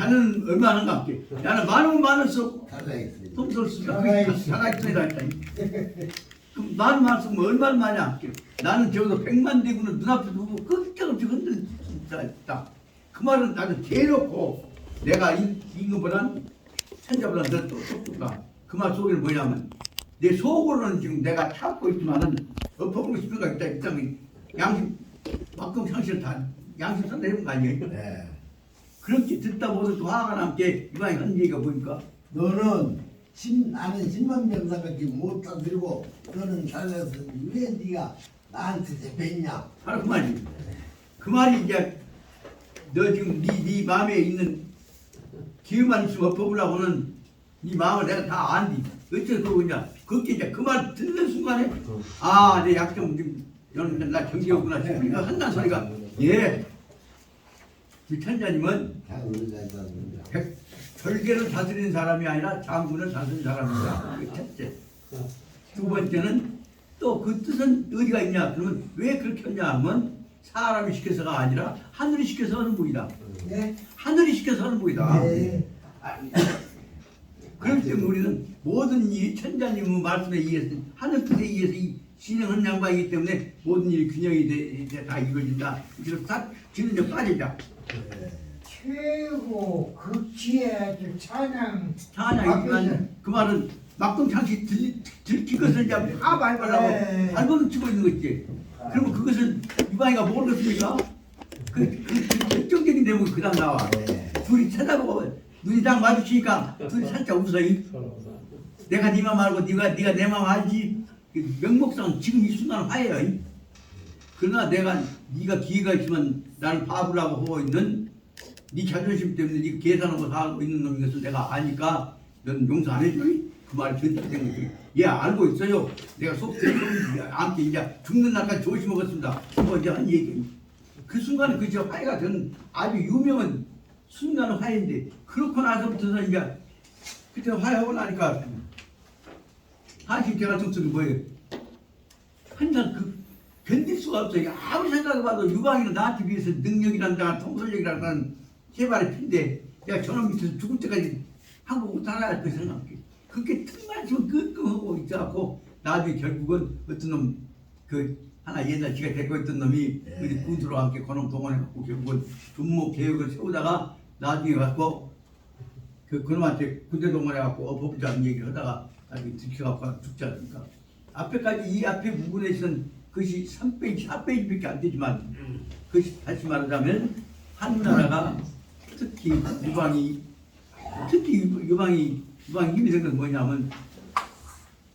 자는 얼마나 갚게? 나는 많으면 많을수록 살아있어요. 돈쓸 수가 살아있어. 살아있어야 했다. 그럼 많으면 많을수록 뭐 얼마나 많이 아껴? 나는 적어도 100만 대군을 눈앞에 두고 끄떡없이 흔들다 있다. 그 말은 나도 대놓고 내가 임금보단 천자보다 더 똑똑하. 그 말 속에는 뭐냐면 내 속으로는 지금 내가 참고 있지만은 엎어보고 싶은 거 있다. 일단 양심 막금 상실 다 양심 선대는 거 아니에요? 네. 그렇게 듣다 보면 또 화가 남게 이방이 한 얘기가 보니까 너는 나는 10만 병사밖에 못 사들고 너는 살려서 왜 네가 나한테 대했냐? 바로 그 말이. 그 말이 이제 너 지금 네 마음에 있는 기회만 있으면 엎어보려고는 네 마음을 내가 다 안디. 어째서 그러냐? 그렇게 이제 그 말 듣는 순간에 아, 내 약점 지금 너는 나 경계였구나 싶으니까 한다는 소리가 예. 이 천자님은 다 의자다. 절개를 다스리는 사람이 아니라 장군을 다스리는 사람이다. 그 첫째. 두 번째는 또 그 뜻은 어디가 있냐? 그러면 왜 그렇게 했냐 하면 사람이 시켜서가 아니라 하늘이 시켜서 하는 분이다. 네. 하늘이 시켜서 하는 분이다. 네. 그렇기 때문에 우리는 모든 일이 천자님의 말씀에 의해서 하늘 뜻에 의해서 진행하는 양반이기 때문에 모든 일이 균형이 다 이루어진다. 그래서 다 지는 점 빠지자. 최고 극치의 찬양. 찬양이지만 그 말은 막동창시 들킨 것을 이제 다 밟으려고 네. 발버둥 치고 있는 거지. 그러면 그것은 이방이가 모르겠습니까? 그 결정적인 대목이 그다음 나와. 네. 둘이 쳐다보고 눈이 딱 마주치니까 둘이 살짝 웃어. 내가 네 맘 알고 네가 내 맘 알지. 명목상 지금 이 순간 화해요. 그러나 네가 기회가 있으면 나를 파부라고 하고 있는 네 자존심 때문에 네 계산하고 살고 있는 놈인 것을 내가 아니까 넌 용서 안 해줘. 그 말을 듣기 때문에 예 알고 있어요. 내가 속 안게 이제 죽는 날까지 조심하겠습니다. 뭐 이제 한 얘기. 그 순간에 그 화해가 된 아주 유명한 순간 화해인데 그렇고 나서부터는 이제 그때 화해하고 나니까 사실 제가 좀 쓰는 뭐예요? 항상 견딜 수가 없어요. 아무리 생각해봐도 유방이는 나한테 비해서 능력이란다, 통솔력이란다는 개발의 필인데 내가 저놈 밑에서 죽을 때까지 한국 살아야 할 거 생각해. 그렇게 틈만 있으면 끙끙하고 있어갖고 나중에 결국은 어떤 놈 하나 옛날 지가 데리고 있던 놈이 우리 군수로 함께 그놈 동원해갖고 결국은 군목 개혁을 세우다가 나중에 갖고 그놈한테 군대 동원해갖고 엎어보자는 얘기를 하다가 나중에 들켜갖고 죽지 않습니까? 앞에까지 이 앞에 부분에 있는 그것이 3페이지, 4페이지밖에 안 되지만 그것이 다시 말하자면 한나라가 특히 유방이 힘이 된 건 뭐냐면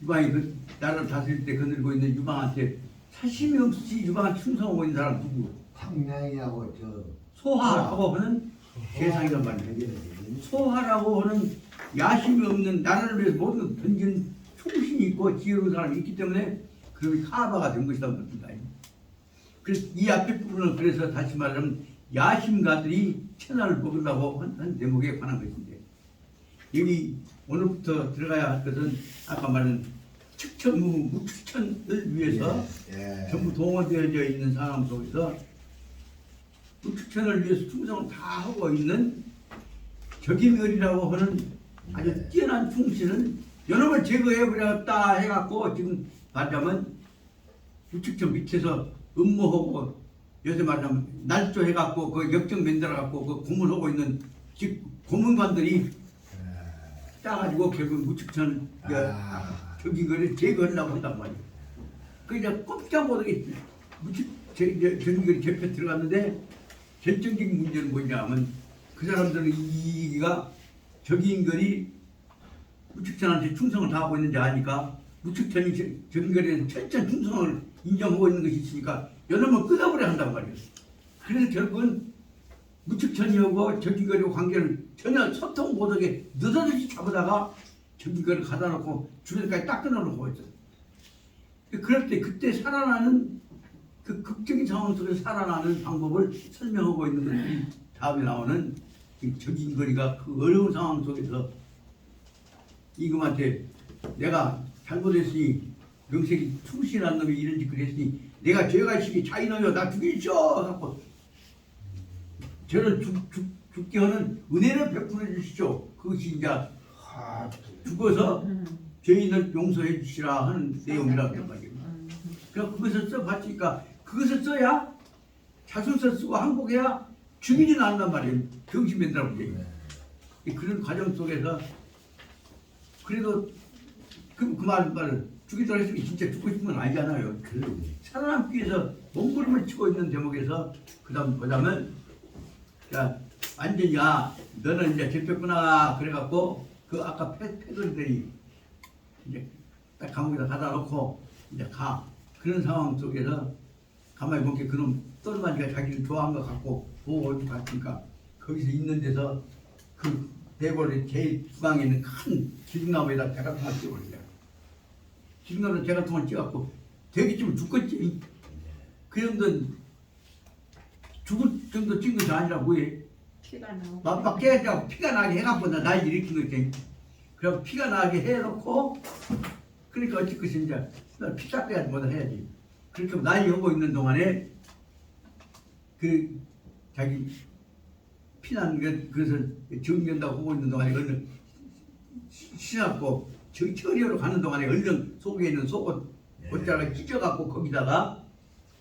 유방이 그 나라를 다스릴 때 거느리고 있는 유방한테 사심이 없이 유방한테 충성하고 있는 사람 누구? 상냥이하고 소하라고 하는 세상이란 말이에요. 소하라고 하는 야심이 없는 나라를 위해서 모든 걸 던지는 충신이 있고 지혜로운 사람이 있기 때문에 그놈이 카바가 된 것이다 그럽니다. 그래서 이 앞에 부분은 그래서 다시 말하면 야심가들이 천하를 먹으려고 한 대목에 관한 것인데 여기 오늘부터 들어가야 할 것은 아까 말한 무축천을 위해서 전부 동원되어져 있는 상황 속에서 무축천을 위해서 충성을 다 하고 있는 적임을이라고 하는 아주 뛰어난 충신은 여놈을 제거해버렸다 해갖고 지금 말하자면 무축천 밑에서 음모하고 요새 말하자면 날조 해갖고 그 역정 만들어갖고 그 고문하고 있는 즉 고문관들이 짜가지고 결국 무축천 적임을을 제거하려고 한단 말이에요. 그 이제 꼼짝 못하게 적임을이 개표 들어갔는데 결정적인 문제는 뭐냐면 그 사람들은 이기가 적임을이 무축천한테 충성을 다하고 있는지 아니까 무축천이 적임을에 철저한 충성을 인정하고 있는 것이 있으니까 여놈을 끊어버려 한단 말이에요. 그래서 결국은 무축천이하고 적임을의 관계를 전혀 소통 못하게 느닷없이 잡아다가 적임을을 가다 놓고 주변까지 딱 끊어놓고 있어요. 그럴 때 그때 살아나는 그 극적인 상황 속에서 살아나는 방법을 설명하고 있는 것이 다음에 나오는 적임거리가 그 어려운 상황 속에서 임금한테 내가 잘못했으니 명색이 충실한 놈이 이런 짓을 했으니 내가 죄가 있으니 자인하여 나 죽이시오 하고 저를 죽게 하는 은혜를 베풀어 주시죠. 그것이 이제 아, 죽어서 죄인을 용서해 주시라 하는 내용이라는 말이에요. 그래서 그것을 써봤으니까 그것을 써야 자술서 쓰고 항복해야 죽이지는 않단 말이에요. 병신맨이라고 얘기해요. 그런 과정 속에서 그래도 그 말을 죽이더라 했으니 진짜 죽고 싶은 건 아니잖아요. 살아남기 위해서 몸부림을 치고 있는 대목에서 그다음은 자 완전히 너는 이제 잡혔구나 그래갖고 그 아까 패거리들이 이제 딱 감옥에다 가다 놓고 이제 가 그런 상황 속에서 가만히 보니까 그놈 똘마니가 자기를 좋아한 것 같고 보고 올 것 같으니까 거기서 있는 데서 그 대궐의 제일 중앙에 있는 큰 기둥나무에다 대가통을 찍어버린 거야. 기둥나무에 대가통을 찍어갖고 대기쯤 죽겠지. 그 정도는 죽을 정도 찍은 것이 아니라 뭐해. 피가 나오고 막 깨가지고 피가 나게 해갖고 날 일으킨 거지. 그래서 피가 나게 해놓고 그러니까 어쩔 것이 이제 피 닦아야지 뭐다 해야지. 그렇게 나이 오고 있는 동안에 그 자기 피난 그것을 정리한다고 하고 있는 동안에 얼른 신었고 처리하러 가는 동안에 얼른 속에 있는 속옷 옷자락을 찢어갖고 거기다가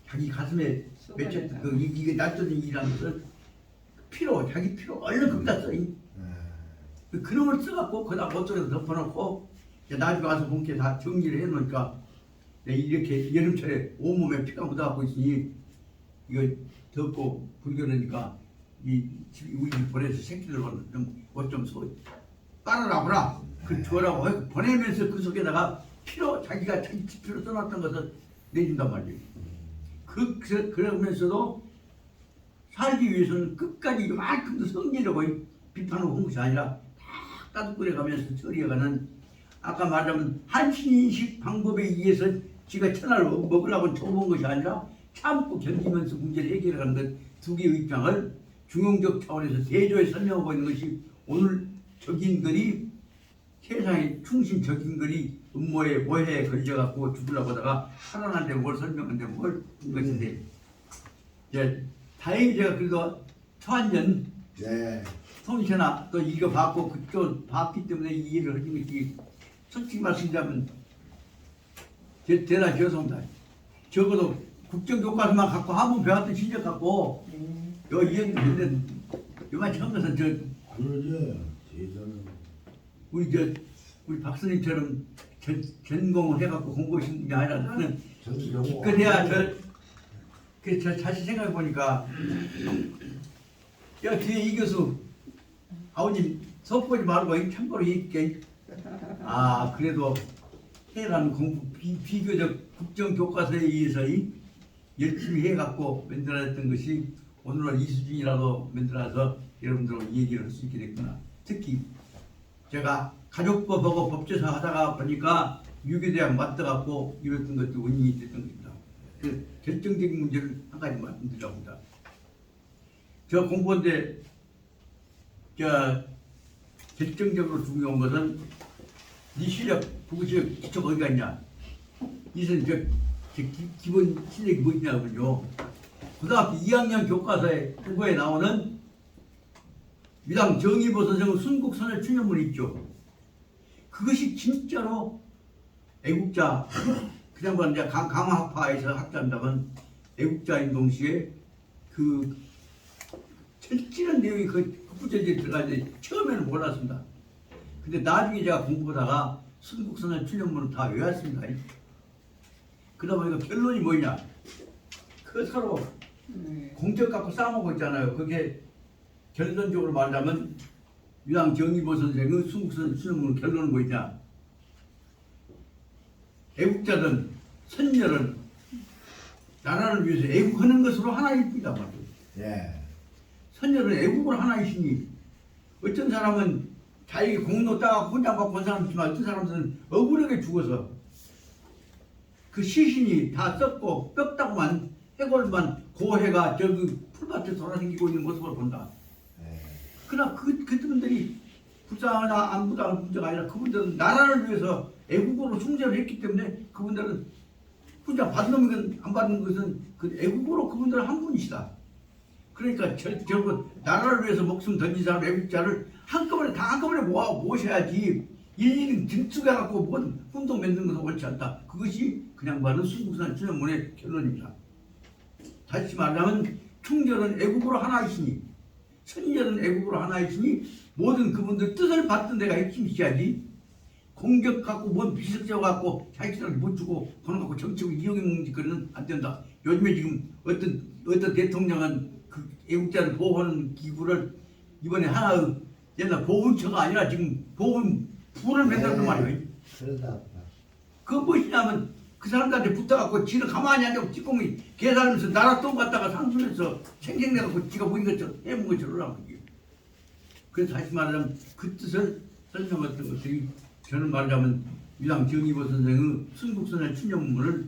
자기 가슴에 맺혔 이게 낯선 일이라는 것을 피로 자기 피로 얼른 거기다 써. 그놈을 써갖고 거기다 옷속에서 덮어놓고 나중에 와서 본게 다 정리를 해놓으니까 이렇게 여름철에 온몸에 피가 묻어갖고 있으니 이거 덥고 불겨놓으니까 우리 집 보내서 새끼들 옷좀 빨아라보라 그 줘라고 보내면서 그 속에다가 피로 자기가 자기 피로 써놨던 것을 내준단 말이에요. 그러면서도 살기 위해서는 끝까지 이만큼도 성질하고 비판하고 한 것이 아니라 다 따뜻거려 가면서 처리해가는 아까 말하면 한신인식 방법에 의해서 지가 천하를 먹으려고 쳐본 것이 아니라 참고 견디면서 문제를 해결하는 것 두 개의 입장을 중용적 차원에서 대조해 설명하고 있는 것이 오늘 적인들이 세상에 충신 적인들이 음모에 모해에 걸려갖고 죽으려고 하다가 살아난데 뭘 설명한데 뭘 본 것인데 이제 다행히 제가 그래도 초한년 송천아 또 읽어봤고 그쪽 봤기 때문에 이 일을 하는 것이 솔직히 말씀드리자면 대단히 죄송합니다. 적어도 국정교과서만 갖고 한 번 배웠던 실력 갖고 요 이형인데 요만 처음 가서 우리 박사님처럼 전공을 해갖고 공부하신 게 아니라 나는 기껏해야 저 자신 생각해 보니까 야 뒤에 이 교수 아버님 섭보지 말고 참고로 있게 그래도 해라는 공부 비교적 국정교과서에 의해서 열심히 해갖고 만들어냈던 것이 오늘날 이 수준이라도 만들어서 여러분들하고 얘기를 할 수 있게 됐구나. 특히 제가 가족법하고 법제사 하다가 보니까 유교대학 맞다갖고 이랬던 것도 원인이 됐던 겁니다. 그 결정적인 문제를 한 가지 말씀드리려고 합니다. 저 공부한데 결정적으로 중요한 것은 네 실력, 부부 실력 기초가 어디가 있냐. 이선 기본 실력이 뭐냐면요. 고등학교 2학년 교과서에 국어에 나오는 위당 정의보선정 순국선을 추념문 있죠. 그것이 진짜로 애국자, 그 양반 이제 강화학파에서 학자한다면 애국자인 동시에 그 철저한 내용이 그 구체적으로 들어가는데 처음에는 몰랐습니다. 근데 나중에 제가 공부하다가 순국선을 추념문을 다 외웠습니다. 그러다 보니까 결론이 뭐냐? 그 서로 공적 갖고 싸우고 있잖아요. 그게 결론적으로 말하자면 유당 정의보 선생의 순국선 추념문 결론은 뭐냐? 애국자든 선열은 나라를 위해서 애국하는 것으로 하나일 뿐이다 말이에요. 선열은 애국을 하나이시니 어떤 사람은 자기 공로 따가 혼자 받고 온 사람 있지만 어떤 사람들은 억울하게 죽어서 그 시신이 다 썩고 뼈다구만 해골만 고해가 저기 풀밭에 돌아다니고 있는 모습을 본다. 그러나 그분들이 불쌍하나 안 불쌍한 문제가 아니라 그분들은 나라를 위해서 애국으로 충전을 했기 때문에 그분들은 혼자 받는 건 안 받는 것은 그 애국으로 그분들은 한 분이시다. 그러니까 결국 나라를 위해서 목숨 던진 사람 애국자를 한꺼번에 모셔야지 일일이 등축해갖고 뭔 운동 만드는 것은 옳지 않다. 그것이 그냥 말하는 순국산 주연문의 결론입니다. 다시 말하면 충절은 애국으로 하나이시니 선절은 애국으로 하나이시니 모든 그분들 뜻을 받던 데가 핵심이셔야지 공격 갖고 뭔 비석 세워갖고 자기들한테 못 주고 돈 갖고 정치고 이용해 먹는 짓거리는 안 된다. 요즘에 지금 어떤 대통령은 그 애국자를 보호하는 기구를 이번에 하나 옛날 보훈처가 아니라 지금 보훈부를 만들었단 말이에요. 그러다. 그 무엇이냐면 그 사람들한테 붙어갖고 지는 가만히 앉아고 찌꺼기 계산하면서 나라 돈 갖다가 상수해서 생생내갖고 지가 보인 것처럼 해본 것처럼 하는 거지. 그래서 다시 말하자면 그 뜻을 설명했던 것들이 저는 말하자면 유당 정의보 선생의 순국선의 춘념문을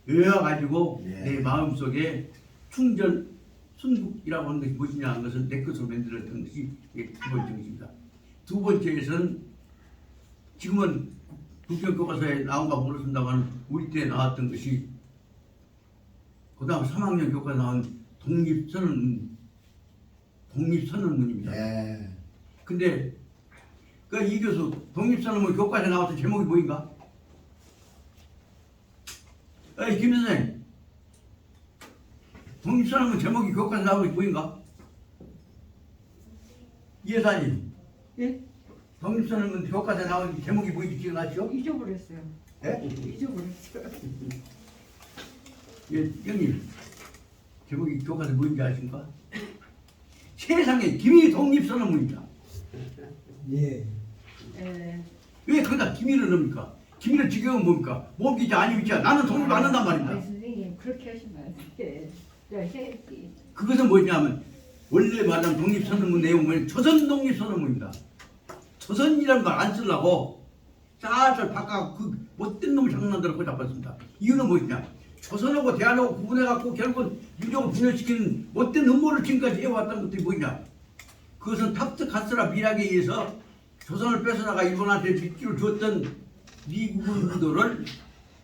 외워가지고 내 마음속에 충절 순국이라고 하는 것이 무엇이냐 하는 것을 내 것으로 만들었던 것이 두 번째입니다. 두 번째에서는 지금은 국정교과서에 나온가 모르겠습니다만 우리 때 나왔던 것이 그 다음 3학년 교과에 나온 독립선언문입니다. 네. 근데 그 이 교수 독립선언문 교과서에 나왔던 제목이 뭐인가? 에이 김 선생, 독립선언문 제목이 교과서에 나온 것이 뭐인가? 이해사님, 예? 독립선언문 교과서에 나온 제목이 뭐인지 기억나시죠? 잊어버렸어요. 예? 잊어버렸어요. 예, 형님, 제목이 교과서 뭐인지 아십니까? 세상에 기미 독립선언문입니다. 예. 예. 왜 거기다 기미를 넣습니까? 기미를 지경은 뭡니까? 몸기자 아니기자 나는 독립 안 한단 아니, 말입니다. 선생님 그렇게 하시면 안 돼. 야, 해야지. 그것은 뭐냐면 원래 말하는 독립선언문 내용은 조선 독립선언문입니다. 조선이라는 말 안 쓰려고 짤짤 바꿔 그 못된 놈을 장난들고 잡았습니다. 이유는 무엇이냐? 조선하고 대한하고 구분해갖고 결국은 유족을 분열시키는 못된 음모를 지금까지 해왔던 것들이 뭐냐? 그것은 탑트 가스라 밀학에 의해서 조선을 뺏어나가 일본한테 뒷기를 줬던 미국인들을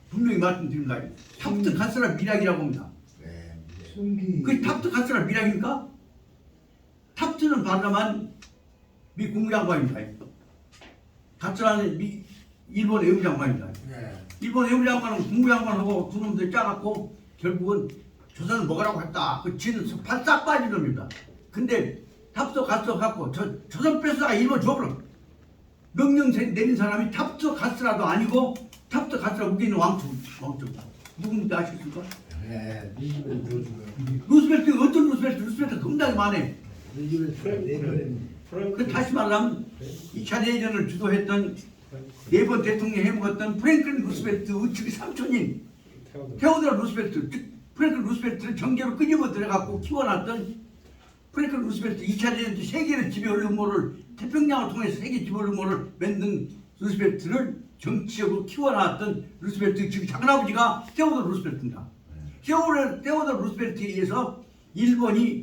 분명히 말씀드립니다. 탑트 가스라 밀학이라고 합니다. 네. 숨기. 그 탑트 가스라 밀학입니까? 탑트는 반라만 미 국무장관입니다. 가스라는 일본 외무장관입니다. 네. 일본 외무장관은 국무장관하고 두 놈들 짜갖고 결국은 조선을 먹으라고 했다. 그 지는 바싹 빠진 놈입니다. 근데 탑도 가스 갖고 조선 뺏어다가 일본 줘버려. 명령 내린 사람이 탑도 가스라도 아니고 탑도 가스라 우기는 왕초다. 누군지 아시겠습니까? 네. 니집은 조주가. 루스벨트 어떤 루스벨트 겁나게 많네. 니집에서 내버린. 그 다시 말하면 2차 대전을 주도했던 네 번 대통령 해먹었던 프랭클린 루스벨트 우측의 삼촌인 테오도라 루스벨트, 즉 프랭클린 루스벨트를 정계로 끄집어 들어갖고 키워놨던 프랭클린 루스벨트 2차 대전 때 세계를 지배할 음모를 태평양을 통해서 세계 지배할 음모를 만든 루스벨트를 정치적으로 키워놨던 루스벨트 즉 작은아버지가 테오도라 루스벨트입니다. 테오도라 루스벨트에 의해서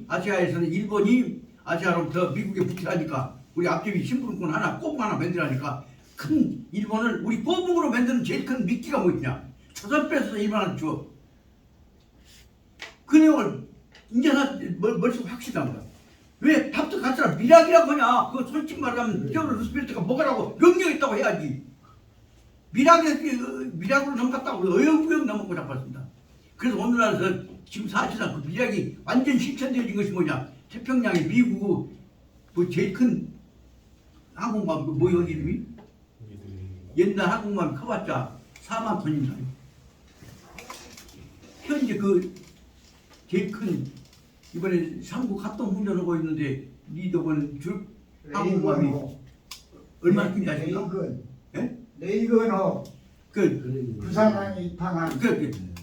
아시아에서는 일본이 아시아로부터 미국에 붙으라니까 우리 앞집이 신분권 하나 꼬북 하나 만들라니까 큰 일본을 우리 꼬북으로 만드는 제일 큰 미끼가 뭐있냐? 조선 뺏어서 일본한테 줘. 그 내용을 이제는 머릿속에 확실합니다. 왜 탑트 가스라 밀학이라고 하냐? 그거 솔직히 말하면 테오도라 루스벨트가 뭐가라고 명령했다고 해야지. 밀학으로 넘어갔다고 어영부영 넘어가고 잡았습니다. 그래서 오늘날에서 지금 사실상 그 밀학이 완전 실천되어진 것이 뭐냐? 태평양에 미국 뭐 제일 큰 항공모함 그 뭐야 이름이? 옛날 항공모함 커봤자 4만 톤입니다. 현재 그 제일 큰 이번에 삼국 합동 훈련하고 있는데 리더건 줄 항공모함이 얼마나 큰지 아십니까? 예? 레이건호 그 부산항에 입항한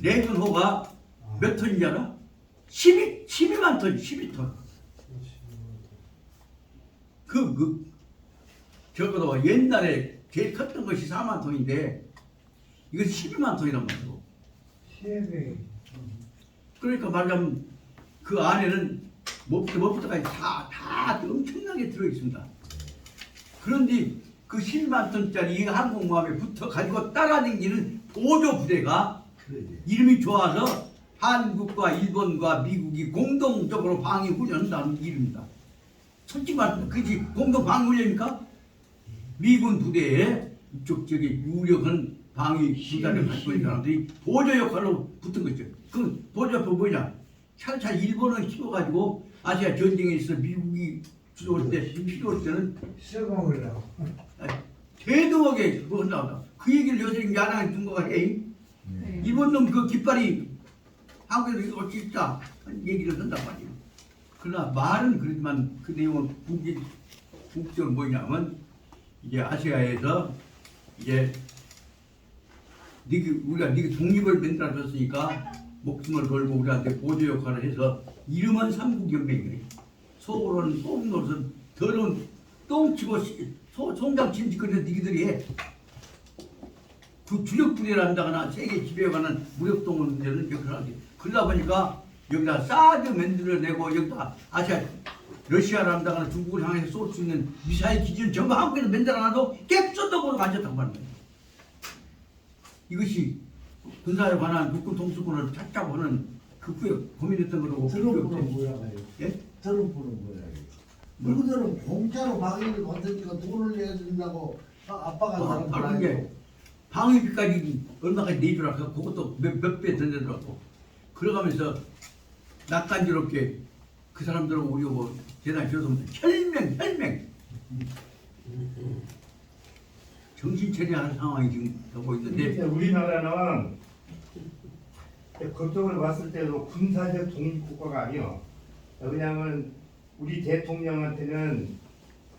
레이건호가 몇 톤인지 알아? 12만 톤, 12톤. 적어도 옛날에 제일 컸던 것이 4만 톤인데 이건 12만 톤이란 말이고. 시외. 그러니까 말하자면 그 안에는 뭐부터까지 다 엄청나게 들어있습니다. 그런데 그 12만 톤짜리 항공모함에 붙어 가지고 따라다니는 보조 부대가 이름이 좋아서 한국과 일본과 미국이 공동적으로 방위 훈련한다는 일입니다. 솔직히 말해서 그게 공동 방위 훈련입니까? 미군 부대에 이쪽 저기 유력한 방위 부대를 갖고 있는 사람들이 보조 역할로 붙은 거죠. 그 보조 역할은 뭐냐? 차라리 일본을 키워가지고 아시아 전쟁에 있어 미국이 주도할 때 필요할 때는 써먹으려고. 대등하게 그거 한다고. 그 얘기를 요새 야당에 둔 거가 해. 네. 일본 놈 그 깃발이 한국에서 이거 어찌 있다 얘기를 한단 말이에요. 그러나 말은 그렇지만 그 내용은 국적은 뭐냐면 이제 아시아에서 이제 우리가 독립을 만들어줬으니까 목숨을 걸고 우리한테 보조 역할을 해서 이름은 삼국연맹이에요. 속으로는 똥노릇은 더러운 똥치고 송장 침짓거리는 니들이 해. 그 주력 부대를 한다거나 세계 지배에 관한 무력동을 문제는 역할을 하지. 그러다 보니까 여기다 사드 만들어내고 여기다 아시아 러시아를 한다거나 중국을 향해서 쏠 수 있는 미사일 기지는 전부 한국에서 만들어놔도 깨끗하고 앉았단 말이에요. 이것이 군사에 관한 육군 통수권을 찾자고 하는 그 후에 고민했던 거고. 트럼프는 뭐야 가요? 예? 트럼프는 뭐야? 누구들은 공짜로 방위를 받으니까 돈을 내야 된다고 아빠가 사람 바로 게 방위비까지 얼마까지 내주라 그것도 몇 배 던져들었고 그러가면서 낯간지럽게 그 사람들하고 우리하고 대단히 죄송합니다. 혈맹 정신 차려야 할 상황이 지금 되고 있는데 우리나라는 그쪽으로 봤을 때도 군사적 독립국가가 아니요. 왜냐하면 우리 대통령한테는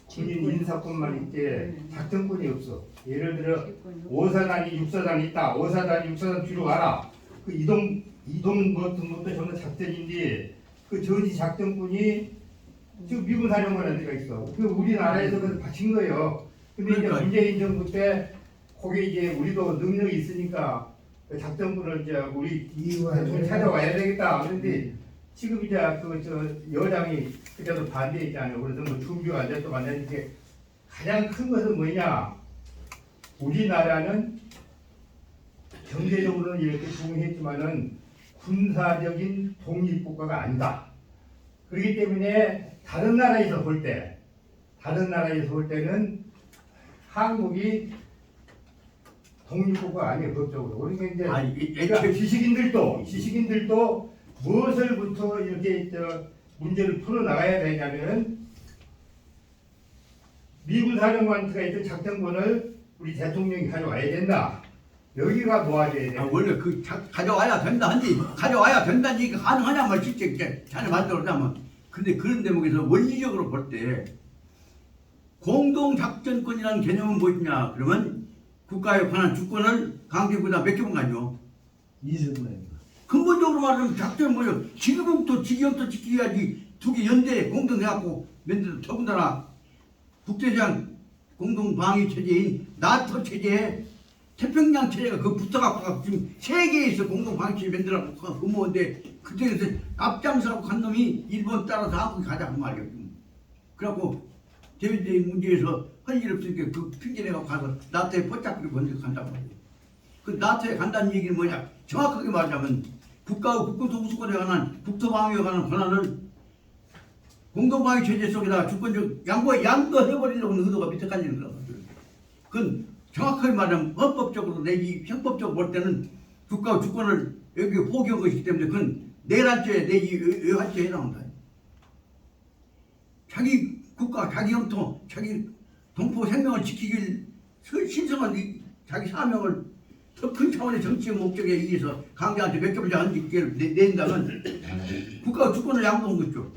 군인 인사권만 있지 작전권이 없어. 예를 들어 5사단이 6사단이 있다. 5사단이 6사단 뒤로 가라. 그 이동 같은 것도 전부 작전인데 그 전시 작전권이 지금 미군 사령관한테가 있어. 그 우리나라에서 그 바친 거예요. 근데 이제 그러니까. 문재인 정부 때 거기 이제 우리도 능력이 있으니까 그 작전권을 이제 우리 대통령 찾아와야 되겠다. 그런데 지금 이제 여당이 그때도 반대했잖아요. 그래서 뭐 준비가 안 됐다고 한다는데 가장 큰 것은 뭐냐? 우리나라는 경제적으로는 이렇게 부흥했지만은 군사적인 독립국가가 아니다. 그렇기 때문에 다른 나라에서 볼 때는 한국이 독립국가가 아니에요, 법적으로. 그러니까 이제 그러니까 지식인들도 무엇을부터 이렇게 문제를 풀어나가야 되냐면 미군 사령관한테가 있던 작전권을 우리 대통령이 가져와야 된다. 여기가 모아져야 돼. 원래 그 가져와야 된다 한지 가져와야 된다는 얘기가 가능하냐 말 진짜 자네 말대로 하면 근데 그런 대목에서 원리적으로 볼 때 공동작전권이라는 개념은 뭐냐 그러면 국가에 관한 주권을 강제보다 몇 개만 가죠. 이승만. 근본적으로 말하면 작전 뭐예요? 지금부터 지경부터 지켜야지 두 개 연대 공동해갖고 만들어 더군다나 국제장 공동방위체제인 나토 체제에 태평양 체제가 그 붙어갖고 지금 세계에서 공동방위체제 만들어갖고 근무인데 그때에서 앞장서고 간 놈이 일본 따라서 한국에 가자고 말이에요. 그래갖고 대외적인 문제에서 할 일 없으니까 그 핑계내갖고 가서 나토에 포착으로 먼저 간다고 말이에요. 그 나토에 간다는 얘기는 뭐냐? 정확하게 말하자면 국가와 국군 통수권에 관한 국토방위에 관한 권한을 공동방위 체제 속에다가 주권적 양도해버리려고 하는 의도가 밑에 깔리는 거거든요. 그건 정확하게 말하면 헌법적으로 내지 형법적으로 볼 때는 국가와 주권을 여기 포기한 것이기 때문에 그건 내란죄 내지 외환죄에 해당한다. 자기 국가, 자기 영토, 자기 동포 생명을 지키길 신성한 자기 사명을 더 큰 차원의 정치적 목적에 의해서 강자한테 몇 개를 한직을 낸다면 국가가 주권을 양도한 거죠.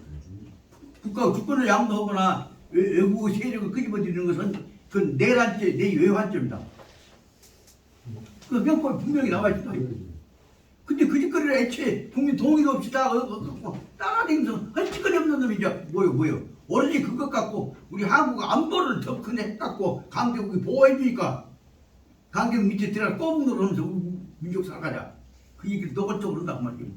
국가가 주권을 양도하거나 외국 세력을 끄집어들이는 것은 그 내란죄, 내외환죄입니다. 그 명법에 분명히 나와 있다. 근데 그 짓거리를 애초에 국민 동의도 없이 따라다니면서 할 짓거리 없는 놈이 이제 뭐요? 오로지 그것 갖고 우리 한국 안보를 더 큰 해갖고 강대국이 보호해주니까 강대국 밑에 들어가 꼬북노를 하면서 민족 살아가자. 그 얘기를 노골적으로 한단 말이에요.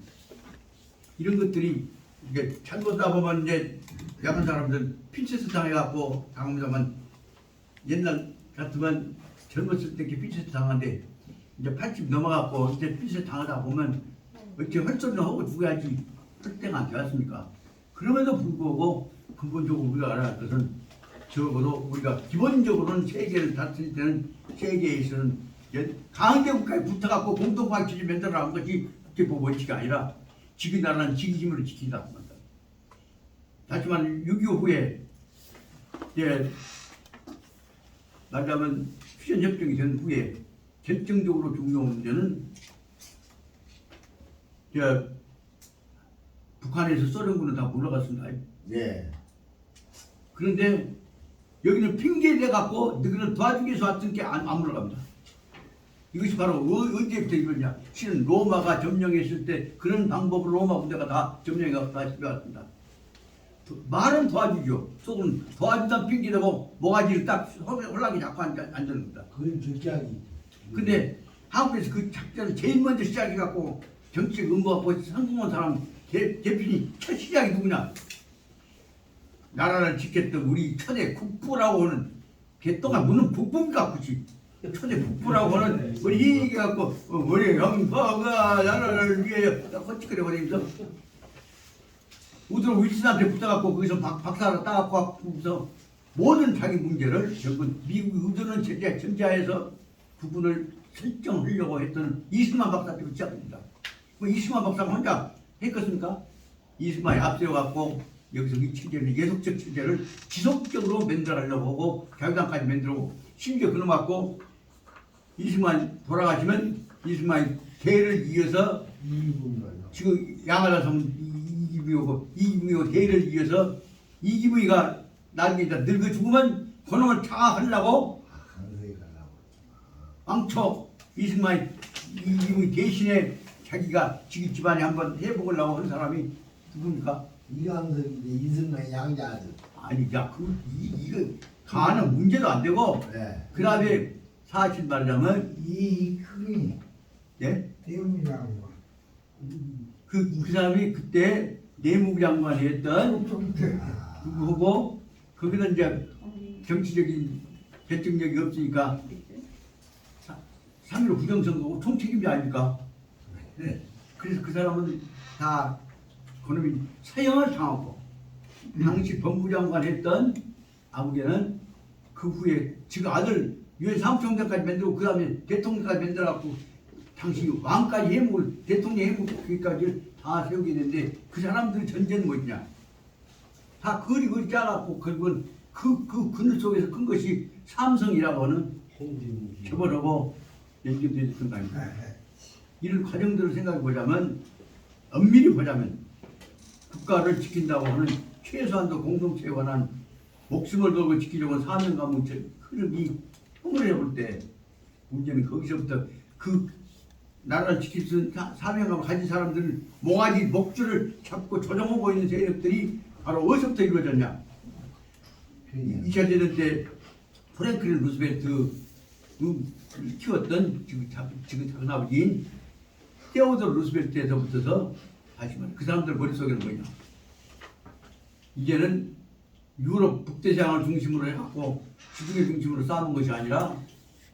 이런 것들이 이제 잘못하다 보면 이제 야간 사람들 핀셋 당해갖고 당하면 옛날 같으면 젊었을 때 이렇게 핀셋 당하는데 이제 80 넘어갖고 이제 핀셋 당하다 보면 어찌 헐소리는 하고 죽어야지 할 때가 안 되었습니까? 그럼에도 불구하고 근본적으로 우리가 알아야 할 것은 적어도 우리가 기본적으로는 세계를 다스릴 때는 세계에서는 강대국까지 붙어갖고 공동방치를 만들어라는 것이 국제법 원칙이 아니라 지구 나라는 지구 힘으로 지킨다고 합니다. 하지만 6.25 후에 말하자면 휴전협정이 된 후에 결정적으로 중요한 문제는 북한에서 소련군은 다 물러갔습니다. 네. 그런데 여기는 핑계대 갖고 너희는 도와주기 위해서 왔던 게 안 물러갑니다. 이것이 바로 언제부터 이거냐? 실은 로마가 점령했을 때 그런 방법으로 로마 군대가 다 점령해서 다 집어왔습니다. 말은 도와주죠. 속은 도와준다는 핑계대고 모가지를 딱 홀라기 잡고 앉는 겁니다. 그건 절제하기. 근데 한국에서 그 작전을 제일 먼저 시작해갖고 정치적 의무하고 성공한 사람 대표님 첫 시작이 누구냐? 나라를 지켰던 우리 초대 국부라고 하는 개똥아 무슨 국부입니까 굳이 초대 국부라고 하는 우리 얘기해갖고 우리 형파가 나라를 위해 헛짓거려 버리면서 우드로 윌슨한테 붙어갖고 거기서 박사를 따갖고 모든 자기 문제를 전부 미국 우드는 전자에서 부분을 설정하려고 했던 이승만 박사한테 시작합니다. 뭐 이승만 박사가 혼자 했겠습니까? 이승만이 앞세워갖고 여기서 이 체제를 예속적 체제를 지속적으로 만들어가려고 하고 자유당까지 만들고 심지어 그놈 갖고 이승만 돌아가시면 이승만이 대를 이어서 지금 양하다 성 이기무이고 대를 이어서 이기무이가 나중에 늙어 죽으면 그놈을 장악하려고 왕초 이승만이 이기무이 대신에 자기가 지금 집안에 한번 해보려고 하는 사람이 누굽니까? 이광석인데 이승만의 양자 아들. 아니 이거 가는 문제도 안 되고 네. 그 다음에 사실 말하자면 이 크기 예? 대웅이라고. 그 사람이 그때 내무부 장관이 했던 아, 누구고 거기는 이제 정치적인 결정력이 없으니까 3.15 부정선거고 총책임자 아닙니까? 네. 그래서 그 사람은 다 그놈이 사형을 당하고 당시 법무장관 했던 아무개는 그 후에 지금 아들 유엔 사무총장까지 만들고 그 다음에 대통령까지 만들어갖고 당시 왕까지 해먹을 대통령 해먹기까지 다 세우게 됐는데 그 사람들의 전제는 뭐냐? 다 거리 짜갖고 결국은 그 그늘 속에서 큰 것이 삼성이라고 하는 저번하고 연결되었던 거 아닙니까? 이런 과정들을 생각해 보자면 엄밀히 보자면 국가를 지킨다고 하는 최소한도 공동체에 관한 목숨을 걸고 지키려고 하는 사명감의 흐름이 흐물해 볼 때 문제는 거기서부터 그 나라를 지킬 수 있는 사명감을 가진 사람들은 모가지 목줄을 잡고 조정하고 있는 세력들이 바로 어디서부터 이루어졌냐? 2차 대전 때 프랭클린 루스벨트 키웠던 지금 작은 아버지인 테오도르 루스벨트에서부터서 다시 말해 그 사람들 머릿속에는 뭐냐? 이제는 유럽 북대서양을 중심으로 해갖고 지중해 중심으로 쌓는 것이 아니라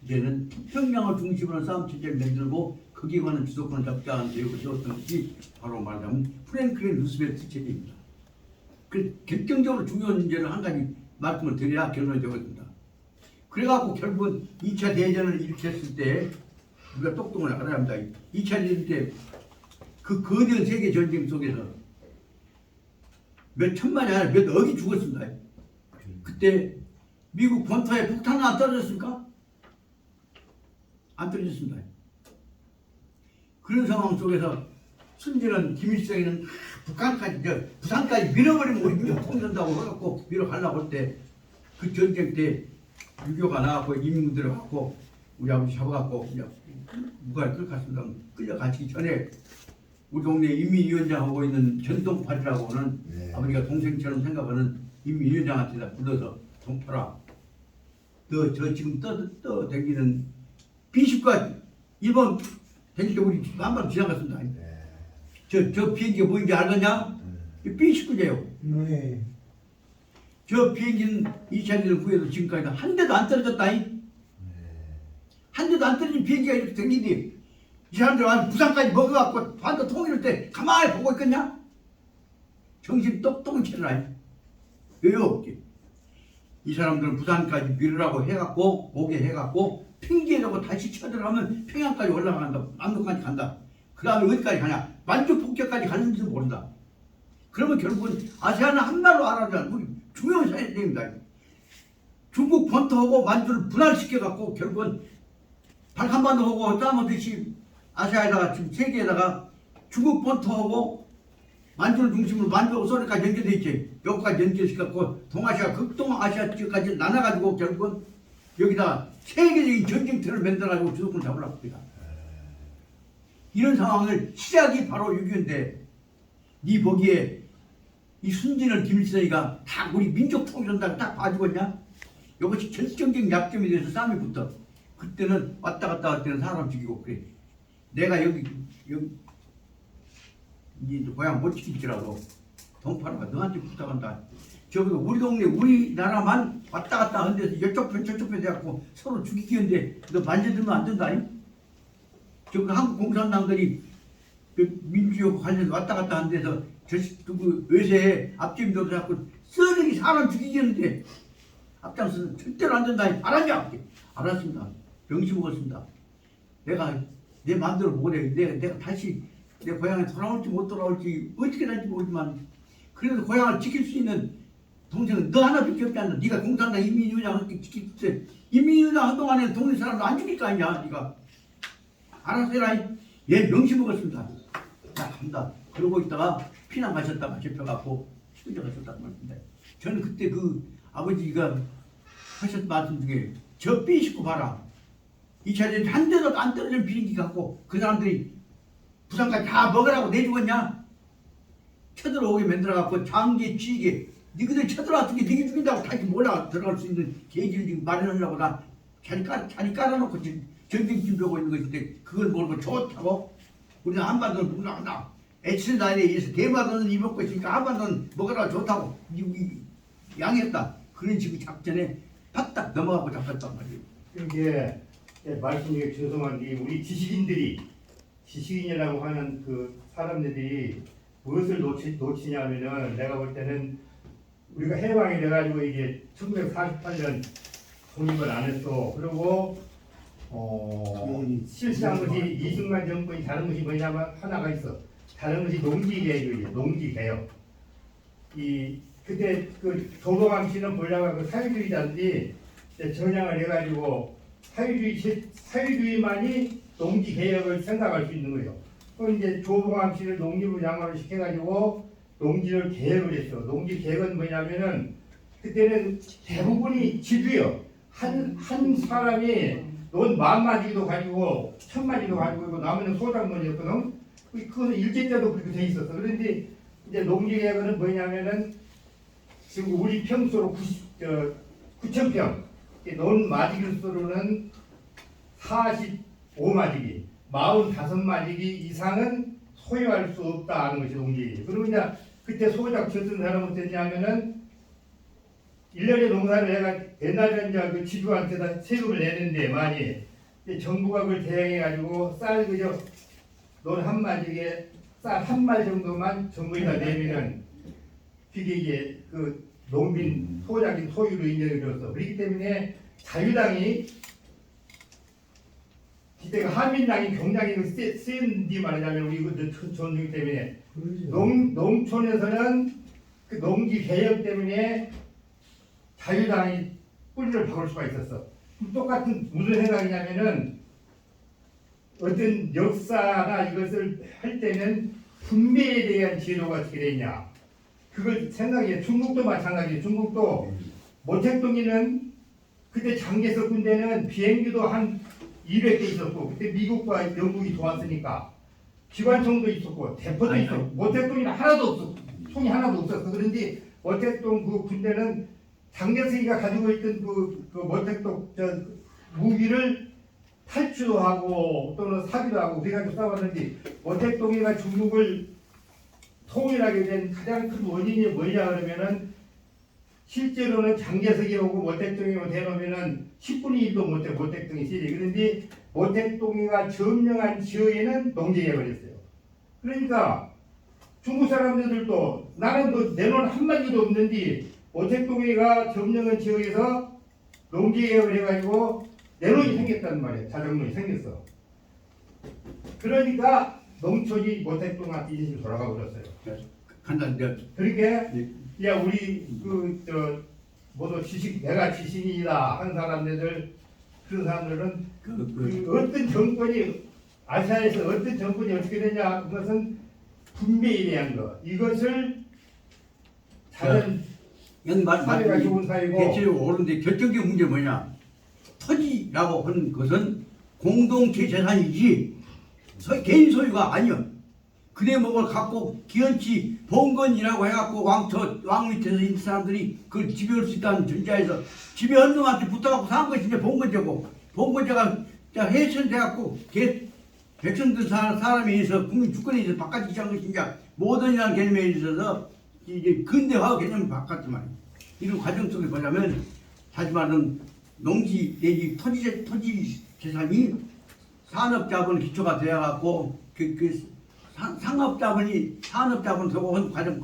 이제는 태평양을 중심으로 쌓은 체제를 만들고 거기에 관한 주도권을 잡지 않은 대우를 세웠던 것이 바로 말하자면 프랭클린 루스벨트 체제입니다. 그 결정적으로 중요한 문제를 한 가지 말씀을 드려야 결론이 되겠습니다. 그래갖고 결국은 2차 대전을 일으켰을 때 우리가 똑똑을 알아야 합니다. 2차 대전 때 그 거대한 세계 전쟁 속에서 몇 천만이 아니라 몇 억이 죽었습니다. 그때 미국 본토에 폭탄은 안 떨어졌습니까? 안 떨어졌습니다. 그런 상황 속에서 순진한 김일성이는 부산까지 밀어버리면 우리 민족 통일한다고 해갖고 밀어가려고 할 때 그 전쟁 때 유교가 나왔고 인민군들을 갖고 우리 아버지 잡아갖고 그냥 무가에 끌어갔습니다. 끌려가기 전에 우리 동네 인민위원장하고 있는 전동팔이라고 하는 아버지가 동생처럼 생각하는 인민위원장한테 다 불러서 동팔아 너 저 지금 떠다니는 B10과 일본 대기 때 우리 한번 지나갔습니다. 저 비행기가 뭐인지 알겠냐? B19제요. 네. 저 비행기는 2차 대전 후에도 지금까지 한 대도 안 떨어졌다. 한 대도 안 떨어진 비행기가 이렇게 생긴데 이 사람들 완전 부산까지 먹어갖고 반도 통일할 때 가만히 보고 있겠냐? 정신 똑똑히 차려라. 왜 없게? 이 사람들은 부산까지 밀으라고 해갖고 오게 해갖고 핑계대고 다시 쳐들어가면 평양까지 올라간다. 남도까지 간다. 그 다음에 어디까지 가냐? 만주 폭격까지 가는지도 모른다. 그러면 결국은 아세안은 한말로 알아줘야 우리 중요한 사회입니다. 중국 본토하고 만주를 분할시켜갖고 결국은 발칸반도하고 싸움하듯이 아시아에다가 지금 세계에다가 중국 본토하고 만주를 중심으로 만주하고 소련까지 연결돼 있지. 여기까지 연결시켜갖고 동아시아, 극동아시아 쪽까지 나눠가지고 결국은 여기다 세계적인 전쟁터를 만들어가지고 주도권을 잡으려고 합니다. 이런 상황을 시작이 바로 6.25인데 네 보기에 이 순진을 김일성이가 다 우리 민족 통일한다고 딱 봐주고 있냐? 이것이 결정적 약점이 돼서 싸움이 붙어. 그때는 왔다 갔다 할 때는 사람 죽이고 그래. 내가 여기 이제 고향 못 지킬지라도 동파라가 너한테 부탁한다. 저기도 우리 동네 우리나라만 왔다 갔다 하는 데서 이쪽 편 저쪽 편 돼갖고 서로 죽이기는데 너 만져들면 안 된다. 저기 한국 공산당들이 민주주의 관련해서 왔다 갔다 하는 데서 저 누구 외세에 앞집도 자꾸 썩이 사람 죽이겠는데 앞장서는 절대로 안 된다. 알았냐? 알았습니다. 명시 먹었습니다. 내가 내 마음대로 못해. 내가 다시 내 고향에 돌아올지 못 돌아올지 어떻게 될지 모르지만 그래도 고향을 지킬 수 있는 동생은 너 하나밖에 없지 않나. 네가 공산당 인민위원장 함께 지킬 때 인민위원장 한동안에 동네 사람도 안 죽일 거 아니냐. 네가 알았어 해라. 예, 명시 먹었습니다. 자, 간다. 그러고 있다가 피난 가셨다가 잡혀갖고 시군자 가셨다고 말씀입니다. 저는 그때 그 아버지가 하셨던 말씀 중에 저 삐식고 봐라. 이 차례에 한 대도 안 떨어진 비행기 갖고 그 사람들이 부산까지 다 먹으라고 내주겠냐? 쳐들어오게 만들어갖고 장기 쥐게 니그들 쳐들어왔으니 니가 죽인다고 다시 몰라 들어갈 수 있는 계기를 지금 마련하려고 나 자리 깔아놓고 지금 전쟁 준비하고 있는 것인데 그걸 모르고 좋다고 우리는 한반도는 물러간다. 애칠 나이에 의해서 대마도는 이먹고 있으니까 한반도는 먹으라 좋다고 미국이 양했다. 그런 식의 작전에 바닥 넘어가고 잡혔단 말이에요. 이게 말씀 중에 죄송한 게 우리 지식인이라고 하는 그 사람들이 무엇을 놓치냐면은 내가 볼 때는 우리가 해방이 돼가지고 이게 1948년 독립을 안 했어. 그리고 실시한 것이 이승만 정권이 다른 것이 뭐냐면 하나가 있어. 다른 것이 농지개혁이에요. 농지개혁. 그때 그 조동암 씨는 보려고 그 사회주의자들이 전향을 해가지고 사회주의만이 농지개혁을 생각할 수 있는 거예요. 그럼 이제 조동암 씨를 농지로 양화를 시켜가지고 농지를 개혁을 했어. 농지개혁은 뭐냐면은 그때는 대부분이 지주요. 한 사람이 논 10,000마디도 가지고 1,000마디도 가지고 나머지는 소작농이었거든. 그거는 일제 때도 그렇게 돼 있었어. 그런데 이제 농지개혁은 뭐냐면은 지금 우리 평수로 9,000평, 논 마지기수로는 45마지기, 45마지기 이상은 소유할 수 없다 하는 것이 농지. 그리고 이제 그때 소작 쳤던 사람은 어땠냐면은 1년에 농사를 내가 옛날에 이제 그 지주한테다 세금을 내는데 많이 정부가 그걸 대행해가지고 쌀 그저 논 한 마디에 쌀 한 말 정도만 정부에다 내면은 그게 이제 그 농민 소작인 소유로 인정이 되었어. 그렇기 때문에 자유당이 그때가 한민당이 굉장히 센디 말하자면 우리 그 전쟁 때문에 농촌에서는 그 농지 개혁 때문에 자유당이 뿌리를 박을 수가 있었어. 똑같은 무슨 생각이냐면은 어떤 역사나 이것을 할 때는 분배에 대한 제도가 어떻게 되냐. 그걸 생각해. 중국도 마찬가지예요. 중국도 모택동에는 그때 장개석 군대는 비행기도 한 200대 있었고 그때 미국과 영국이 도왔으니까 기관총도 있었고 대포도 있었고 모택동에는 하나도 없었고 총이 하나도 없었어. 그런데 모택동 그 군대는 장개석이가 가지고 있던 그 모택동 무기를 탈취도 하고 또는 사기도 하고 그래가지고 싸웠는데 모택동이가 중국을 통일하게 된 가장 큰 원인이 뭐냐 그러면은 실제로는 장제석이 오고 모택동이 대놓으면은 10분의 1도 모택동이 시리. 그런데 모택동이가 점령한 지역에는 농지해 버렸어요. 그러니까 중국 사람들도 나는 뭐 내놓은 한마디도 없는데 모택동이가 점령한 지역에서 농지개혁을 해가지고 내놓이 생겼단 말이에요. 자정론이 생겼어. 그러니까 농촌이 모택동한테 인심이 돌아가 버렸어요. 간단히 그러니까 예. 야 우리 모두 내가 지식인이다 하는 사람들 그런 사람들은 어떤 정권이 아시아에서 어떤 정권이 어떻게 되냐 그것은 분배에 대한 거 이것을 다른 사회가 좋은 사회고 대체로 옳은데 결정적인 문제 뭐냐? 토지라고 하는 것은 공동체 재산이지 개인 소유가 아니요. 그네 목을 갖고 기현치 봉건이라고 해갖고 왕 밑에서 있는 사람들이 그걸 지배할 수 있다는 전제에서 지배한 놈한테 붙어갖고 사는 것이 이제 봉건제고 봉건제가 해천돼갖고 백성들 사람에 의해서 국민 주권에 의해서 바꿔지지 않은 것이 이제 모던이라는 개념에 있어서 이제 근대화 개념이 바꿨단 말이에요. 이런 과정 속에 보자면 다시 말하면 농지 내지 토지 재산이 산업자본 기초가 되어갖고 상업자본이 산업자본 되고 과정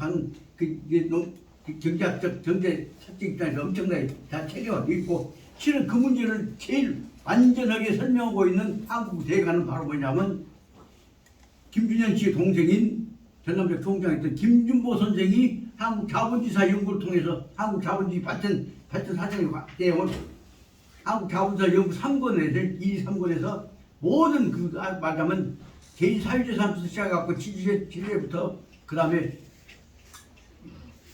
경제학적 정제사적 입장에서 엄청나게 다 체계화되어 있고 실은 그 문제를 제일 완전하게 설명하고 있는 한국 대가는 바로 뭐냐면 김준현 씨의 동생인 전남대 총장이었던 김준보 선생이 한국 자본주의사 연구를 통해서 한국 자본주의 발전 사정의 내용을 한국 자본주의사 연구 3권에서 2, 3권에서 모든 말하자면 개인 사유재산부터 시작해갖고 지주제부터 그 다음에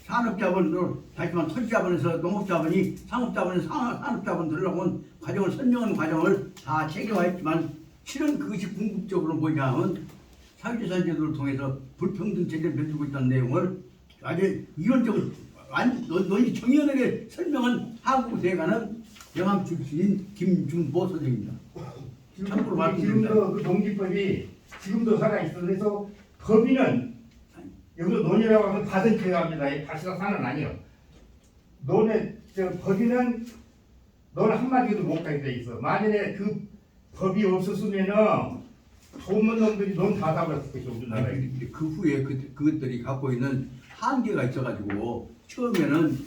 산업자본으로 다시 말하면 토지자본에서 농업자본이 상업자본에서 산업자본 들어온 과정을 설명하는 과정을 다 체계화했지만 실은 그것이 궁극적으로 뭐냐면 사유재산제도를 통해서 불평등 체제를 만들고 있다는 내용을 아주 이론적으로 논리 정연하게 설명한 한국 대가는 영암 출신인 김준보 선생입니다. 참고로 말씀드립니다. 지금도 그 농지법이 지금도 살아있어. 그래서 법인은 여기서 논이라고 하면 밭은 제외합니다. 밭이랑 산은 아니요. 법인은 논 한마디도 못 가게 돼 있어. 만약에 그 법이 없었으면은 좋은 놈들이 논 다 잡았을 것이 우리나라에. 그 후에 그것들이 갖고 있는 한계가 있어가지고 처음에는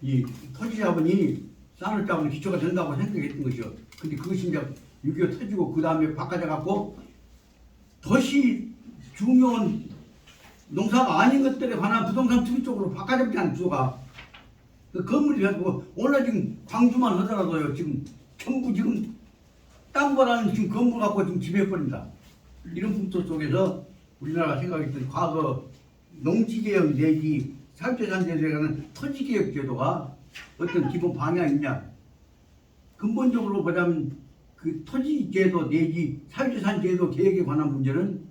이 토지자본이 산업자본 기초가 된다고 생각했던 것이죠. 근데 그것이 이제 6.25 터지고 그 다음에 바꿔져갖고 도시 중요한 농사가 아닌 것들에 관한 부동산 투기 쪽으로 바꿔졌다는 구조가 그 건물이 가지고 오늘 지금 광주만 하더라도요 지금 전부 지금 땅 거라는 지금 건물 갖고 지금 지배해버린다. 이런 풍토 속에서 우리나라가 생각했던 과거 농지개혁 내지 사유재산제도에 관한 토지개혁 제도가 어떤 기본 방향이냐 근본적으로 보자면 그 토지제도 내지 사유재산제도 개혁에 관한 문제는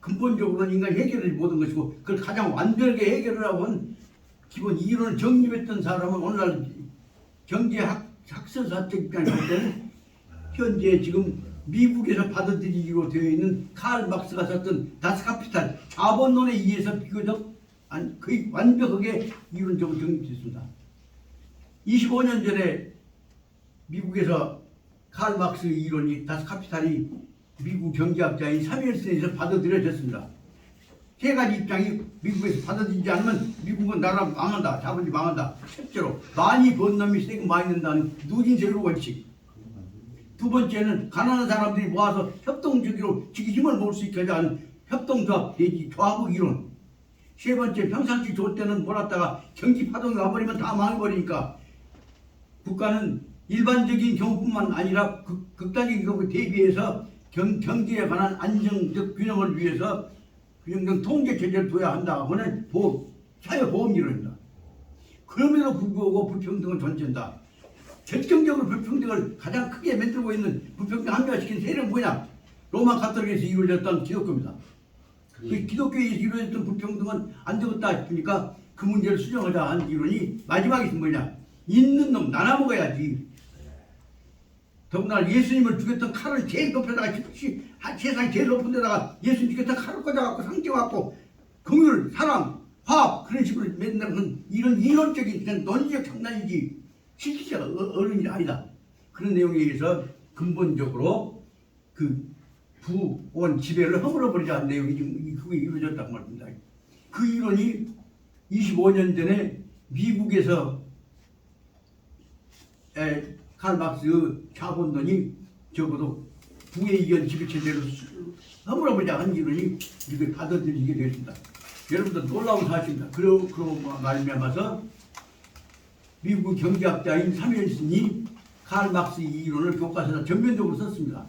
근본적으로는 인간이 해결하지 못한 것이고 그걸 가장 완벽하게 해결을 하고 한 기본 이론을 정립했던 사람은 오늘날 경제학설사적 입장에서 볼 때는 현재 지금 미국에서 받아들이기로 되어 있는 칼 막스가 썼던 다스카피탈 자본론에 의해서 비교적 거의 완벽하게 이론적으로 정립됐습니다. 25년 전에 미국에서 칼 막스의 이론이 다스카피탈이 미국 경제학자인 사무엘슨에서 받아들여졌습니다. 세 가지 입장이 미국에서 받아들이지 않으면 미국은 나라 망한다, 자본주의 망한다. 첫째로 많이 번 놈이 세금 많이 낸다는 누진세율 원칙. 두 번째는 가난한 사람들이 모아서 협동적으로 지금 힘을 모을 수 있게 하는 협동조합 내지 조합의 이론. 세 번째 평상시 좋을 때는 몰았다가 경기 파동이 와버리면 다 망해버리니까 국가는 일반적인 경우뿐만 아니라 극단적인 경우에 대비해서 경제에 관한 안정적 균형을 위해서 균형적 통제 체제를 둬야 한다 하는 사회보험 이론입니다. 그럼에도 불구하고 불평등은 존재한다. 결정적으로 불평등을 가장 크게 만들고 있는 불평등 합리화시킨 세력은 뭐냐? 로마 가톨릭에서 이루어졌던 기독교입니다. 그 기독교에서 이루어졌던 불평등은 안 되겠다 싶으니까 그 문제를 수정하자 한 이론이 마지막에 뭐냐? 있는 놈 나눠 먹어야지. 더구나 예수님을 죽였던 칼을 제일 높여다가 세상 제일 높은 데다가 예수님 죽였던 칼을 꽂아갖고 상징해갖고 긍휼, 사랑, 화합 그런 식으로 맨날 이런 이론적인 그냥 논리적 장난이지 실질적 어른이 아니다. 그런 내용에 의해서 근본적으로 그 부원 지배를 허물어버리자는 내용이 지금 그게 이루어졌다고 말입니다. 그 이론이 25년 전에 미국에서 칼 막스의 자본론이 적어도 부의 이견 지배체제를 허물어버리자 하는 이론이 이렇게 받아들이게 되었습니다. 여러분들 놀라운 사실입니다. 그러고 말미암아서 미국 경제학자인 사무엘슨이 칼 막스의 이론을 교과서에 전면적으로 썼습니다.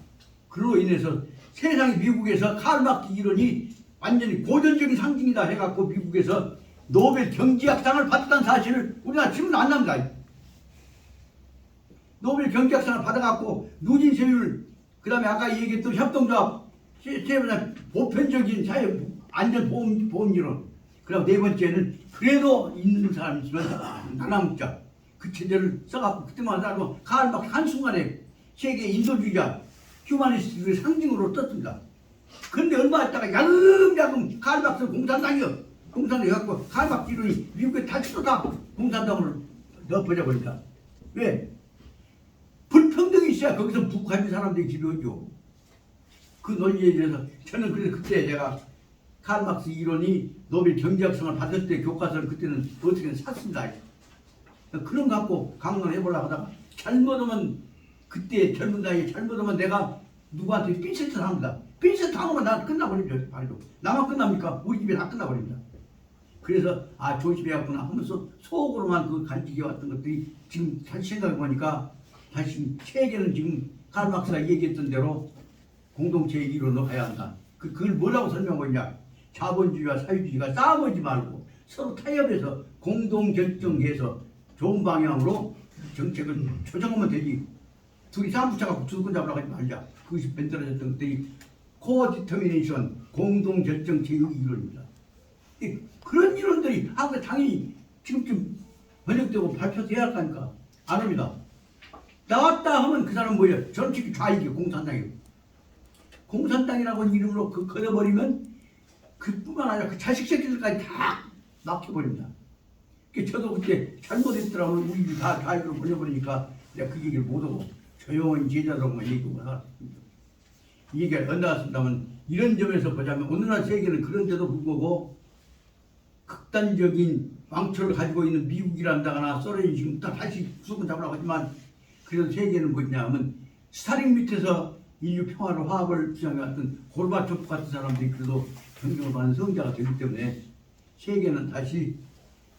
그로 인해서 세상에 미국에서 칼 막스 이론이 완전히 고전적인 상징이다 해갖고 미국에서 노벨 경제학상을 받았다는 사실을 우리가 지금 안 납니다. 노벨 경제학상을 받아갖고 누진 세율, 그 다음에 아까 얘기했던 협동조합, 보편적인 사회 안전보험 이론, 그리고 네 번째는 그래도 있는 사람이 있으면 나눠먹자. 그 체제를 써갖고 그때만 하고 칼 막스 한순간에 세계 인도주의자 휴머니스트의 상징으로 떴습니다. 그런데 얼마 있다가 야금야금 칼 막스 공산당이요. 공산당이 갖고 칼 막스 이론이 미국에 다시도 다 공산당으로 덮어져 버립니다. 왜? 불평등이 있어야 거기서 북한인 사람들이 지배하죠. 그 논리에 대해서 저는 그래서 그때 제가 칼 막스 이론이 노벨 경제학상을 받을 때 교과서를 그때는 어떻게든 샀습니다. 그런 거 갖고 강론을 해보려고 하다가 잘못하면 그때 젊은 나이에 잘못하면 내가 누구한테 핀셋을 합니다. 핀셋 당하면 나 끝나버리죠. 바로 나만 끝납니까? 우리 집에 다 끝나버립니다. 그래서 조심해야구나 하면서 속으로만 그 간직해왔던 것들이 지금 다시 생각해보니까 다시 세계는 지금 칼 막스가 얘기했던 대로 공동체의 이론으로 가야 한다. 그걸 뭐라고 설명하냐? 자본주의와 사회주의가 싸우지 말고 서로 타협해서 공동결정해서 좋은 방향으로 정책을 조정하면 되지. 둘이 싸움 붙여갖고 주도권 잡으라고 하지 말자. 그것이 만들어졌던 것들이 코디터미네이션, 공동결정체의 이론입니다. 그런 이론들이 한국에 당연히 지금쯤 번역되고 발표돼야 할 거니까 안 합니다. 나왔다 하면 그 사람 뭐예요? 정치기 좌익이에요. 공산당이에요. 공산당이라고 이름으로 걸어버리면 그뿐만 아니라 그 자식 새끼들까지 다 막혀버립니다. 저도 그때 잘못했더라고요. 우리 다 좌익으로 걸려버리니까 내가 그 얘기를 못하고 조용히 제자들하고만 얘기하고 나왔습니다. 이 얘기가 안 나왔습니다만 이런 점에서 보자면 오늘날 세계는 그런데도 불구하고 극단적인 왕초를 가지고 있는 미국이란다거나 소련이 지금 다시 수군 잡으려고 하지만 그래도 세계는 뭐냐면 스타린 밑에서 인류 평화로 화합을 주장해왔던 고르바초프 같은 사람들이 그래도 존경을 받는 성자가 되기 때문에 세계는 다시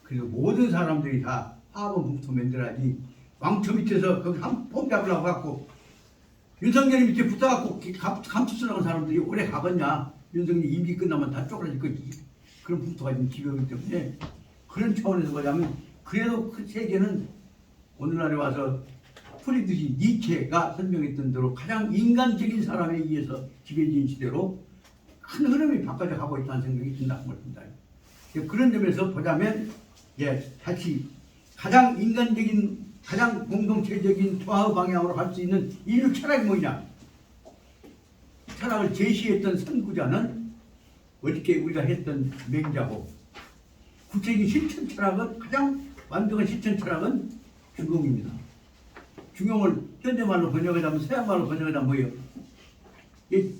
그래도 모든 사람들이 다 화합을 뭉쳐 만들어야지 왕초 밑에서 거기 폼 잡으려고 갖고 윤석열이 밑에 붙어갖고 감투 쓰려는 사람들이 오래 가겠냐. 윤석열이 임기 끝나면 다 쪼그라질 거지. 그런 풍토가 지금 지배하기 때문에 그런 차원에서 보자면 그래도 그 세계는 오늘날에 와서 프리드리히 니체가 설명했던 대로 가장 인간적인 사람에 의해서 지배진 시대로 큰 흐름이 바꿔져 가고 있다는 생각이 든다는 것입니다. 그런 점에서 보자면 다시 가장 인간적인 가장 공동체적인 조화의 방향으로 갈 수 있는 인류 철학이 뭐냐? 철학을 제시했던 선구자는 어저께 우리가 했던 맹자고 구체적인 실천 철학은 가장 완벽한 실천 철학은 중용입니다. 중용을 현대말로 번역하자면 서양말로 번역하자면 뭐예요? 이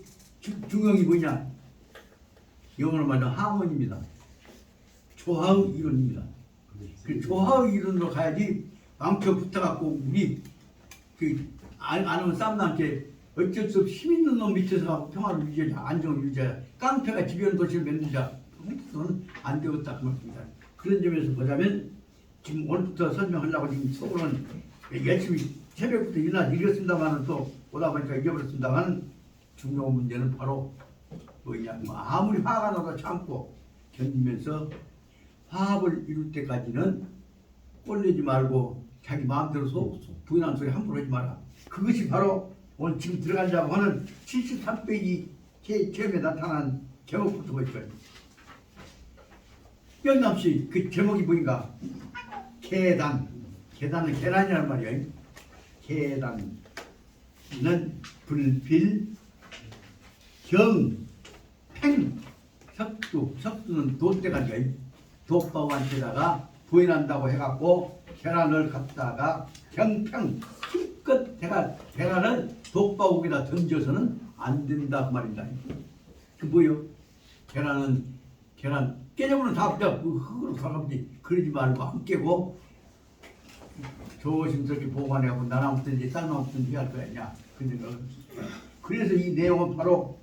중용이 뭐냐? 영어로 말하면 하모니입니다. 조화의 이론입니다. 그 조화의 이론으로 가야지 왕초 붙어갖고 우리 안 하면 싸움나게 어쩔 수 없이 힘 있는 놈 밑에서 평화를 유지하자, 안정을 유지하자, 깡패가 지배하는 도시를 만들자, 그건 안 되었다 그 말입니다. 그런 점에서 보자면 지금 오늘부터 설명하려고 지금 속으로는 열심히 새벽부터 일어났습니다만 또 오다 보니까 잊어버렸습니다만 중요한 문제는 바로 뭐냐, 아무리 화가 나도 참고 견디면서 화합을 이룰 때까지는 꼴내지 말고 자기 마음대로 부인하는 소리 함부로 하지 마라. 그것이 바로 오늘 지금 들어가자고 하는 73페이지 처음에 나타난 제목부터 보시고요. 영남씨 그 제목이 뭐인가? 계단. 계단은 계란이란 말이에요. 계단은 불필, 경, 팽, 석두. 석두는 돛대가리예요. 독바구한테다가 부인한다고 해갖고 계란을 갖다가 경평 힘껏 계란을 독바구에다 던져서는 안 된다 그 말입니다. 그 뭐요? 계란 깨져버리면 다 흙으로 가깝지. 그러지 말고 안 깨고 조심스럽게 보관해갖고 나눠먹든지 삶아먹든지 할 거 아니냐. 그래서 이 내용은 바로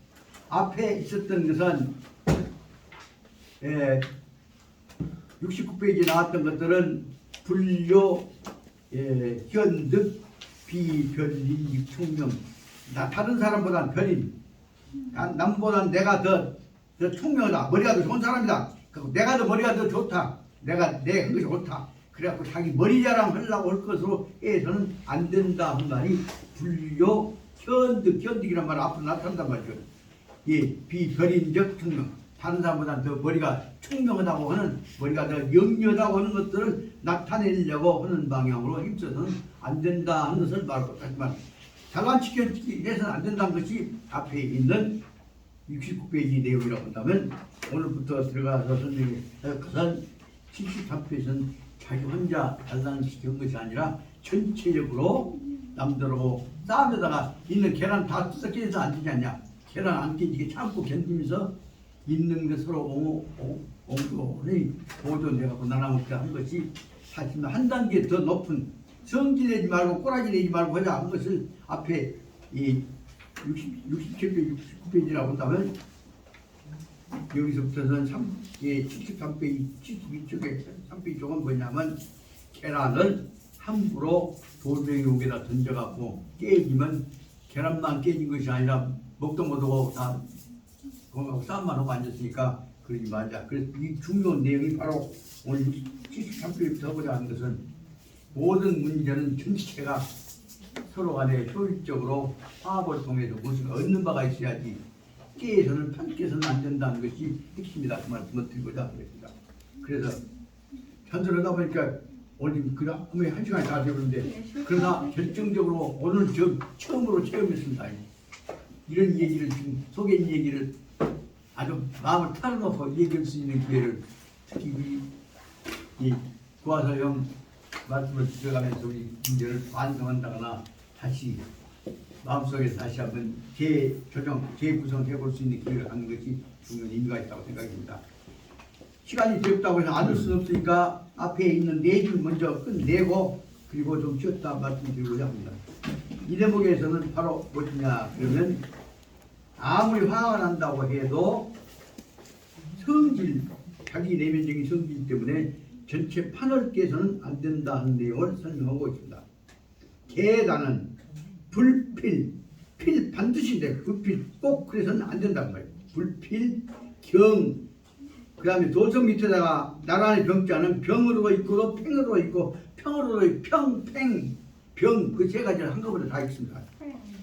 앞에 있었던 것은 69페이지에 나왔던 것들은 분료, 현득, 비변인, 육총명. 다른 사람보다는 변인. 남보다는 내가 더 총명하다. 머리가 더 좋은 사람이다. 그리고 내가 더 머리가 더 좋다. 내가 한 것이 좋다. 그래갖고 자기 머리 자랑하려고 할 것으로 해서는 안 된다 한 말이 분료, 현득이란 말은 앞으로 나타난단 말이죠. 비변인적 총명. 다른 사람보다 더 머리가 총명하다고 하는, 머리가 더 영리하다고 하는 것들을 나타내려고 하는 방향으로 힘써서는 안 된다 하는 것을 말하고, 하지만 잘난치게 해서는 안 된다는 것이 앞에 있는 69페이지 내용이라고 한다면, 오늘부터 들어가서 설명할 것은 73페이지는 자기 혼자 잘난치게 한 것이 아니라 전체적으로 남들하고 싸움에다가 있는 계란 다 뜯어깨져서 안 되지 않냐. 계란 안 깨지게 참고 견디면서 있는 것으로 옹도니 보존해갖고 나눠먹게 한 것이 사실 한 단계 더 높은 성질 내지 말고 꼬라지 내지 말고 하자 한 것을 앞에 이 67페이지, 69페이지라고 한다면 여기서부터는 73페이지, 72쪽에 3페이지 쪽은 뭐냐면 계란을 함부로 돌멩이옥에다 던져갖고 깨지면 계란만 깨진 것이 아니라 먹도 못하고 다 건강하고 싸움만 하고 앉았으니까 그러지 말자. 그래서 이 중요한 내용이 바로 오늘 73페이지부터 하고자 하는 것은 모든 문제는 전체가 서로 간에 효율적으로 화합을 통해서 무슨 얻는 바가 있어야지 깨서는 판깨서는 안 된다는 것이 핵심이다. 그 말씀을 드리고자 하겠습니다. 그래서 현설하다 보니까 오늘 거의 1시간이 다 되었는데 그러나 결정적으로 오늘 처음으로 체험했습니다. 이런 얘기를 지금 속에 있는 얘기를 아주 마음을 털어놓고 얘기할 수 있는 기회를 특히 이 구하사형 말씀을 들어가면서 우리 문제를 반성한다거나 다시 마음속에서 다시 한번 재조정, 재구성해 볼 수 있는 기회를 갖는 것이 중요한 의미가 있다고 생각합니다. 시간이 되었다고 해서 안 할 수는 없으니까 앞에 있는 네 줄 먼저 끝내고 그리고 좀 쉬었다 말씀드리고자 합니다. 이 대목에서는 바로 무엇이냐 그러면 아무리 화가 난다고 해도 성질, 자기 내면적인 성질 때문에 전체 판을 깨서는 안 된다 하는 내용을 설명하고 있습니다. 계단은 불필, 필 반드시 돼. 불필 꼭 그래서는 안 된다는 거예요. 불필, 경, 그 다음에 도성 밑에다가 나란히 병자는 병으로 있고 팽으로 있고 평으로 평, 팽, 병 그 세 가지를 한꺼번에 다 있습니다.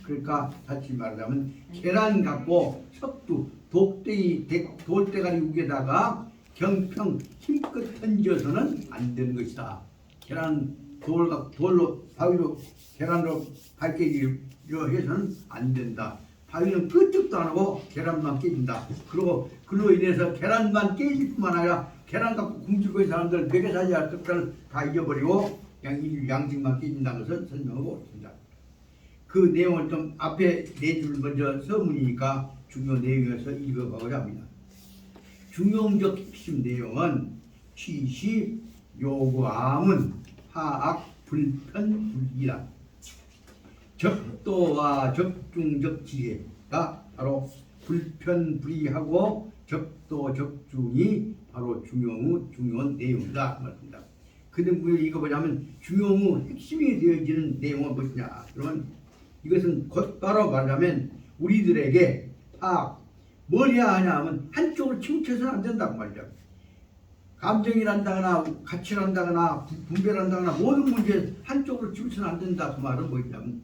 그러니까 다시 말하자면 계란 갖고 석두, 돌대가리 우에다가 경평 힘껏 던져서는 안 되는 것이다. 계란 돌로 바위로 계란으로 밝게 해서는 안 된다. 바위는 끄떡도 안 하고 계란만 깨진다. 그리고 그로 인해서 계란만 깨질 뿐만 아니라 계란 갖고 굶주고 있는 사람들 베개 사지 할 것들을 다 잊어버리고 그냥 양식만 깨진다는 것을 설명하고 있습니다. 그 내용을 좀 앞에 네 줄 먼저 서문이니까 중요 내용에서 읽어가고자 합니다. 중용적 핵심 내용은 취시, 요구함은 하악, 불편, 불이라. 적도와 적중적 지혜가 바로 불편, 불이하고 적도, 적중이 바로 중요한 내용이다 말입니다. 근데 이거 보자면 중용의 핵심이 되어지는 내용은 무엇이냐? 그러면 이것은 곧바로 말하자면 우리들에게 뭘 해야 하냐 하면 한쪽으로 치우쳐서는 안 된다고 말이죠. 감정이란다거나 가치란다거나 분별한다거나 모든 문제에 한쪽으로 치우쳐서는 안 된다 그 말은 뭐냐면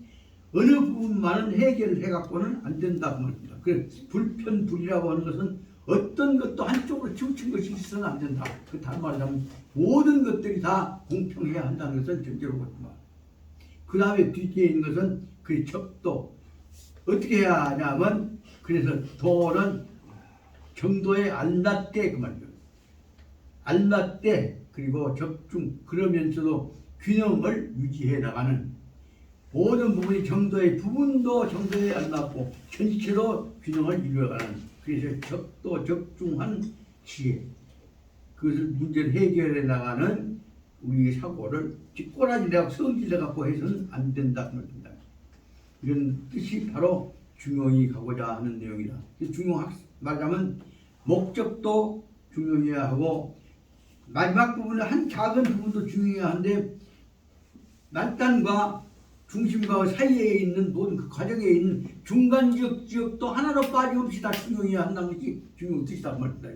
어느 부분만은 해결을 해갖고는 안 된다 그 말입니다. 그래서 불편불이라고 하는 것은 어떤 것도 한쪽으로 치우친 것이 있어서는 안 된다. 그 다른 말하자면 모든 것들이 다 공평해야 한다는 것을 전제로 보입니다. 그 다음에 뒤에 있는 것은 그 적도 어떻게 해야 하냐면 그래서 도는 정도에 안 닿게 그 말이죠. 알맞대 그리고 적중 그러면서도 균형을 유지해 나가는 모든 부분이 정도의 부분도 정도에 알맞고 전체로 균형을 이루어가는 그래서 적도 적중한 지혜 그것을 문제를 해결해 나가는 우리 사고를 꼬라지내고 성질내갖고 해서는 안 된다. 이런 뜻이 바로 중용이 가고자 하는 내용이다. 중용 말하자면 목적도 중용해야 하고 마지막 부분은 한 작은 부분도 중요해야 하는데 말단과 중심과 사이에 있는 모든 그 과정에 있는 중간지역 지역도 하나도 빠짐없이 다 중용해야 한다는 것이 중용 뜻이다 그 말입니다.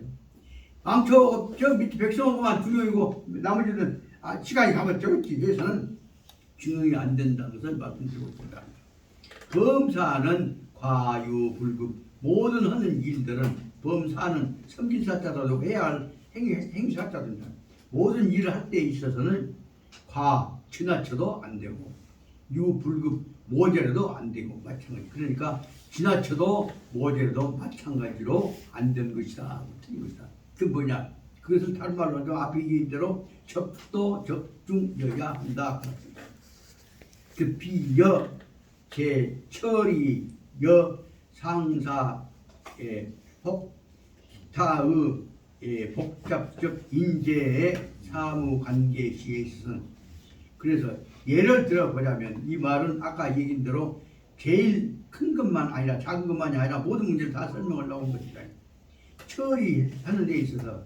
망초 저 밑에 백성하고만 중용이고 나머지는 시간이 가면 저렇게 해서는 중용이 안 된다는 것을 말씀드리고 있습니다. 범사는 과유불급 모든 하는 일들은 범사는 섬진사자라도 해야 할 행사자입니다. 모든 일을 할 때 있어서는 지나쳐도 안 되고 유불급 모자라도 안 되고 마찬가지. 그러니까 지나쳐도 모자라도 마찬가지로 안 되는 것이다. 틀린 것이다. 그 뭐냐? 그것을 다른 말로 하죠. 앞에 얘기한 대로 적도 적중여야 한다. 그 비여 제철이 여 상사의 기타의 복잡적 인재의 사무관계 시에 있어서는 그래서 예를 들어 보자면 이 말은 아까 얘기한 대로 제일 큰 것만 아니라 작은 것만이 아니라 모든 문제를 다 설명하려고 한 것이다. 처리하는 데 있어서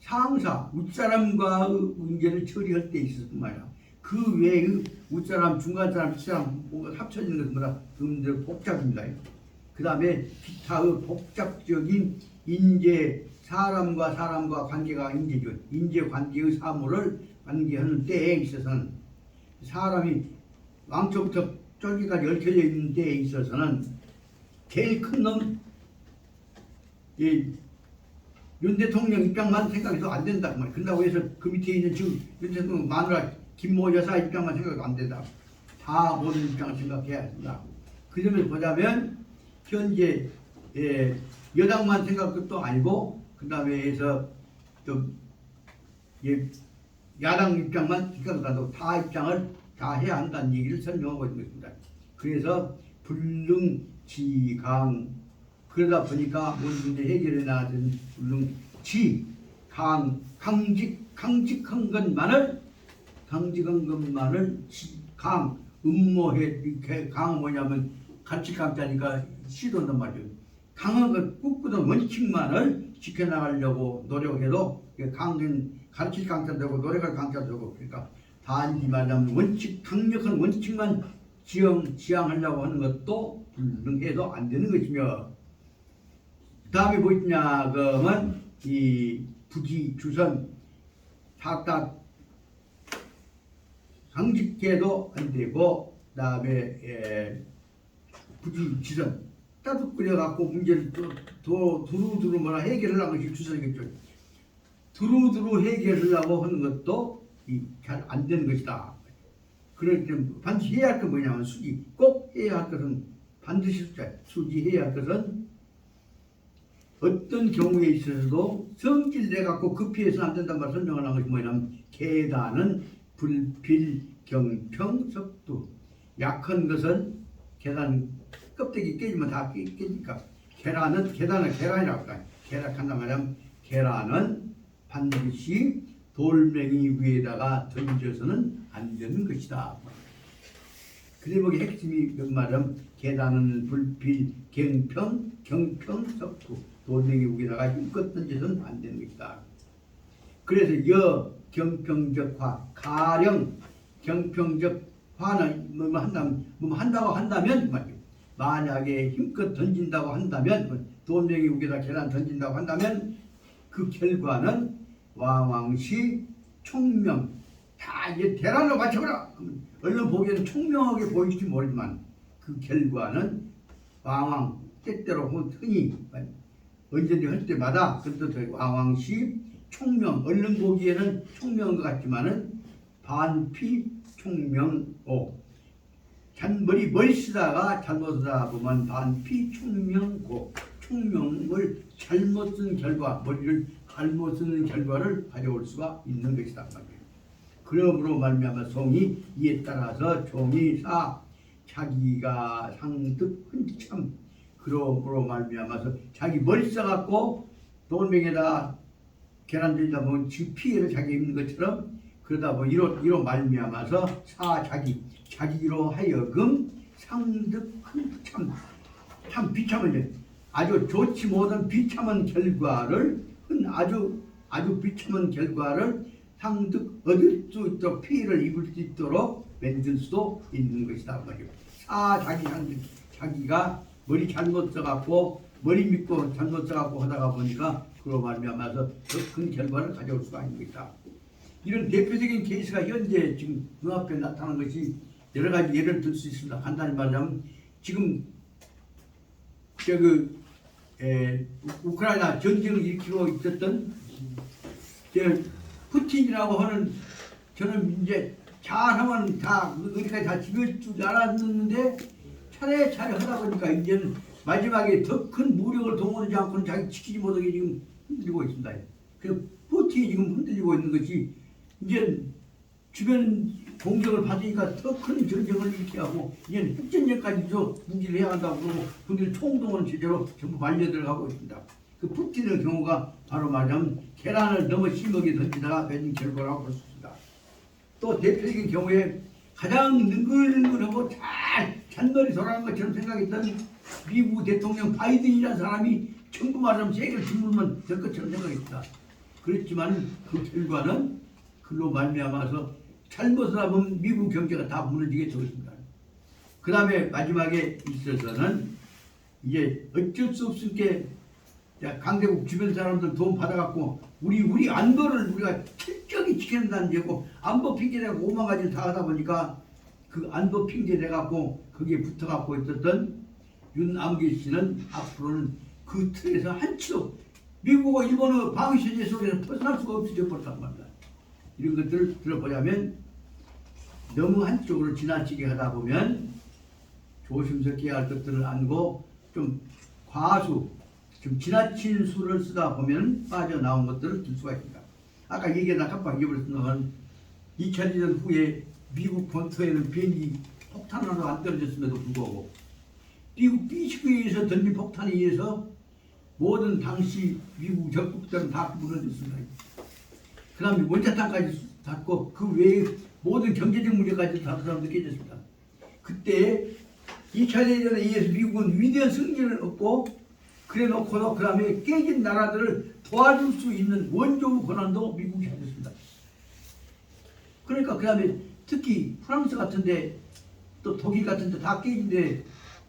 상사, 윗사람과의 문제를 처리할 때 있어서뿐만 아니라 그 외의 윗사람, 중간사람, 윗사람 뭔가 합쳐지는 것은 뭐다? 그 문제가 복잡입니다. 그 다음에 기타의 복잡적인 인재, 사람과 관계가 인재죠. 인재 관계의 사물을 관계하는 때에 있어서는 사람이 왕초부터 쫄기까지 얽혀져 있는 때에 있어서는 제일 큰 놈, 윤 대통령 입장만 생각해도 안 된다. 그런다고 해서 그 밑에 있는 지금 윤 대통령 마누라 김모 여사 입장만 생각해도 안 된다. 다 모든 입장을 생각해야 한다. 그 점에서 보자면 현재 여당만 생각할 것도 아니고 그 다음에 해서 좀 야당 입장만 생각하고 다 입장을 다 해야 한다는 얘기를 설명하고 있는 것입니다. 그래서 불능지강 그러다 보니까 모든 문제 해결해 나가는 불능지 강직한 것만을 강 음모해 이렇게 강은 뭐냐면 같이 강자니까 시도한단 말이에요. 강한 것 꿋꿋한 원칙만을 지켜나가려고 노력해도 강은 가르칠 강자되고 노력할 강자되고 그러니까 단지 말하면 원칙 강력한 원칙만 지향하려고 하는 것도 불능해도 안 되는 것이며 다음에 뭐 있냐 그러면 이 부지 주선 탁탁 강직해도 안 되고 그다음에 부지 주선 따뜻 끓여갖고 문제를 두루두루 뭐라 해결하려는 것이 주선이겠죠. 두루두루 해결하려고 하는 것도 잘 안 되는 것이다. 그럴 때 반드시 해야 할 건 뭐냐면 수지 꼭 해야 할 것은 반드시 수지해야 할 것은 어떤 경우에 있어서도 성질 내갖고 급히 해서는 안 된다는 말 설명을 한 것이 뭐냐면 계단은 불필경평석두 약한 것은 계단 껍데기 깨지면 다 깨지니까 계란은 계란이라고 할까요? 계란한다 말하면 계란은 반드시 돌멩이 위에다가 던져서는 안 되는 것이다. 그 대목의 핵심이 몇 말은 계단은 불필경평석두 돌멩이 위에다가 힘껏 던져서는 안 되는 것이다. 그래서 경평적화 가령 경평적 화는 뭐 한다고 한다면 말이죠. 만약에 힘껏 던진다고 한다면 돌멩이 위에다 계란 던진다고 한다면 그 결과는 왕왕시 총명 다 이제 계란으로 맞춰보라. 얼른 보기에는 총명하게 보일지 모르지만 그 결과는 왕왕 때때로 흔히 언제든지 할 때마다 그래도 왕왕시 총명 얼른 보기에는 총명한 것 같지만은 반피 총명오 머리 쓰다가 잘못 쓰다 보면 반피 총명고 총명을 잘못 쓴 결과 머리를 잘못 쓰는 결과를 가져올 수가 있는 것이다 말이에요. 그러므로 말미암아 성이 이에 따라서 종이 사 자기가 상득 흔참 그러므로 말미암아서 자기 머리 써갖고 돌멩이에다 계란 들다 보면 피해를 자기 입는 것처럼 그러다 보면 이로 말미암아서 사 자기로 하여금 상득 참 비참한 아주 좋지 못한 비참한 결과를 아주 비참한 결과를 상득 얻을 수 있도록 피해를 입을 수 있도록 만들 수도 있는 것이다 말이요. 자기가 머리 잘못 써갖고 머리 믿고 잘못 써갖고 하다가 보니까 그로 말미암아서 더 큰 결과를 가져올 수가 있는 것이다. 이런 대표적인 케이스가 현재 지금 눈앞에 나타나는 것이 여러 가지 예를 들 수 있습니다. 간단히 말하면 지금 우크라이나 전쟁을 일으키고 있었던 푸틴이라고 하는 저는 이제 잘하면 다 어디까지 다 집을 줄 알았는데 차례차례 하다 보니까 이제는 마지막에 더 큰 무력을 동원하지 않고는 자기 지키지 못하게 지금 흔들리고 있습니다. 그래서 푸틴이 지금 흔들리고 있는 것이 이제 주변 공격을 받으니까 더 큰 전쟁을 일으키게 하고 이제는 핵전쟁까지도 무기를 해야 한다고 그러고 그들 총동원 제대로 전부 말려 들어가고 있습니다. 그 푸틴의 경우가 바로 말하자면 계란을 너무 심하게 던지다가 맺은 결과라고 볼 수 있습니다. 또 대표적인 경우에 가장 능글능글하고 잔머리 돌아가는 것처럼 생각했던 미국 대통령 바이든이라는 사람이 전부 말하면 세계를 짓물면 될 것처럼 생각했다. 그렇지만 그 결과는 그로 말미암아서 잘못을 하면 미국 경제가 다 무너지게 되었습니다. 그 다음에 마지막에 있어서는 이제 어쩔 수 없게 강대국 주변 사람들 돈 받아갖고 우리 안보를 우리가 철저히 지켜낸다는 얘기고 안보 핑계대고 오만 가지를 다 하다 보니까 그 안보 핑계대갖고 거기에 붙어갖고 있었던 윤암기 씨는 앞으로는 그 틀에서 한치도 미국과 일본의 방위체제 속에서 벗어날 수가 없어져 버렸단 말이야. 이런 것들을 들어보자면 너무 한쪽으로 지나치게 하다 보면 조심스럽게 할 것들을 안고 좀 과수 좀 지나친 수를 쓰다 보면 빠져나온 것들을 들 수가 있습니다. 아까 얘기하다 깜빡 잊어버렸습니다만 2차 대전 후에 미국 본토에는 비행기 폭탄 하나도 안 떨어졌음에도 불구하고 미국 B-19에서 던진 폭탄에 의해서 모든 당시 미국 적국들은 다 무너졌습니다. 그 다음에 원자탄까지 닫고 그 외에 모든 경제적 문제까지 다 사람도 깨졌습니다. 그때 2차 대전에 의해서 미국은 위대한 승리를 얻고 그래 놓고도 그 다음에 깨진 나라들을 도와줄 수 있는 원조 권한도 미국이 가졌습니다. 그러니까 그 다음에 특히 프랑스 같은데 또 독일 같은데 다 깨진데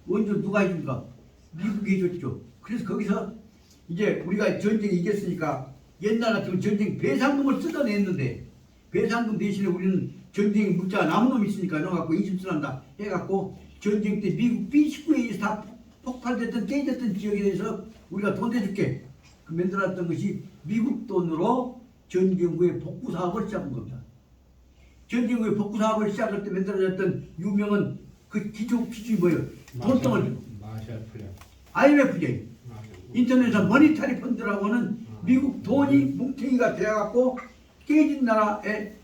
원조 누가 해줍니까? 미국이 해줬죠. 그래서 거기서 이제 우리가 전쟁에 이겼으니까 옛날 같으면 전쟁 배상금을 뜯어냈는데 배상금 대신에 우리는 전쟁 묻자 남은 놈이 있으니까 넣어갖고 인심쓰란다 해갖고 전쟁 때 미국 B-19에 다 폭발됐던 깨졌던 지역에 대해서 우리가 돈 대줄게 그 만들었던 것이 미국 돈으로 전쟁 후에 복구 사업을 시작한 겁니다. 전쟁 후에 복구 사업을 시작할 때 만들어졌던 유명한 그 기준이 뭐예요? 돈덩어리 IMFJ 인터내셔널 머니터리 펀드라고는 미국 돈이 뭉탱이가 되어갖고 깨진 나라에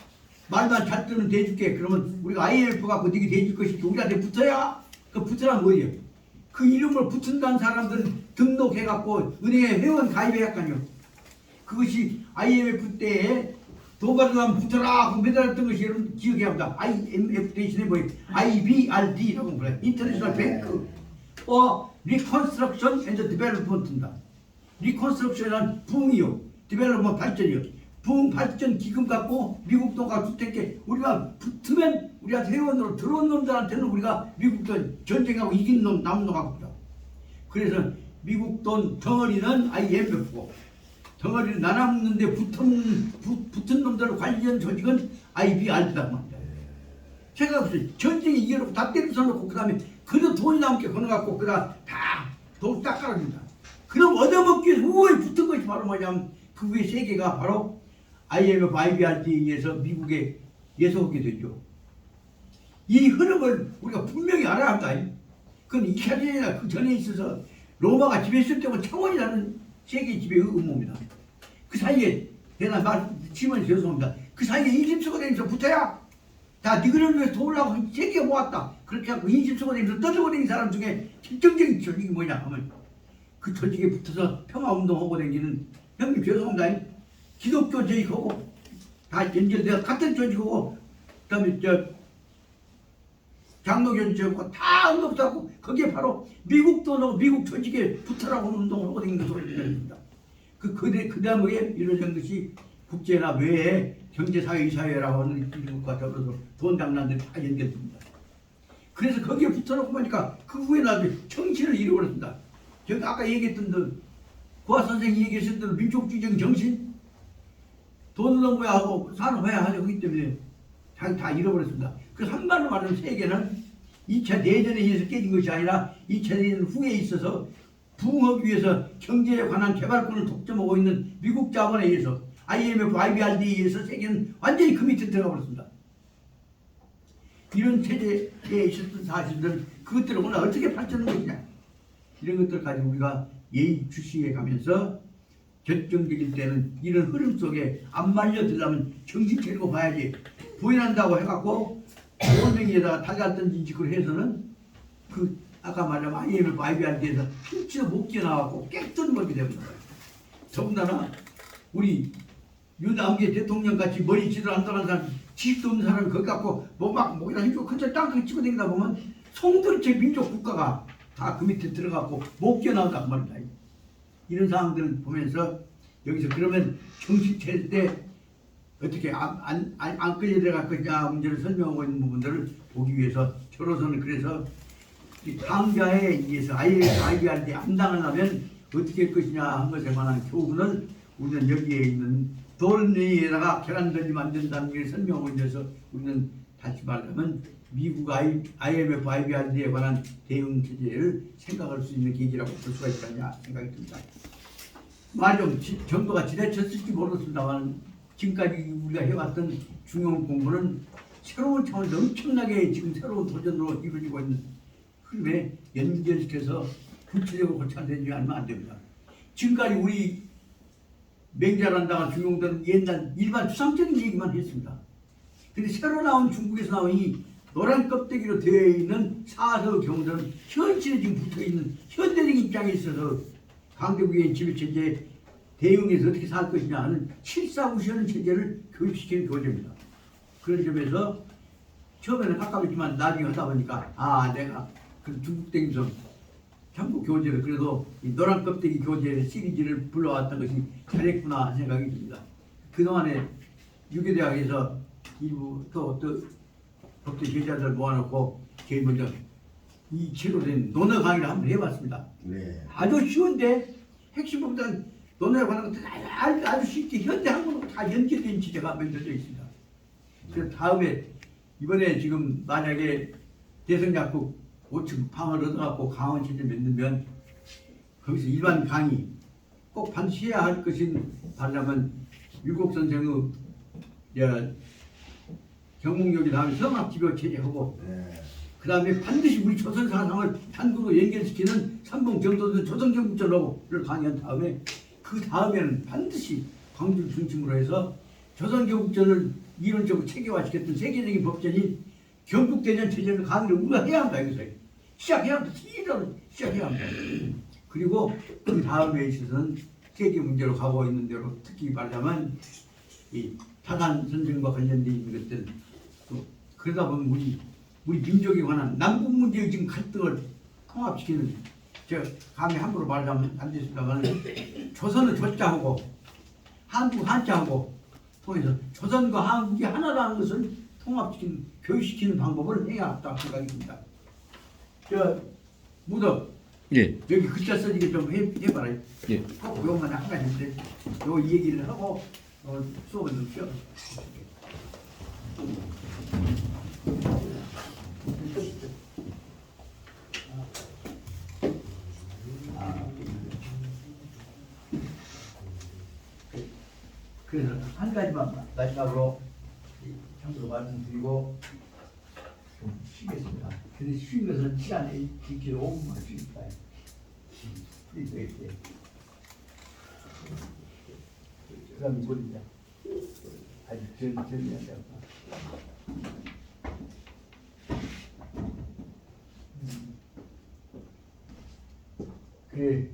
말만 잘 뜨는 대줄게. 그러면 우리가 IMF 갖고 니게 대줄 것이지 우리한테 붙어야 그 붙으란 뭐예요? 그 이름을 붙은다는 사람들은 등록해갖고 은행에 회원 가입해야 할거아니요. 그것이 IMF 때에 돈 가져가면 붙어라 하고 매달았던 것이 여러분 기억해야 합니다. IMF 대신에 뭐예요? IBRD라고 그래요. 인터내셔널 뱅크 리컨스트럭션 앤드 디벨롭먼트입니다. 리컨스트럭션이란 부흥이요. 디벨롭먼트 발전이요. 부흥 발전 기금 갖고 미국 돈과 주택에 우리가 붙으면 우리한테 회원으로 들어온 놈들한테는 우리가 미국 돈 전쟁하고 이긴 놈 남은 놈 갖고 있다. 그래서 미국 돈 덩어리는 IMF고 덩어리를 나눠먹는데 붙은 놈들 관련 조직은 IBRD라고 합니다. 생각해보세요. 전쟁에 이겨놓고 다 때려쳐놓고 그 다음에 그래도 돈이 남게 걸어갖고 그다 돈 딱 깔아줍니다. 그럼 얻어먹기 위해서 우에 붙은 것이 바로 뭐냐면 그 위에 세 개가 바로 IMF, IBRD에 의해서 미국에 예속하게 되죠. 이 흐름을 우리가 분명히 알아야 한다. 그건 2차 대전이나 그 전에 있어서 로마가 지배했을 때는 창원이라는 세계 지배의 음모입니다. 그 사이에 대단 말 치면 죄송합니다. 그 사이에 인심수가 되면서 붙어야 다 니그런 위해서 도우려고 세개 모았다. 그렇게 하고 인심수가 되면서 떠들고 다니는 사람 중에 결정적인 조직이 뭐냐 하면 그 조직에 붙어서 평화운동하고 다니는 형님 죄송합니다. 기독교 조직하고 다 연결되어 같은 조직하고 그다음에 장로교 조직하고 다 응급하고 거기에 바로 미국 돈하고 미국 조직에 붙어라고 운동을 하고 다니는 소리를 들립니다. 그 다음에 이루어진 것이 국제나 외에 경제사회, 이사회라고 하는 것과 더불어서 돈 장난들이 다 연결됩니다. 그래서 거기에 붙어놓고 보니까 그 후에 나중에 정신을 잃어버렸습니다. 제가 아까 얘기했던 그 고아 선생이 얘기했던 대로 민족주의적 정신, 돈을 넘어야 하고 산업해야 하려고 하기 때문에 자기 다 잃어버렸습니다. 그래서 한마디로 말하면 세계는 2차 대전에 의해서 깨진 것이 아니라 2차 대전 후에 있어서 부흥하기 위해서 경제에 관한 개발권을 독점하고 있는 미국 자본에 의해서 IMF, IBRD에 의해서 세계는 완전히 그 밑에 들어가 버렸습니다. 이런 체제에 있었던 사실들 그것들을 오늘 어떻게 발전한 것이냐 이런 것들 가지고 우리가 예의주시해 가면서 결정적일 때는 이런 흐름 속에 안 말려들려면 정신 차리고 봐야지 부인한다고 해갖고 원명에다가 달걀 던진 짓을 해서는 그 아까 말한 IMF, IBRD에서 한치도 못 끼어나갖고 깨끗한 것이 됩니다. 더군다나 우리 윤남계 대통령같이 머리 제대로 안 들어간 사람 지식도 없는 사람이 거기 갖고 뭐막 목이나 해주고 큰절 땅땅 치고 다니다 보면 송도리체 민족 국가가 다 그 밑에 들어가고 못 끼어나온단 말입니다. 이런 상황들을 보면서 여기서 그러면 정신 차릴 때 어떻게 안 끌려 들어갈 거냐 문제를 설명하고 있는 부분들을 보기 위해서 저로서는 그래서 이 강자에 의해서 IBRD 안 당하려면 어떻게 할 것이냐 한 것에 관한 교훈을 우리는 여기에 있는 돌 위에다가 계란 던지면 안 된다는 걸 설명하고 있어서 우리는 다시 말하면 미국 IMF, IBRD에 관한 대응 체제를 생각할 수 있는 계기라고 볼 수가 있겠냐 생각이 듭니다. 말이 좀 정도가 지나쳤을지 모르겠습니다만 지금까지 우리가 해왔던 중요한 공부는 새로운 차원에서 엄청나게 지금 새로운 도전으로 이루어지고 있는 흐름에 연결시켜서 구체적으로 고찰되지 않으면 안 됩니다. 지금까지 우리 맹자란다가 중용들은 옛날 일반 추상적인 얘기만 했습니다. 근데 새로 나온 중국에서 나온 이 노란 껍데기로 되어 있는 사서 경우들은 현실에 지금 붙어있는 현대적인 입장에 있어서 강대국의 지배체제 대응해서 어떻게 살 것이냐 하는 실사무시하는 체제를 교육시키는 교재입니다. 그런 점에서 처음에는 가깝지만 나중에 하다 보니까 내가 그 중국 땡에서 한국 교재를 그래도 이 노란 껍데기 교재 시리즈를 불러왔던 것이 잘했구나 하는 생각이 듭니다. 그동안에 유교대학에서 일부 또 법대 제자들 모아놓고 제일 먼저 이 책으로 된 논어 강의를 한번 해봤습니다. 네. 아주 쉬운데 핵심보다는 논어에 관한 것들 아주 쉽게 현대 한국으로 다 연결된 지제가 만들어져 있습니다. 그래서 다음에 이번에 지금 만약에 대성약국 5층 방을 얻어갖고 강원 체제 만들면 거기서 일반 강의 꼭 반드시 해야 할 것인 바라면 율곡 선생의 경목역이 다음에 성악지교 체제하고 네. 그 다음에 반드시 우리 조선 사상을 한국으로 연결시키는 삼봉정도전 조선경국전로를 강의한 다음에 그 다음에는 반드시 광주를 중심으로 해서 조선경국전을 이론적으로 체계화시켰던 세계적인 법전인 경국대전 체제를 강의를 우리가 해야 한다 이거죠. 시작해야 한다. 시작해야 한다. 그리고 그 다음에 있어서는 세계 문제로 가고 있는 대로 특히 말하자면 이 타단 선생과 관련되어 있는 것들 또 그러다 보면 우리 민족에 관한 남북 문제의 지금 갈등을 통합시키는 감히 함부로 말하자면 안 됐습니다만 조선은 조자하고 한국 한자하고 통해서 조선과 한국이 하나라는 것을 통합시키는 교육시키는 방법을 해야 한다고 생각이 듭니다. 무덕 예. 여기 글자 써지게 좀 해봐라. 예. 꼭 이것만 한 가지인데 요 얘기를 하고 수업을 좀 쉬어. 그래서 한 가지만 마지막으로 참고로 말씀드리고 좀 쉬겠습니다. 근데 쉬는 것은 시간이 길게 5분만 쉬니까 풀이 되겠지. 그다음에 뭐냐? 아주 전이야. 그래.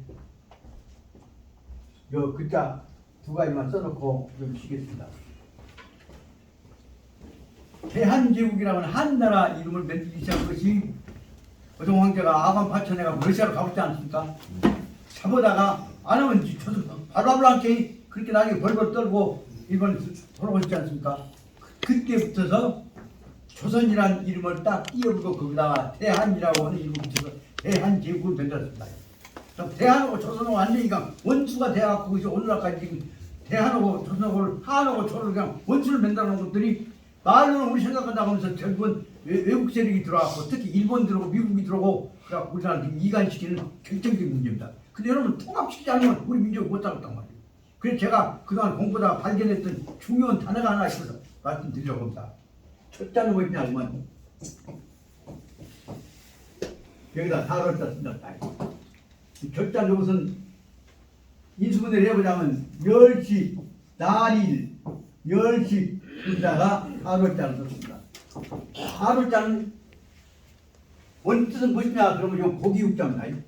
요 글자 두 가지만 써놓고 좀 쉬겠습니다. 대한제국이라는 한나라 이름을 만들기 시작한 것이 어종 황제가 아간 파천해가 러시아로 가보지 않습니까? 잡아다가 안 하면 저도 발라블랑케 그렇게 나중에 벌벌 떨고 일본에 돌아오지 않습니까? 그때부터서 조선이라는 이름을 딱 띄어보고 거기다가 대한이라고 하는 이름을 붙여서 대한제국을 만들었습니다. 대한하고 조선하고 완전히가 원수가 돼갖고 그래서 오늘날까지 지금 대한하고 조선하고 한하고 조를 그냥 원수를 만들어 놓은 것들이 말로는 우리 생각한다고 하면서 결국은 외국 세력이 들어왔고 특히 일본 들어오고 미국이 들어오고 그래갖고 우리나라를 이간시키는 결정적인 문제입니다. 근데 여러분 통합시키지 않으면 우리 민족이 못 살았단 말이에요. 그래서 제가 그동안 공부하다가 발견했던 중요한 단어가 하나 있어서 말씀드리려고 합니다. 첫 단어 뭐냐 하면 여기다 다를 땄습니다. 결단 요것은 인수분해를 해보자면 멸시, 날일, 멸시 여기다가 하루자를 썼습니다. 하루자는 원뜻은 무엇이냐 그러면 요 고기육자입니다.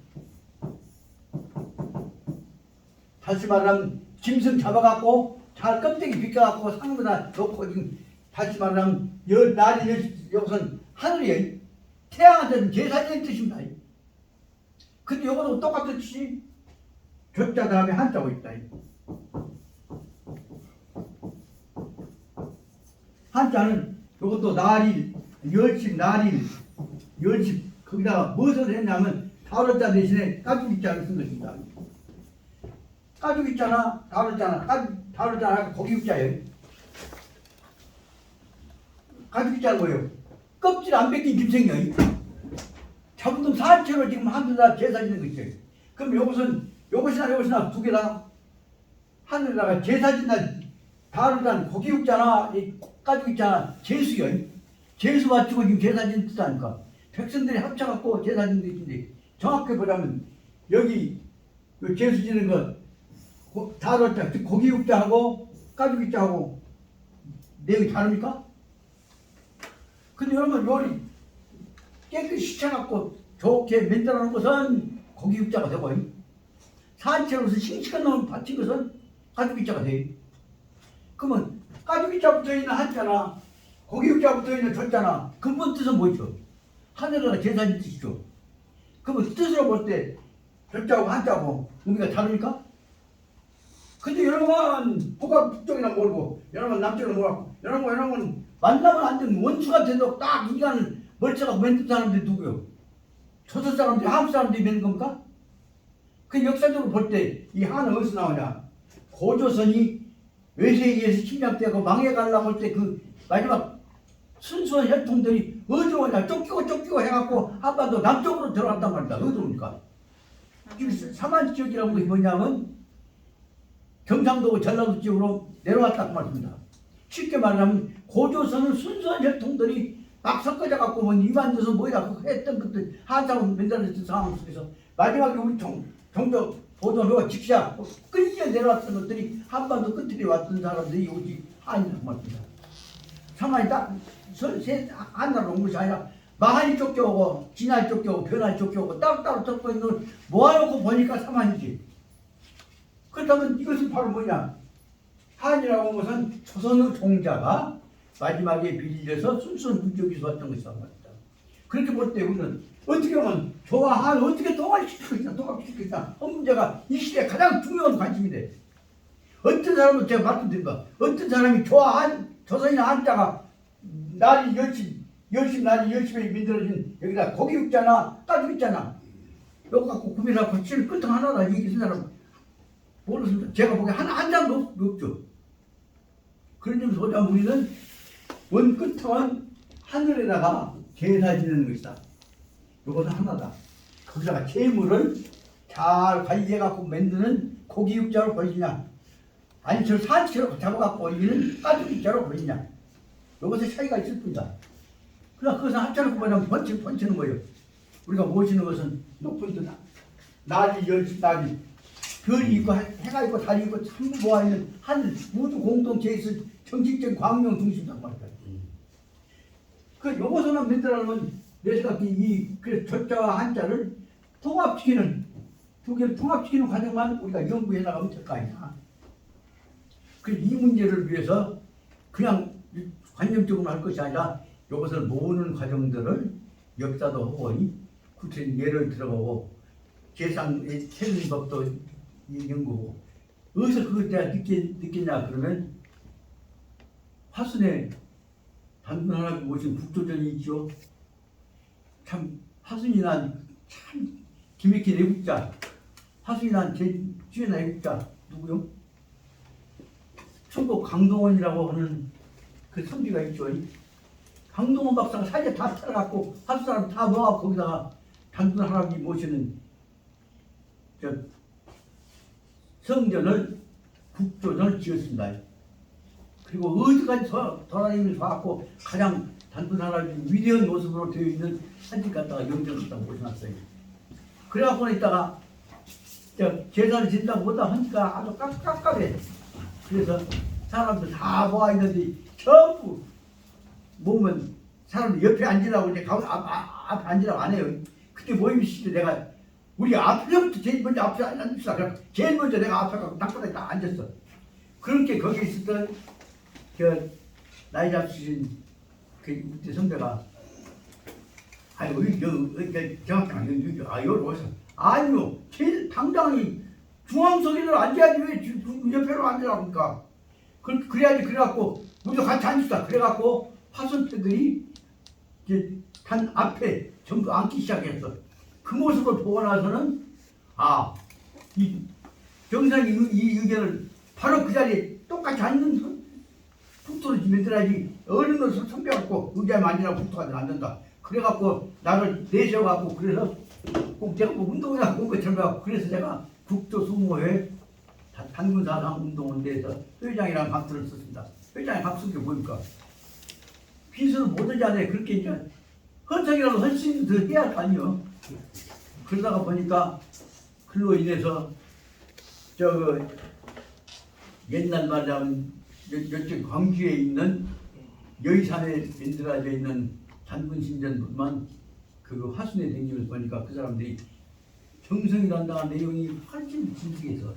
다시 말하면 짐승 잡아갖고 잘 껍데기 벗겨갖고 상에다 넣고 지금 다시 말하면 날일 여것은 하늘이에요. 태양한테는 제사지는 뜻입니다. 근데 요거도 똑같이 조자 다음에 한자고 있다. 한자는 요것도 날일, 열십 날일, 열십 거기다가 무엇을 했냐면 다루자 대신에 까죽이자를 쓴 것입니다. 까죽이자나 다루자나 고기육자예요. 까죽이자는 뭐예요? 껍질 안 벗긴 짐승이에요. 자부tum 사체로 지금 하늘에다 제사 지는 것이에요. 그럼 요것이나 두 개다 하늘에다가 제사 진다 다르단 고기육자나 까죽이자나 제수요. 제수 맞추고 지금 제사 지는 뜻 아닙니까? 백성들이 합쳐갖고 제사 지는 것인데 정확히 보자면 여기 제수 지는 것 다르자 고기육자하고 까죽이자하고 내용이 다릅니까? 근데 여러분 요리 깨끗이 씻어갖고 좋게 만들어 놓은 것은 고기육자가 되고 산채로서 싱싱한 놈을 바친 것은 가죽육자가 돼요. 그러면 가죽육자 붙어 있는 한자나 고기육자 붙어 있는 조자나 근본 뜻은 뭐죠? 하늘에다 제사진 뜻이죠. 그러면 뜻으로 볼 때 조자하고 한자하고 의미가 다릅니까? 근데 여러분 북쪽이나 모르고 여러분 남쪽이나 모르고 여러분 만나면 안 되는 원수가 된다고 딱 인간을 멀쩡하고 만든 사람들이 누구요? 조선 사람들이 한국 사람들이 만든 겁니까? 그 역사적으로 볼 때 이 한은 어디서 나오냐? 고조선이 외세에 의해서 침략되고 망해가려고 할 때 그 마지막 순수한 혈통들이 어디로 오냐? 쫓기고 해갖고 한반도 남쪽으로 들어갔단 말입니다. 어디로 옵니까? 사만 지역이라는 것이 뭐냐면 경상도 전라도 지역으로 내려왔단 말입니다. 쉽게 말하면 고조선은 순수한 혈통들이 막 섞어져 갖고 뭐 이만져서 뭐야 했던 것들 한사고 만들어졌던 상황 속에서 마지막에 우리 종족 보존호가 직시야 끊겨 내려왔던 것들이 한반도 끝에 왔던 사람들이 오직 한이라고 말입니다. 상황이 딱 한나라로 온 것이 아니라 마한이 쫓겨오고 진한이 쫓겨오고 변한이 쫓겨오고 따로따로 쫓고 있는 걸 모아놓고 보니까 사만이지. 그렇다면 이것은 바로 뭐냐? 한이라고 하는 것은 조선의 종자가 마지막에 빌려서 순수한 민족이 있었던 것이란 말입니다. 그렇게 볼 때 우리는 어떻게 보면 조와 한 어떻게 통합시킬 것이냐 통합시킬 것이냐 그 문제가 이 시대에 가장 중요한 관심인데 어떤 사람은 제가 말씀드린다. 어떤 사람이 조와 한 조선이나 한자가 날이 날이 열심히 만들어진 여기다 고기육자나 까죽육자나 이거 갖고 구별하고 칠 끝은 하나다 얘기 쓴 사람 모르겠습니다. 제가 보기에 한 장도 없죠. 그런 점에서 보자면 우리는 원 끝은 하늘에다가 제사 지내는 것이다. 이것은 하나다. 거기다가 재물을 잘 관리해갖고 만드는 고기육자로 보이냐 아니 저 산채로 잡아갖고 보이는 까죽육자로 보이냐 이것의 차이가 있을 뿐이다. 그러나 그것은 한자로 보면 번치는 거예요. 우리가 모시는 것은 높은 뜻 날이 열시 날이 별이 있고 해가 있고 달이 있고 참 모아있는 한 우주 공동체에서 정식적 광명 중심이란 말이야. 그 요거서는 만들어놓은 내 생각에 그 저자와 한자를 통합시키는 두 개를 통합시키는 과정만 우리가 연구해 나가면 될 거 아니야. 그래서 이 문제를 위해서 그냥 관념적으로 할 것이 아니라 이것을 모으는 과정들을 역사도 하고 구체적인 예를 들어보고 계산의 세는 법도 연구하고 어디서 그걸 내가 느끼냐 그러면 화순에 단군 하나님 모신 국조전이 있죠. 참 화순이 난 참 기맥힌 애국자, 화순이 난 제일 뛰어난 애국자 누구요? 충북 강동원이라고 하는 그 선비가 있죠. 강동원 박사가 사이에 다 살아갖고 한 사람 다 모아갖고 거기다가 단군 할아버지 모시는 저 성전을 국조전을 지었습니다. 그리고 어디까지 돌아다니면서 봐갖고 가장 단군 할아버지 위대한 모습으로 되어 있는 사진 갖다가 영정했다고 보셔놨어요. 그래갖고 있다가 제사를 진다고 보다 하니까 아주 깝깝해. 그래서 사람들 다 모아있는데 전부 모으면 사람들 옆에 앉으라고 이제 앞에 앉으라고 안 해요. 그때 모임 시절 내가 우리 앞에부터 제일 먼저 앞에 앉읍시다. 그래 제일 먼저 내가 앞에 가고 땅바닥에 딱 앉았어. 그렇게 거기 있었던 그 나이 잡수신 그 우리 선배가 아이고 정확히 여기 여기 오셔. 아니요 제일 당당히 중앙석에서 앉아야지 왜 옆에로 앉으라고 하니까 그래야지. 그래갖고 우리도 같이 앉읍시다. 그래갖고 화선패들이 이제 단 앞에 전부 앉기 시작했어. 그 모습을 보고 나서는 이 경상이 이 의견을 바로 그 자리에 똑같이 앉는 국토를 만들어야지. 어른으로서 선배갖고 의자에 앉으라고 국토가 안 된다. 그래갖고 나를 내셔갖고 그래서 꼭 제가 뭐 운동이나 본 것처럼 해갖고 그래서 제가 국토수모회 단군사상 운동을 대해서 회장이라는 박수를 썼습니다. 회장이 박수 쓴 게 뭡니까? 비수를 못하지 않아요. 그렇게 이제 헌성이라도 헌신을 더 해야 할 거 아니요. 그러다가 보니까 그로 인해서 옛날 말하자면 이쪽 광주에 있는 여의산에 만들어져 있는 단군신전만 그 화순에 댕기면서 보니까 그 사람들이 정성이란다는 내용이 훨씬 진득해서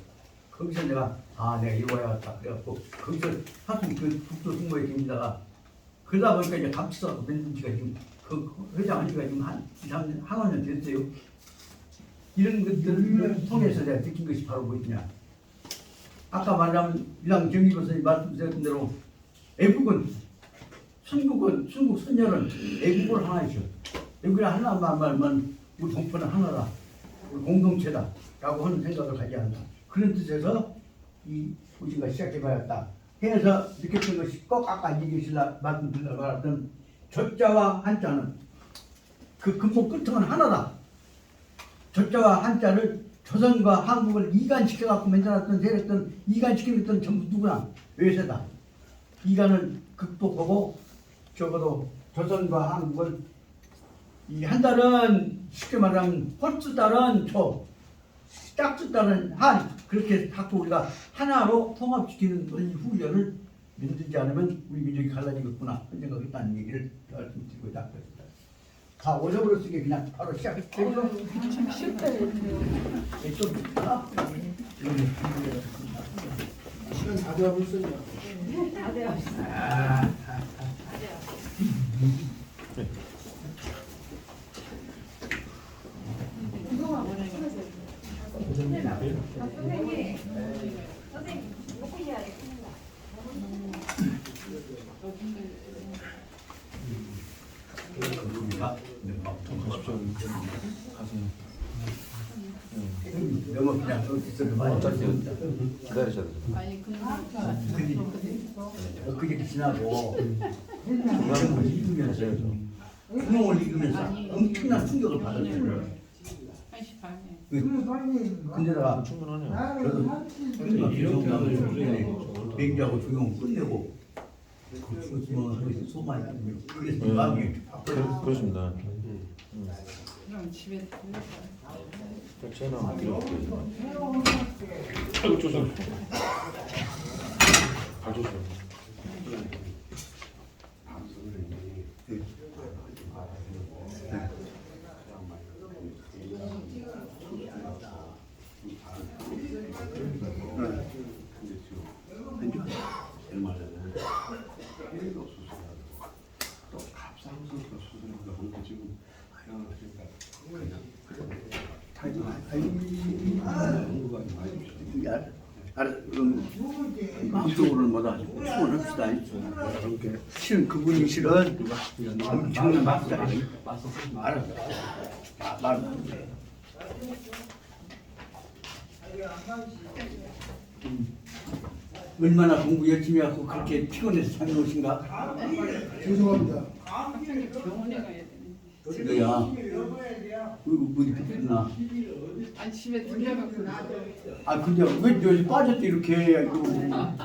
거기서 내가 내가 이거 해야겠다. 그래갖고 거기서 화순 그 국토승모에 댕기다가 그러다 보니까 이제 감치사하고 만든 지가 지금 그 회장 한 지가 지금 한 2, 3년, 한 5년 됐어요. 이런 것들을 통해서 내가 느낀 것이 바로 뭐냐. 아까 말하면 이랑 정기교수님 말씀드렸던 대로 애국은 순국 선열은 애국을 하나이죠. 애국이 하나만 말면 우리 동포는 하나다. 우리 공동체다. 라고 하는 생각을 가져야 한다. 그런 뜻에서 이 우리가 시작해봐야겠다. 해서 느꼈던 것이 꼭 아까 얘기하실라 말씀드리려고 말했던 저자와 한자는 그 근본 끝은 하나다. 저자와 한자를 조선과 한국을 이간시켜갖고 만들었던 세력들 이간시키는 전부 누구나 외세다. 이간을 극복하고 적어도 조선과 한국을 이 한 달은 쉽게 말하면 홀수 달은 초, 짝수 달은 한 그렇게 자꾸 우리가 하나로 통합시키는 이 훈련을 만들지 않으면 우리 민족이 갈라지겠구나 그런 생각이 있다는 얘기를 말씀드리고 있다. 다 어려버려 쓰게 그냥 바로 시작했죠. 참 쉽다. 시간 다 되어버렸어요. 다 되었어. 선생님, 먹고 해야 돼. 너무 그냥 있어도 많이 기다리셔야 돼요. 그게 지나고 구멍을 읽으면서 엄청난 충격을 받았어요. 근데다가 저도 비행기하고 조용 끝내고 소만이 그래서 마음이 그렇습니다. 그럼 집에 들려가. 전화 안 드릴게. 아이고 조심. 발 조심. 마음속으로는 뭐다 충을 합시다. 실은 그분이 실은 엄청난 맛이다. 알아. 말도 안 돼. 얼마나 공부 열심히 하고 그렇게 피곤해서 잠이 오신가? 죄송합니다. 병원에 가야 되는데. 너야. 어디 pis었나? 아니 집에 들려갖고 나도 아 근데 왜 여기 빠졌대 이렇게? 좀 안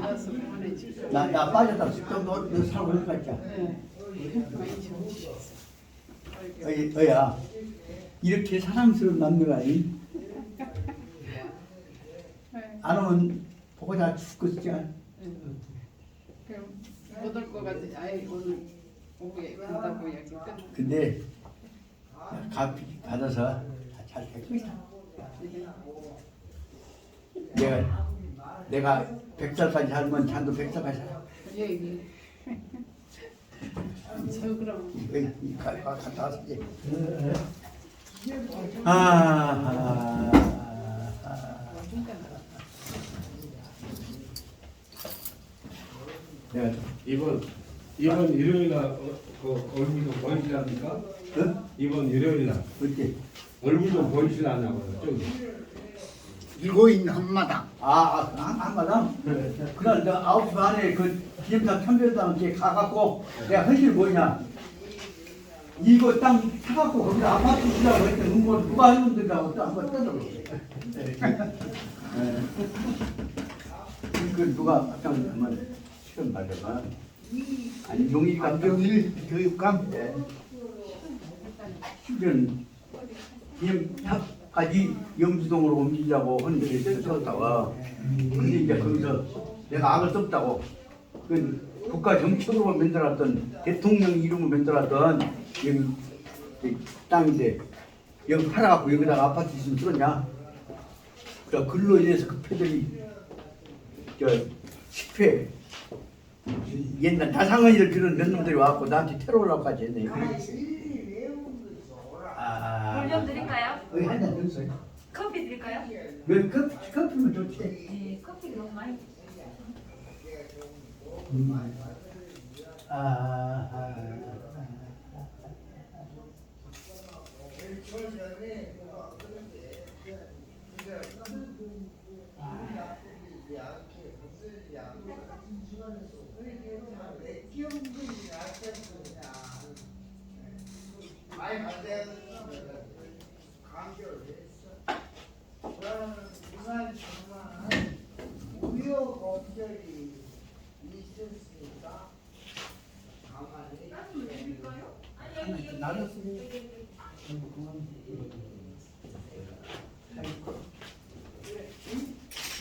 가서 병원에 지금. 나 빠졌다. 너 살고 올 것 같자. 네. 많이 좋으셨어. 어야 이렇게 사랑스러운 남녀가 이 안 오면 보고 다 죽겠지. 그럼 못올 것 같아. 아예 오늘 오후에 간다고 얘기 끝. 근데 갚이 받아서 잘 될 거야. 내가 100살까지 살면 잔도 100살까지 살아. 얘기. 저 그럼 갔다 왔어 이제. 내가 이번 일요일 날 얼굴 좀 보이시랍니까? 어? 이번 일요일 날 어때? 얼굴 좀 보이시려냐고요. 저기. 일고인 한마당. 한마당? 그날 너 9시 반에 그 기념사 편별당 이렇게 가갖고 내가 현실 뭐냐? 이거 땅 사갖고 거기다 아파트 주려고 했더니 뭐 누가 해준다고 또 한번 뜯어버렸어. 그 누가 아까 한번 시간 말려봐. 아니 용일 안경일 교육감. 실은 기념탑까지 영주동으로 옮기자고 헌들이 썼다가 근데 이제 거기서 내가 악을 썼다고 그 국가 정책으로 만들었던 대통령 이름으로 만들었던 여기 땅인데 여기 팔아갖고 여기다가 아파트 있으면 들었냐? 그래 글로 인해서 그 패들이 저 식회 옛날 나상원이를 그런 몇 놈들이 와갖고 나한테 테러올라고까지 했네. 물 좀 드릴까요? 여기 한잔 줬어요. 커피 드릴까요? 여기 커피면 좋지. 네, 커피 너무 많이.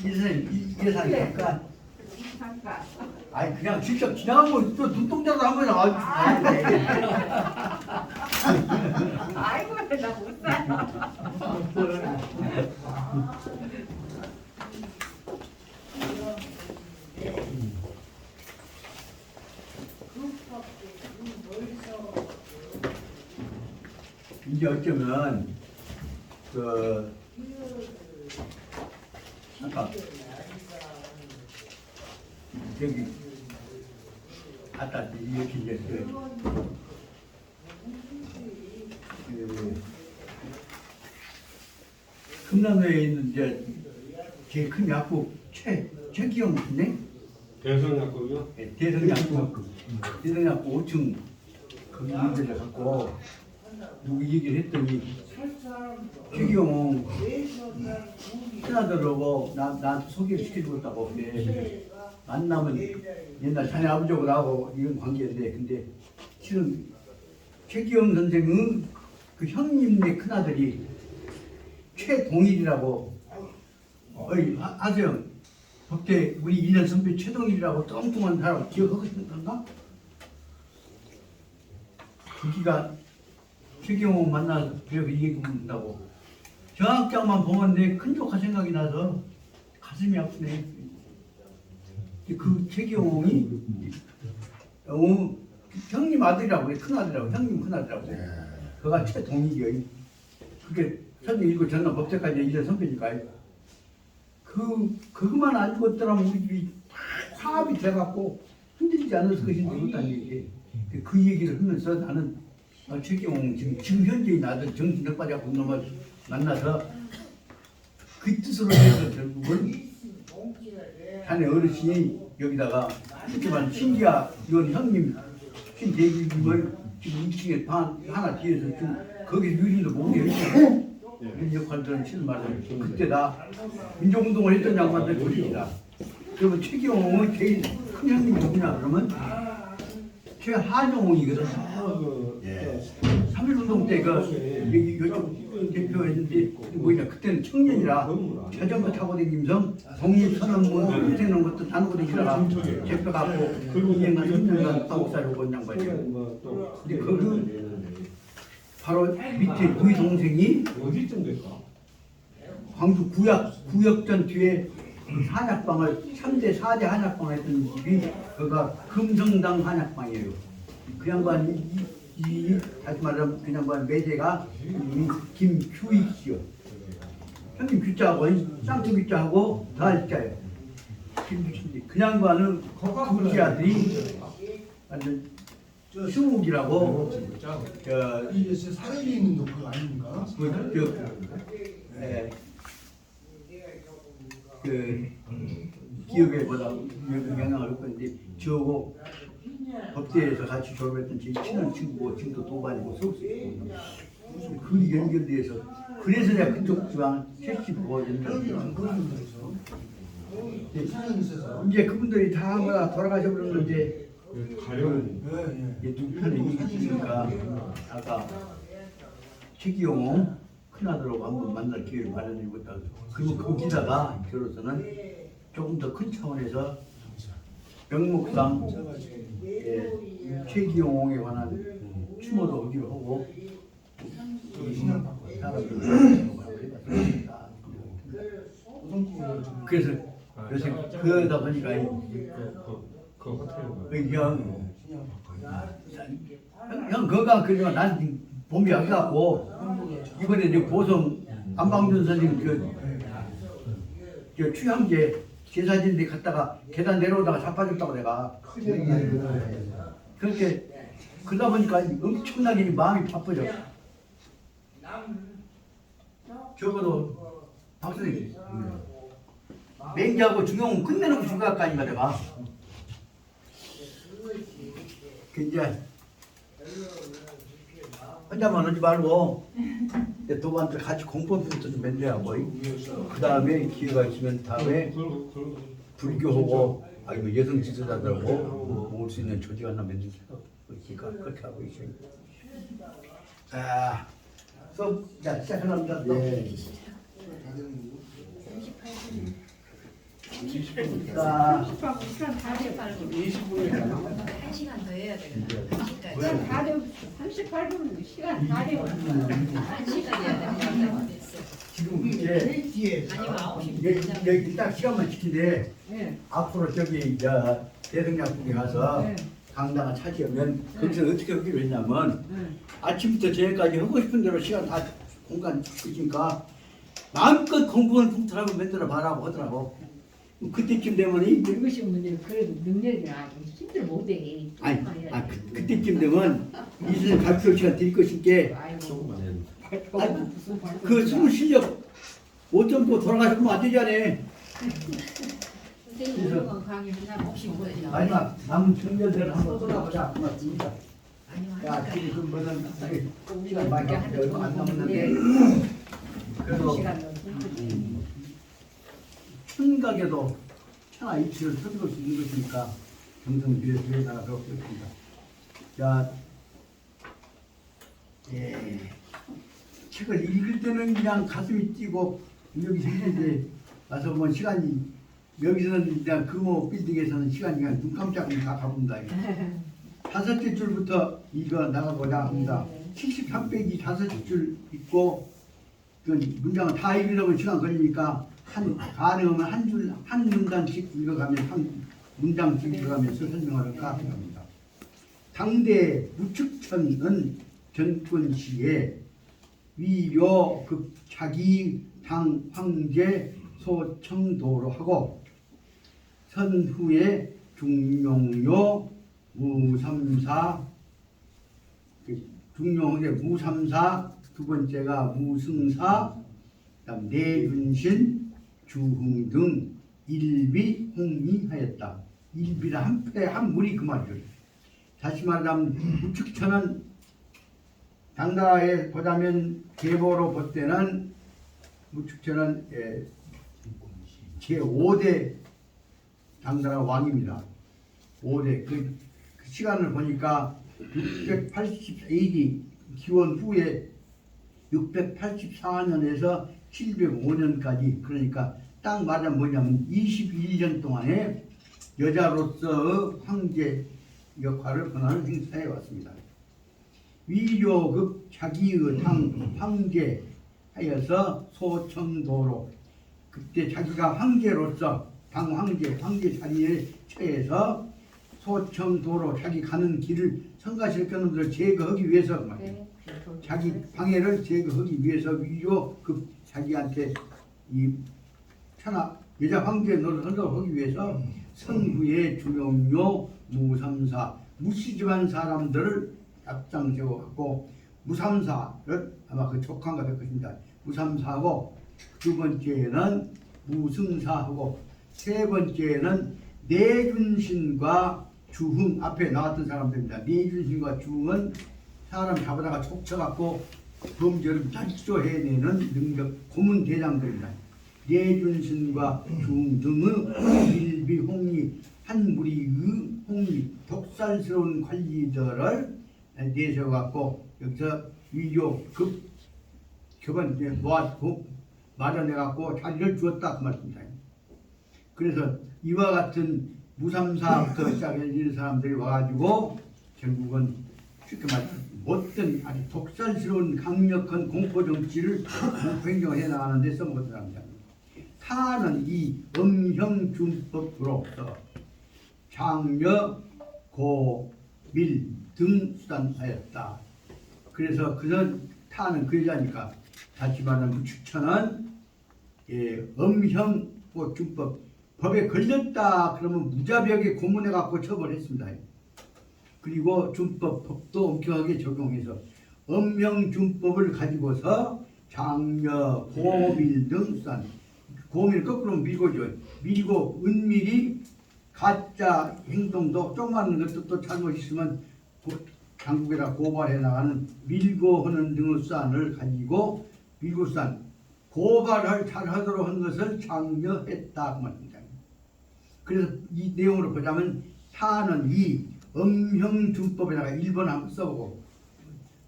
이래서 잠깐. 잠깐. 아니 그냥 직접 지나가면 또 눈동자로 한번 나와주지. 아이고 나 못 살아. 이제 어쩌면 그 아까 저기 아까 이렇게 이제 그 금남로에 있는 이제 제일 큰 약국 최기영 있네. 대성약국이요? 대성약국 5층 거기 문제를 갖고 누구 얘기를 했더니 최기영 친하더라고 나한테 소개를 시켜주겠다고. 근데 만나면 옛날 자네 아버지하고 나하고 이런 관계인데 근데 실은 최기영 선생은 그 형님네 큰아들이 최동일이라고 아세요? 법대 우리 1년 선배 최동일이라고 뚱뚱한 사람 기억하고 있는가? 거기가 최경호 만나서 배우고 얘기한다고 정학장만 보면 내 큰 조카 생각이 나서 가슴이 아프네. 그 최경호이 형님 아들이라고 그래. 큰아들이라고 형님 큰아들이라고 그가 최동일이요. 그게 사실 읽고 전남 법대까지 1년 선배니까 그것만 안 죽었더라면 우리들이 다 화합이 돼갖고 흔들리지 않았을 것인지 못한 얘기. 그 얘기를 하면서 나는 최경호 지금 현재인 아들 정신력 빠져갖고 놈을 만나서 그 뜻으로 해서 결국은 자네 어르신이 여기다가 특히만 신기하 이건 형님 신대기님을 지금 2층에 방 하나 뒤에서 지금 거기 유림도 목에 있잖아요. 이런 역할들은 실은 말이에요. 그때 나 민족운동을 했던 양반들 둘이다. 그러면 최경호의 제일 큰 형님이 누구냐 그러면 최한용이거든. 3.1운동 때 요즘 대표했는데 뭐냐 그때는 청년이라 자전거 타고 다니면서 독립선언문 인생하는 것도 다니고 다니다가 잡혀갖고 이행한 3년간 감옥살이 오고 있는 양반이에요. 근데 그 바로 밑에 우리 동생이 어디쯤 될까? 광주 구역전 뒤에 한약방을 3대 4대 한약방을 했던 집이 그가 금성당 한약방이에요. 그 양반이 다시 말하면 그 양반 매제가 김규익 씨요. 형님 규자하고 쌍투 규자하고 다알자예요. 그 양반은 둘째 아들이 완전 수묵이라고 입에서 사람이 있는 녹화 아닙니까? 그 기업에 보다 영향을 얻고 있는데 저하고 법대에서 같이 졸업했던 제 친한 친구고 지금도 도반이고 수업수 있고 그 연결돼서 그래서 내가 그쪽 지방 택시 보고 이제 그분들이 다 돌아가셔버렸는데 이제 가려운 이제 두 편에 있으니까 아까 최기용 큰아들하고 한번 만날 기회를 마련해보고 있다. 그리고 거기다가 저로서는 조금 더 큰 차원에서 명목상 최기용에 관한 추모도 하기로 하고 사람들 그래서 요새 그러다 보니까 그 호텔 형 그거가 그러지만 난 봄이 와갖고 이번에 이제 보성 안방준 선생님 저 추향제 제사진들이 갔다가 계단 내려오다가 자빠졌다고 내가 그렇게 그러다 보니까 엄청나게 마음이 바빠져. 적어도 박선생님 맹자하고 중용은 끝내놓고 중간 거 아닌가 내가. 그 이제 혼자만 하지 말고 도반들 같이 공포부터 좀 만들어야고 그 다음에 기회가 있으면 다음에 불교하고 아니면 여성 지도자들하고 모을 수 있는 조직 하나 만들자. 그렇게 하고 있어요. 자, 수업 시작합니다. 네. 자, 1시간 더 해야 되겠다. 38분 시간 다 되고 1시간 해야 되겠다. 지금 이제 아니면 9시. 여기 딱 시간만 지키되 네. 앞으로 저기 대성약국에 가서 네. 강당을 차지하면 거기서 어떻게 하기로 했냐면 네. 아침부터 저녁까지 하고 싶은 대로 시간 다 공간 있으니까 마음껏 공부하는 풍토라고 만들어 봐라고 하더라고. 그때쯤 되면 이것이 문제 그래도 능력이 아니고 힘들 못해. 그때쯤 되면 이선생 발표 시간 드릴 것인게 그 숨을 실력 5.9 돌아가시면 안 되잖아. 선생님 강의 하나 혹시 뭐예요? 마지막 남은 청년들을 한번 돌아보자. 고맙습니다. 야, 지금 그 뭐는 시간 많이 얼마 안 남았는데 그래도 춘각에도 천하 이치를 선볼 수 있는 것이니까 정성 들여다가 배웠습니다. 자, 책을 읽을 때는 그냥 가슴이 뛰고 여기서 이제 와서 뭐 시간이 여기서는 그냥 금호 빌딩에서는 시간이 그냥 눈 깜짝이 다 가본다. 다섯째 줄부터 이거 나가보자 합니다. 73페이지 다섯째 줄 있고 그 문장을 다 읽으려면 시간 걸리니까 가능하면 한 줄 한 문단씩 읽어가면 한 문장씩 읽어가면서 설명할까 합니다. 당대 무축천은 전권시에 위료 급차기 당 황제 소청도로 하고 선후에 중용료 무삼사 중용의 무삼사 두 번째가 무승사 그다음 내균신 주흥 등 일비 홍리하였다. 일비라 한 패 한 물이 그 말이죠. 다시 말하면 무축천은 당나라에 보자면 계보로 볼 때는 무축천은 제5대 당나라 왕입니다. 5대 그 시간을 보니까 680 AD 기원 후에 684년에서 705년까지 그러니까 딱 말하면 뭐냐면 21년 동안에 여자로서의 황제 역할을 권한을 행사해 왔습니다. 위료급 자기의 당 황제 하여서 소청도로 그때 자기가 황제로서 당 황제 자리에 처해서 소청도로 자기 가는 길을 성가시켰는 놈들을 제거하기 위해서 말이에요. 자기 방해를 제거하기 위해서 위료급 자기한테 이 천하 여자 황제 노릇을 하기 위해서 선후의 중용료 무삼사 무시집한 사람들을 앞장 세워갖고 무삼사를 아마 그 족한가 될 것입니다. 무삼사하고 두 번째는 무승사하고 세 번째는 내균신과 주흥 앞에 나왔던 사람들입니다. 내균신과 주흥은 사람 잡아다가 촉 쳐갖고 범죄를 탈조해내는 능력 고문 대장들입니다. 내균신과 주흥 등의 일비 홍리 한 무리의 홍리 독살스러운 관리들을 내세워갖고 여기서 위료 급 교반 모아고 마련해갖고 자리를 주었다 그 말입니다. 그래서 이와 같은 무삼사부터 시작해서 이런 사람들이 와가지고 결국은 쉽게 말하면 못된 아주 독살스러운 강력한 공포정치를 공포행정을 해나가는 데 써먹었던 사람입니다. 타는 이 음형준법으로서 장려, 고, 밀 등 수단하였다. 그래서 그는 타는 그 여자니까 다시 말하면 무축천은 음형 준법 법에 걸렸다 그러면 무자비하게 고문해 갖고 처벌했습니다. 그리고 준법 법도 엄격하게 적용해서 음형준법을 가지고서 장려, 고밀 등 수단 고밀 거꾸로 밀고죠. 밀고 은밀히 가짜 행동도 조그마한 것도 또 잘못 있으면 당국에다 고발해 나가는 밀고 하는 등의 수단을 가지고 밀고 수단 고발을 잘하도록 한 것을 장려했다 그 말입니다. 그래서 이 내용으로 보자면 타는 이 음형준법에다가 1번 한번 써보고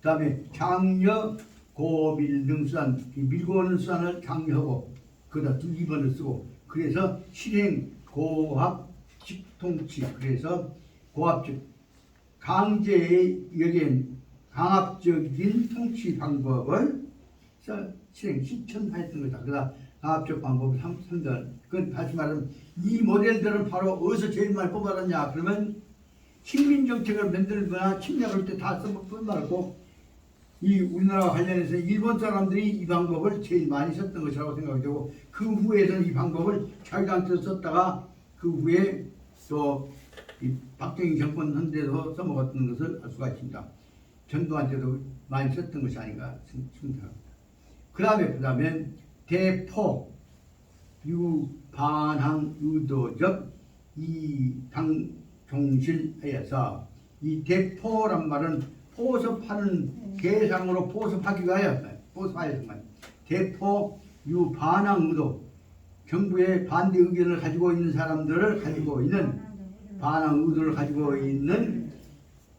그 다음에 장려, 고밀 등 수단 밀고 하는 수단을 장려하고 그다음 2번을 쓰고 그래서 실행, 고합, 직통치 그래서 고합 즉 강제의 여긴 강압적인 통치 방법을 실행 실천하였던 거다. 그다 강압적 방법 3번. 그건 다시 말하면 이 모델들은 바로 어디서 제일 많이 뽑아놨냐? 그러면 식민 정책을 만들거나 침략할 때 다 써먹고 이 우리나라와 관련해서 일본 사람들이 이 방법을 제일 많이 썼던 것이라고 생각이 되고 그 후에서는 이 방법을 자기한테 썼다가 그 후에 또 이 박정희 정권 현대도 써먹었던 것을 알 수가 있습니다. 전두환 때도 많이 썼던 것이 아닌가 생각합니다. 그 다음에 대포 유반항 의도적 이당 종실하여서 이 대포란 말은 포섭하는 대상으로 포섭하기가 해요. 포섭하였지만 대포 유반항 의도 정부의 반대 의견을 가지고 있는 사람들을 가지고 있는 반항 의도를 가지고 있는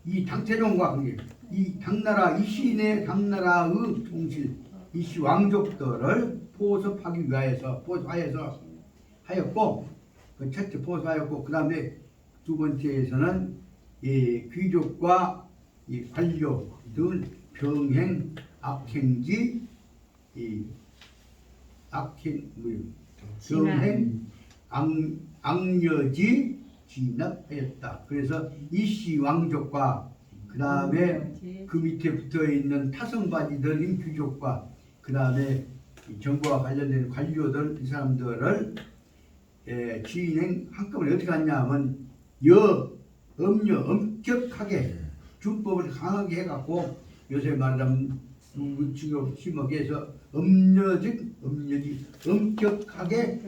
이 당태종과 관계 이 당나라 이 시인의 당나라의 통실 이씨 왕족들을 포섭하기 위하여서 하였고, 그 첫째 포섭하였고, 그 다음에 두 번째에서는 이 귀족과 이 관료 등 병행 악행지 이 병행 악녀지 진압하였다. 그래서 이씨 왕족과 그 다음에 그 밑에 붙어 있는 타성바지들인 귀족과 그 다음에 정부와 관련된 관료들 이 사람들을 진행 한꺼번에 어떻게 하냐면 음녀 엄격하게 준법을 강하게 해갖고 요새 말하자면 중국 심어에서 엄격하게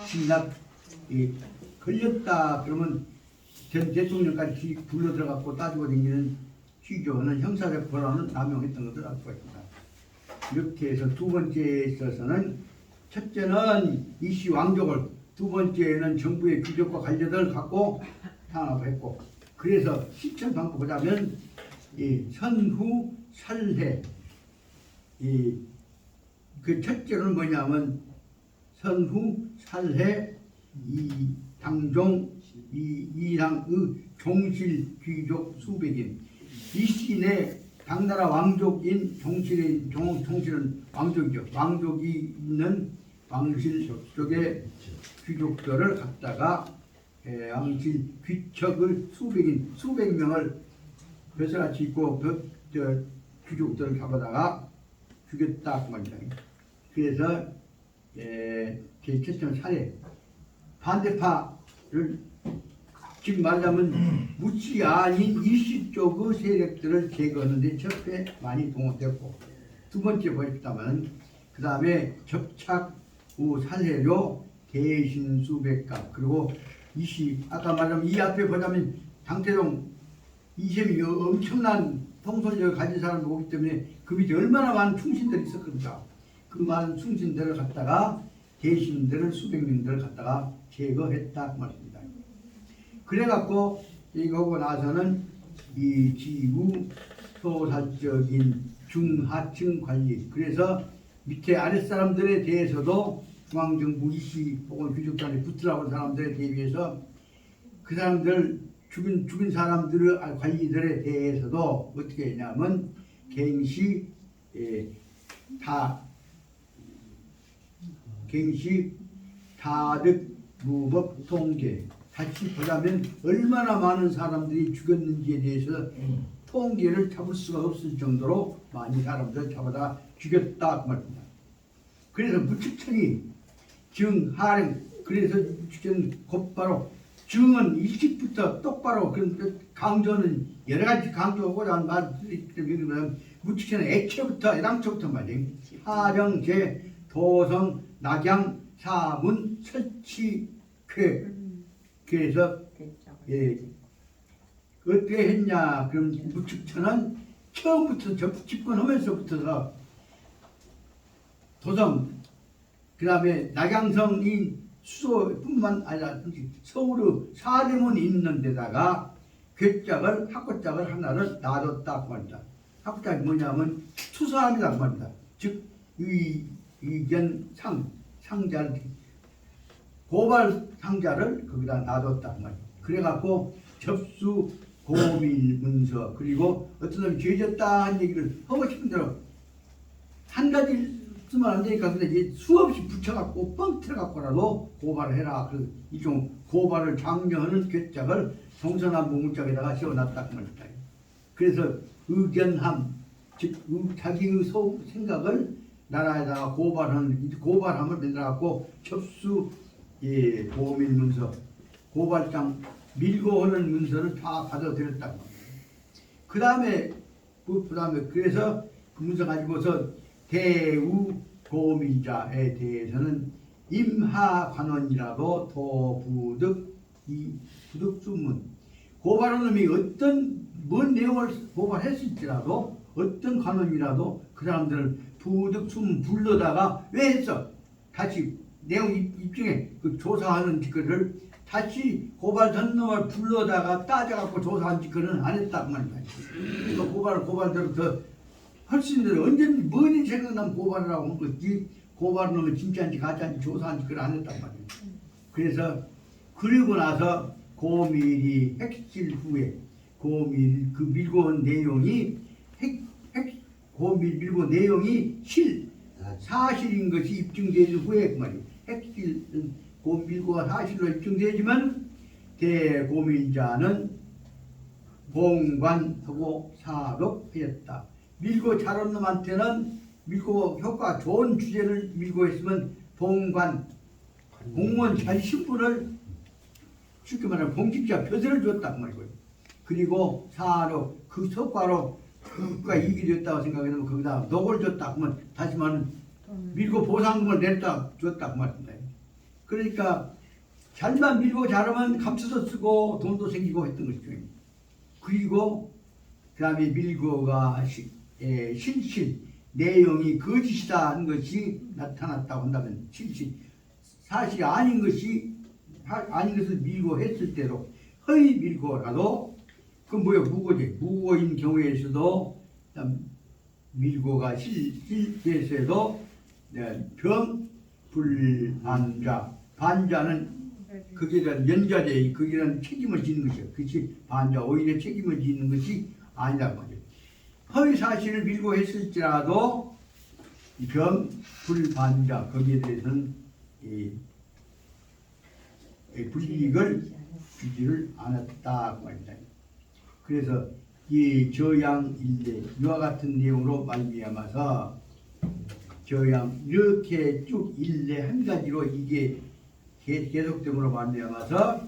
진압 걸렸다 그러면 전 대통령까지 불러 들어갔고 따지고 다니는 취조는 형사적 권한을 남용했던 것을 알 수가 있습니다. 이렇게 해서 두 번째에 있어서는 첫째는 이씨 왕족을, 두 번째는 정부의 귀족과 관료들을 갖고 탄압했고, 그래서 실천 방법 보자면 이 선후 살해 그 첫째는 뭐냐면 선후 살해 이 당종 이당의 종실 귀족 수백인 이씨의 당나라 왕족인 종실은 왕족이죠. 왕족이 있는 왕실 쪽의 귀족들을 갖다가 왕실 귀척을 수백 명을 벼슬같이 있고 귀족들을 잡아다가 죽였다 그 말이다. 그래서 제 첫째 살해 반대파를 지금 말하자면 무치 아닌 일시 쪽의 세력들을 제거하는 데 첫째 많이 동원됐고, 두 번째 보였다면 그 다음에 접착 후 살해로 대신 수백갑, 그리고 아까 말하면 이 앞에 보자면 당태동 이셈이 엄청난 통솔력을 가진 사람이 오기 때문에 그 밑에 얼마나 많은 충신들이 있었습니까? 그 많은 충신들을 갖다가 대신들을 수백 명들을 갖다가 제거했다 그 말입니다. 그래갖고 이거 하고 나서는 이 지구 소사적인 중하층 관리, 그래서 밑에 아랫사람들에 대해서도 중앙정부 이씨 혹은 귀족단에 붙으라고 사람들에 대비해서 그 사람들 죽인 사람들의 관리들에 대해서도 어떻게 했냐면 갱시 다득 무법 통계, 다시 보자면 얼마나 많은 사람들이 죽였는지에 대해서 통계를 잡을 수가 없을 정도로 많은 사람들을 잡아다 죽였다 그 말입니다. 그래서 무측천이 하령, 그래서 무측천 곧바로 증은 일찍부터 똑바로, 강조는 여러 가지 강조하고자 하는 말들이 있다면 무측천은 애초부터 말이에요. 하령, 제, 도성, 낙양, 사문, 설치, 그래서 어떻게 했냐? 그럼 무측천은 처음부터 집권하면서부터 도성, 그 다음에 낙양성이 수도뿐만 아니라 서울의 사대문이 있는 데다가 학고짝을 하나를 놔뒀다 그 말이다. 학고짝이 뭐냐면 투사합니다 그 말이다. 즉 의견 상자를, 고발 상자를 거기다 놔뒀다 그 말이다. 그래갖고 접수 고밀 문서, 그리고 어떤 사람이 죄졌다 한 얘기를 하고 싶은 대로 한 가지 쓰면 안 되니까 근데 이제 수없이 붙여갖고 뻥 틀어갖고라도 고발을 해라. 그 이종 고발을 장려하는 괴짝을 동서남북 문짝에다가 씌워놨다 그 말입니다. 그래서 의견함, 즉 자기의 생각을 나라에다가 고발함을 만들어갖고 접수 고밀 문서, 고발장 밀고 하는 문서를 다 받아들였다. 그 다음에 그래서 그 문서 가지고서 대우 고밀자에 대해서는 임하관원이라도 도부득 부득수문, 고발한 놈이 뭔 내용을 고발했을지라도 어떤 관원이라도 그 사람들을 부득수문 불러다가 왜 했어? 다시 내용 입증해 그 조사하는 짓거리를 다시 고발 전놈을 불러다가 따져갖고 조사한 짓거리는 안 했다 그 말이야. 고발대로 더 할 수 있는 대로 언제든지 뭐든 생각나면 고발을 하고 한 거지. 고발을 하면 진짜인지 가짜인지 조사한지 그걸 안 했단 말이에요. 그래서 그리고 나서 고밀이 핵실 후에 고밀 그 밀고 온 내용이 고밀 밀고 내용이 사실인 것이 입증되는 후에 그 말이에요. 핵실은 고밀고가 사실로 입증되지만 대고밀자는 봉관하고 사록하였다. 밀고 잘한 놈한테는 밀고 효과 좋은 주제를 밀고 했으면 봉관 공무원 잘 신분을 쉽게 말하면 공직자 표절을 줬단 말이고요. 그리고 사록 그 성과로 그가 이익이 됐다고 생각하면 거기다 녹을 줬다 그러면 다시 말하면 밀고 보상금을 냈다 줬다 그 말입니다. 그러니까 잘만 밀고 잘하면 감수도 쓰고 돈도 생기고 했던 것이죠. 그리고 그 다음에 밀고가 실실 내용이 거짓이다 하는 것이 나타났다고 한다면 실실 사실이 아닌 것이 아닌 것을 밀고 했을 때로 허위 밀고라도 그 뭐야 무고지 무고인 경우에서도 밀고가 실실에서도 병 불반자 반자는 거기에 대한 연자제 거기에 대한 책임을 지는 것이요. 그것이 반자 오히려 책임을 지는 것이 아니란 말이에요. 허위 사실을 밀고 했을지라도 병 불반자 거기에 대해서는 불이익을 주지를 않았다 그 말입니다. 그래서 이 저양일례 이와 같은 내용으로 말미암아서 저양 이렇게 쭉 일례 한 가지로 이게 계속됨으로 말미암아서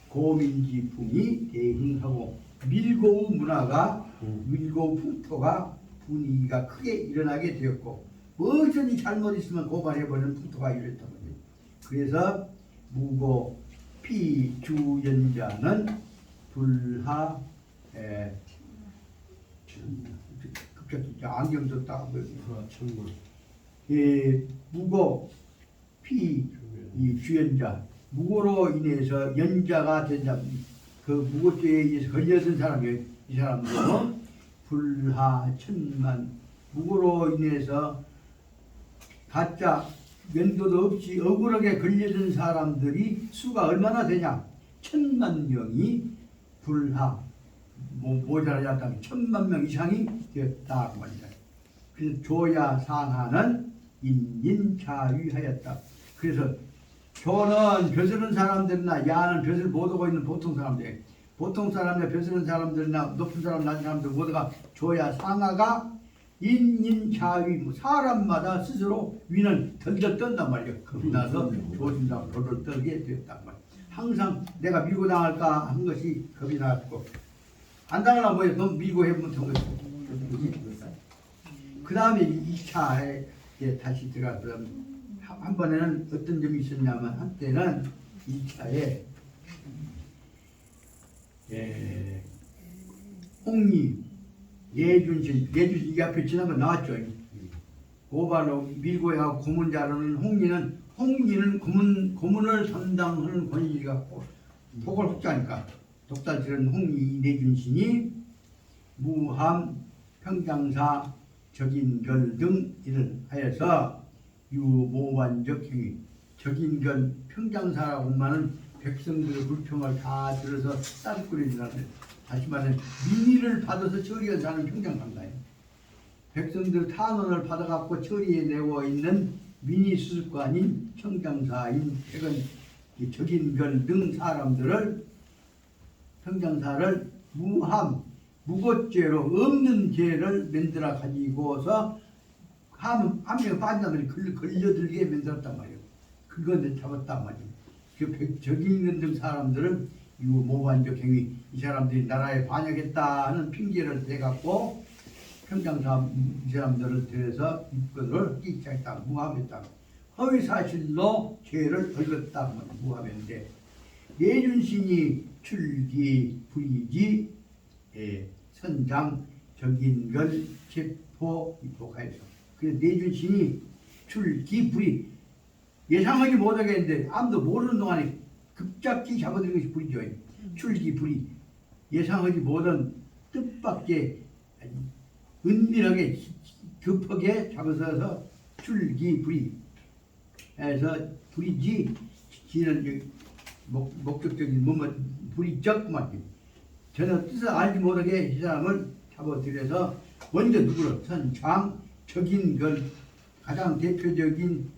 고민지풍이 대흥하고 밀고우 문화가 밀고우 풍토가 분위기가 크게 일어나게 되었고 무엇이든지 잘못 있으면 고발해버리는 풍토가 이랬단 말이에요. 그래서 무고 피주연자는 불하 갑자기 안경도 딱 천만. 무고 피 이 주연자 무고로 인해서 연자가 된 사람 그 무고죄에 의해서 걸려든 사람이에요. 이 사람도 불하 천만 무고로 인해서 가짜 면도도 없이 억울하게 걸려든 사람들이 수가 얼마나 되냐 1000만 명이 불하 모자라지 않다면 1000만 명 이상이 되었다 그 말이다. 그래서 조야 상하는 인인자유하였다. 그래서 조는 벼슬은 사람들이나 야는 벼슬 못하고 있는 보통 사람들 보통 사람이나 벼슬은 사람들이나 높은 사람 낮은 사람들 모두가 조야 상하가 인인자유 사람마다 스스로 위는 덜덜 떤단 말이에요. 겁이 나서 조심상 덜덜 떨게 되었단 말이에요. 항상 내가 밀고 당할까 한 것이 겁이 나고 안 당하나 뭐예요. 너무 밀고 해보면 된 것이고 그 다음에 2차에 다시 들어가서 한 번에는 어떤 점이 있었냐면 한때는 2차에 홍리 예준신 이 앞에 지나가 나왔죠. 고발로 밀고 해가고 고문자로는 홍리는 고문을 담당하는 권위를 갖고 독을 혹자니까 독자들은 홍리 내준신이 무함 평장사 적인결 등 일을 하여서 유모반적 행위 적인결 평장사라고 하면 백성들의 불평을 다 들어서 따뜻거리지라는 다시 말하면 민의를 받아서 처리한 사람은 평장사입니다. 백성들 탄원을 받아갖고 처리해내고 있는 민의 수습관인 평장사인 최근 적인결 등 사람들을 평장사를 무고죄로 없는 죄를 만들어 가지고서 한 명이 빠진다더니 걸려들게 만들었단 말이에요. 그건 잡았단 말이에요. 그 적인결 등 사람들은 유모반적 행위 이 사람들이 나라에 반역했다는 핑계를 대갖고 평장사 이 사람들을 들여서 입건을 하기 시작했다. 무함했다. 허위사실로 죄를 벌였다. 무함했는데 내준신이 출기 불이지 선장 적인걸 체포 입복하여서 그래서 내준신이 출기 불이 예상하지 못하겠는데 아무도 모르는 동안에 급작히 잡아들인 것이 불이죠. 출기 불이 예상하지 못한 뜻밖의 은밀하게 급하게 잡아서 출기불이 해서 불이지 지는 목적적인 뭐뭐 불이적 말이 전혀 뜻을 알지 못하게 이 사람을 잡아들여서 먼저 누구를 선장 적인걸 가장 대표적인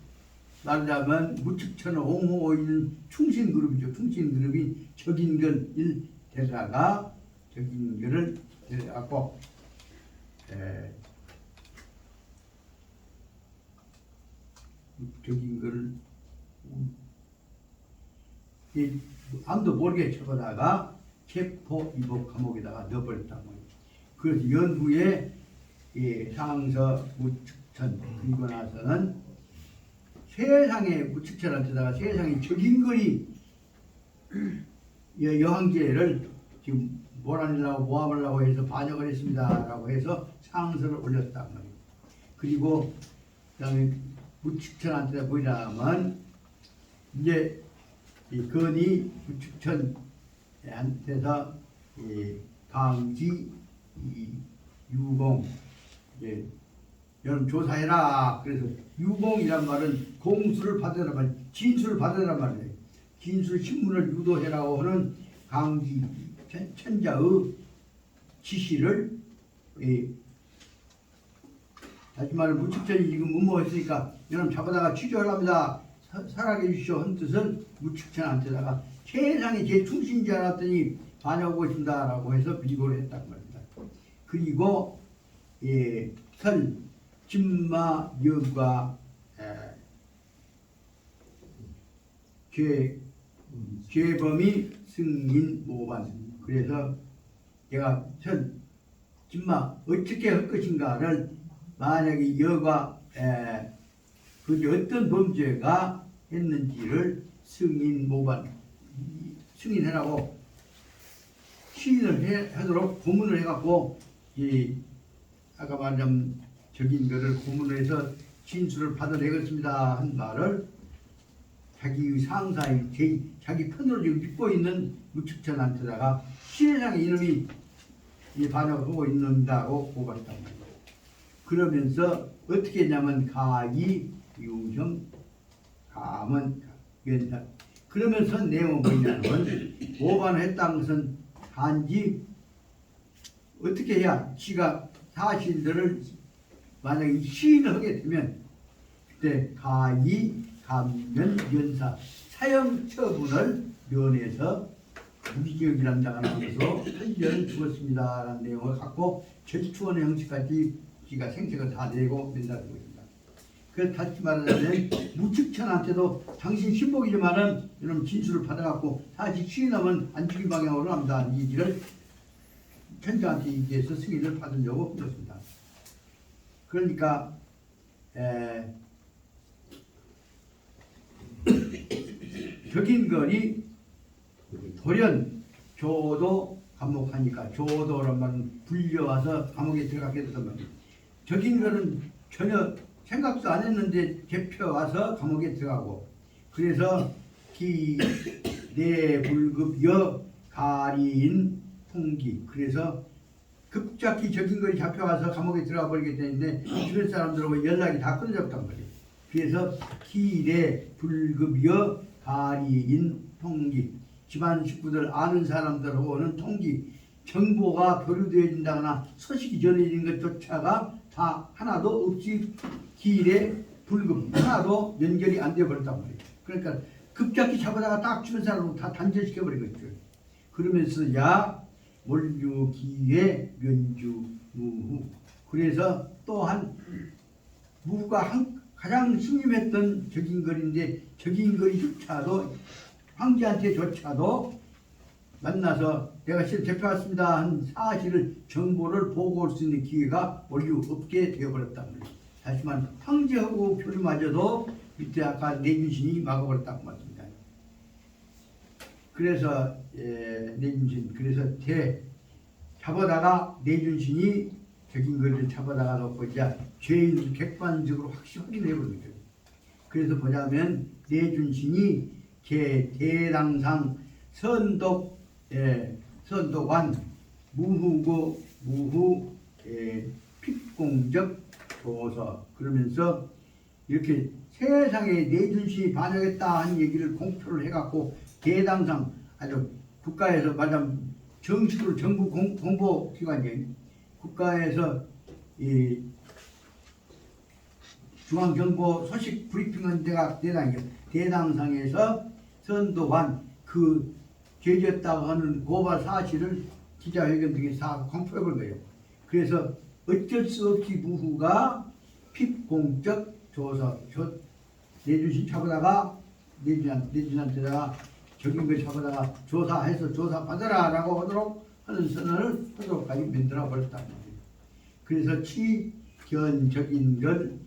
말하자면 무측천을 옹호하고 있는 충신그룹이죠. 충신그룹이 적인걸 일대사가 적인걸을 데려갖고 적인걸을 아무도 모르게 쳐보다가 체포 이복 감옥에다가 넣어버렸단 말이에요. 그래서 연후에 상서 무측천 그리고 나서는 세상에 무측천한테다가 세상에 적인걸이 여왕제를 지금 몰아내려고 모함하려고 해서 반역을 했습니다라고 해서 상서를 올렸단 말이에요. 그리고 그다음에 무측천한테 보이자면 이제 이 건이 무측천한테서 강지 유공 이제 여러분 조사해라. 그래서 유공이란 말은 공수를 받으란 말, 진술을 받으란 말이에요. 진술 신문을 유도해라고 하는 강지 천자의 지시를 다시 말해 무측천이 지금 음모했으니까 여러분 잡아다가 취조하랍니다. 살아게 해주시오 한 뜻은 무측천한테다가 세상에 제 충신인 줄 알았더니 반역하고 있습니다라고 해서 비고를 했단 말입니다. 그리고 설 진마 여과 죄범이 승인 모반. 그래서 제가 설 진마 어떻게 할 것인가를 만약에 여과 그 어떤 범죄가 했는지를 승인 모반 승인해라고 시인을 하도록 고문을 해갖고 아까 말한 적인 거를 고문을 해서 진술을 받아내겠습니다 한 말을 자기 상사인 자기 편으로 지금 믿고 있는 무측천한테다가 세상에 이놈이 반역하고 있는다고 고발했단 말이에요. 그러면서 어떻게 했냐면 가이 유형 감은 연사 그러면서 내용은 뭐냐면 모반을 했다는 것은 단지 어떻게 해야 지가 사실들을 만약에 시인을 하게 되면 그때 가이 감면 연사 사형 처분을 면해서 무기징역이라는 자가 나와서 8년을 죽었습니다라는 내용을 갖고 절투원의 형식까지 지가 생색을 다 내고 된다는 것입니다. 그래서 다시 말하자면 무측천한테도 당신 신복이지만은 이런 진술을 받아갖고 사실 시인하면 안 죽일 방향으로 합니다. 이 일을 천자한테 얘기해서 승인을 받으려고 그렇습니다. 그러니까 적인걸이 돌연 조도 감옥하니까 조도란 말은 불려와서 감옥에 들어가게 되단 말이에요. 적인걸은 전혀 생각도 안 했는데 잡혀와서 감옥에 들어가고 그래서 기내불급여 가리인 통기 그래서 급작히 적인걸이 잡혀와서 감옥에 들어가 버리게 되는데 주변 사람들하고 연락이 다 끊어졌단 말이에요. 그래서 기내불급여 가리인 통기 집안 식구들 아는 사람들하고는 통기 정보가 교류되어진다거나 소식이 전해진 것조차가 다 하나도 없이 기일에 불급 하나도 연결이 안 되어 버렸단 말이에요. 그러니까 급작히 잡아다가 딱 주는 사람을 다 단절시켜 버린 거죠. 그러면서 야 몰유기에 면주 무후 그래서 또한 무후가 가장 신임했던 적인걸인데 적인걸이조차도 황제한테조차도 만나서 내가 실제 잡혀왔습니다 한 사실을 정보를 보고할 수 있는 기회가 원류 없게 되어버렸단 말이에요. 다시 말하면 황제하고 교류마저도 밑에 아까 내균신이 막아버렸다고 말입니다. 그래서 내균신 그래서 잡아다가 내균신이 적인걸을 잡아다가 놓고 이제 죄인을 객관적으로 확인해버린 거예요. 그래서 보자면 내균신이 대당상 선독관 무후 핍공적 조서 그러면서 이렇게 세상에 내준신이 반영했다 하는 얘기를 공표를 해갖고 대당상 아주 국가에서 말하자면 정식으로 정부 공보기관이에요. 국가에서 이 중앙정보 소식 브리핑은 데가 대당이에요. 대당상에서 선도한 그 죄졌다고 하는 고발 사실을 기자회견 등에 다 공표해볼 거예요. 그래서 어쩔 수 없이 무후가 핍공적 조서, 내준신 잡아다가 내준한테다가 적인 걸 잡아다가 조사해서 조사받아라 라고 하도록 하는 선언을 하도록까지 만들어 버렸단 말이에요. 그래서 취견적인 걸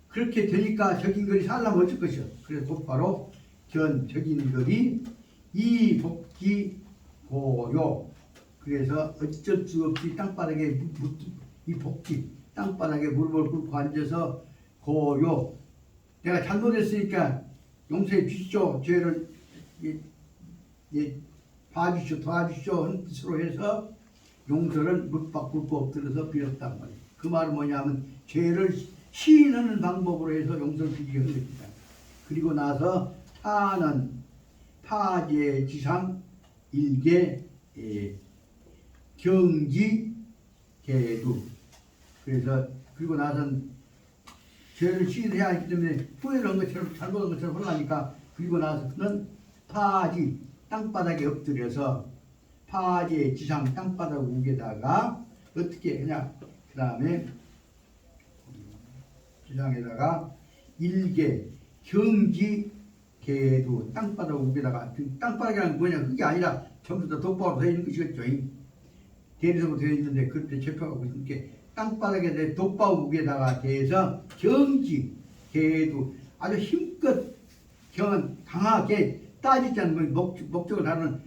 그렇게 되니까 적인 글이 살라면 어쩔 것이요. 그래서 곧바로 견적인 글이 이복지 고요. 그래서 어쩔 수 없이 땅바닥에 이 복지 땅바닥에 무릎을 꿇고 앉아서 고요. 내가 잘못했으니까 용서해 주시죠. 죄를 봐주시오, 도와주시오 하는 뜻으로 해서 용서를 묵박 꿇고 엎드려서 빌었단 말이에요. 그 말은 뭐냐면 죄를 시인하는 방법으로 해서 용서를 빌게 한 것입니다. 그리고 나서 타는 파제지상 일개 경지 계두. 그래서 그리고 나서는 죄를 시인해야 하기 때문에 후회를 한 것처럼 잘못한 것처럼 흘러가니까 그리고 나서 그는 파지 땅바닥에 엎드려서 파지의 지상 땅바닥 우에다가 어떻게 하냐. 그 다음에 지상에다가 일개 경지 개도 땅바닥 우에다가 땅바닥이라는 뭐냐 그게 아니라 전부 다 독박으로 되어 있는 것이겠죠. 대리석으로 되어 있는데 그때 접혀가고 있으니까 땅바닥에 대 독박 우에다가 대해서 경지 개도 아주 힘껏 경은 강하게 따지지 않는 목적을 다루는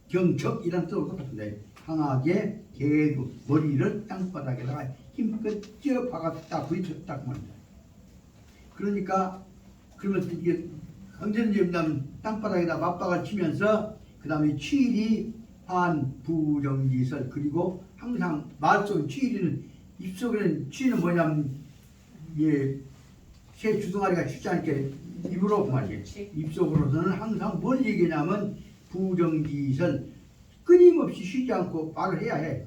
경적이라는 뜻으로 똑같은데 강하게 개도 머리를 땅바닥에다가 힘껏 찌어 박았다 부딪혔다 그 말입니다. 그러니까 그러면서 이게 언제든지 없다면 땅바닥에다 맞박을 치면서 그 다음에 취일이 한 부정지설 그리고 항상 말속 취일이는 입속에는 취는 뭐냐면 새 주둥아리가 쉽지 않게 입으로 그 말이에요. 입속으로서는 항상 뭘 얘기냐면 부정지설 끊임없이 쉬지 않고 말을 해야 해.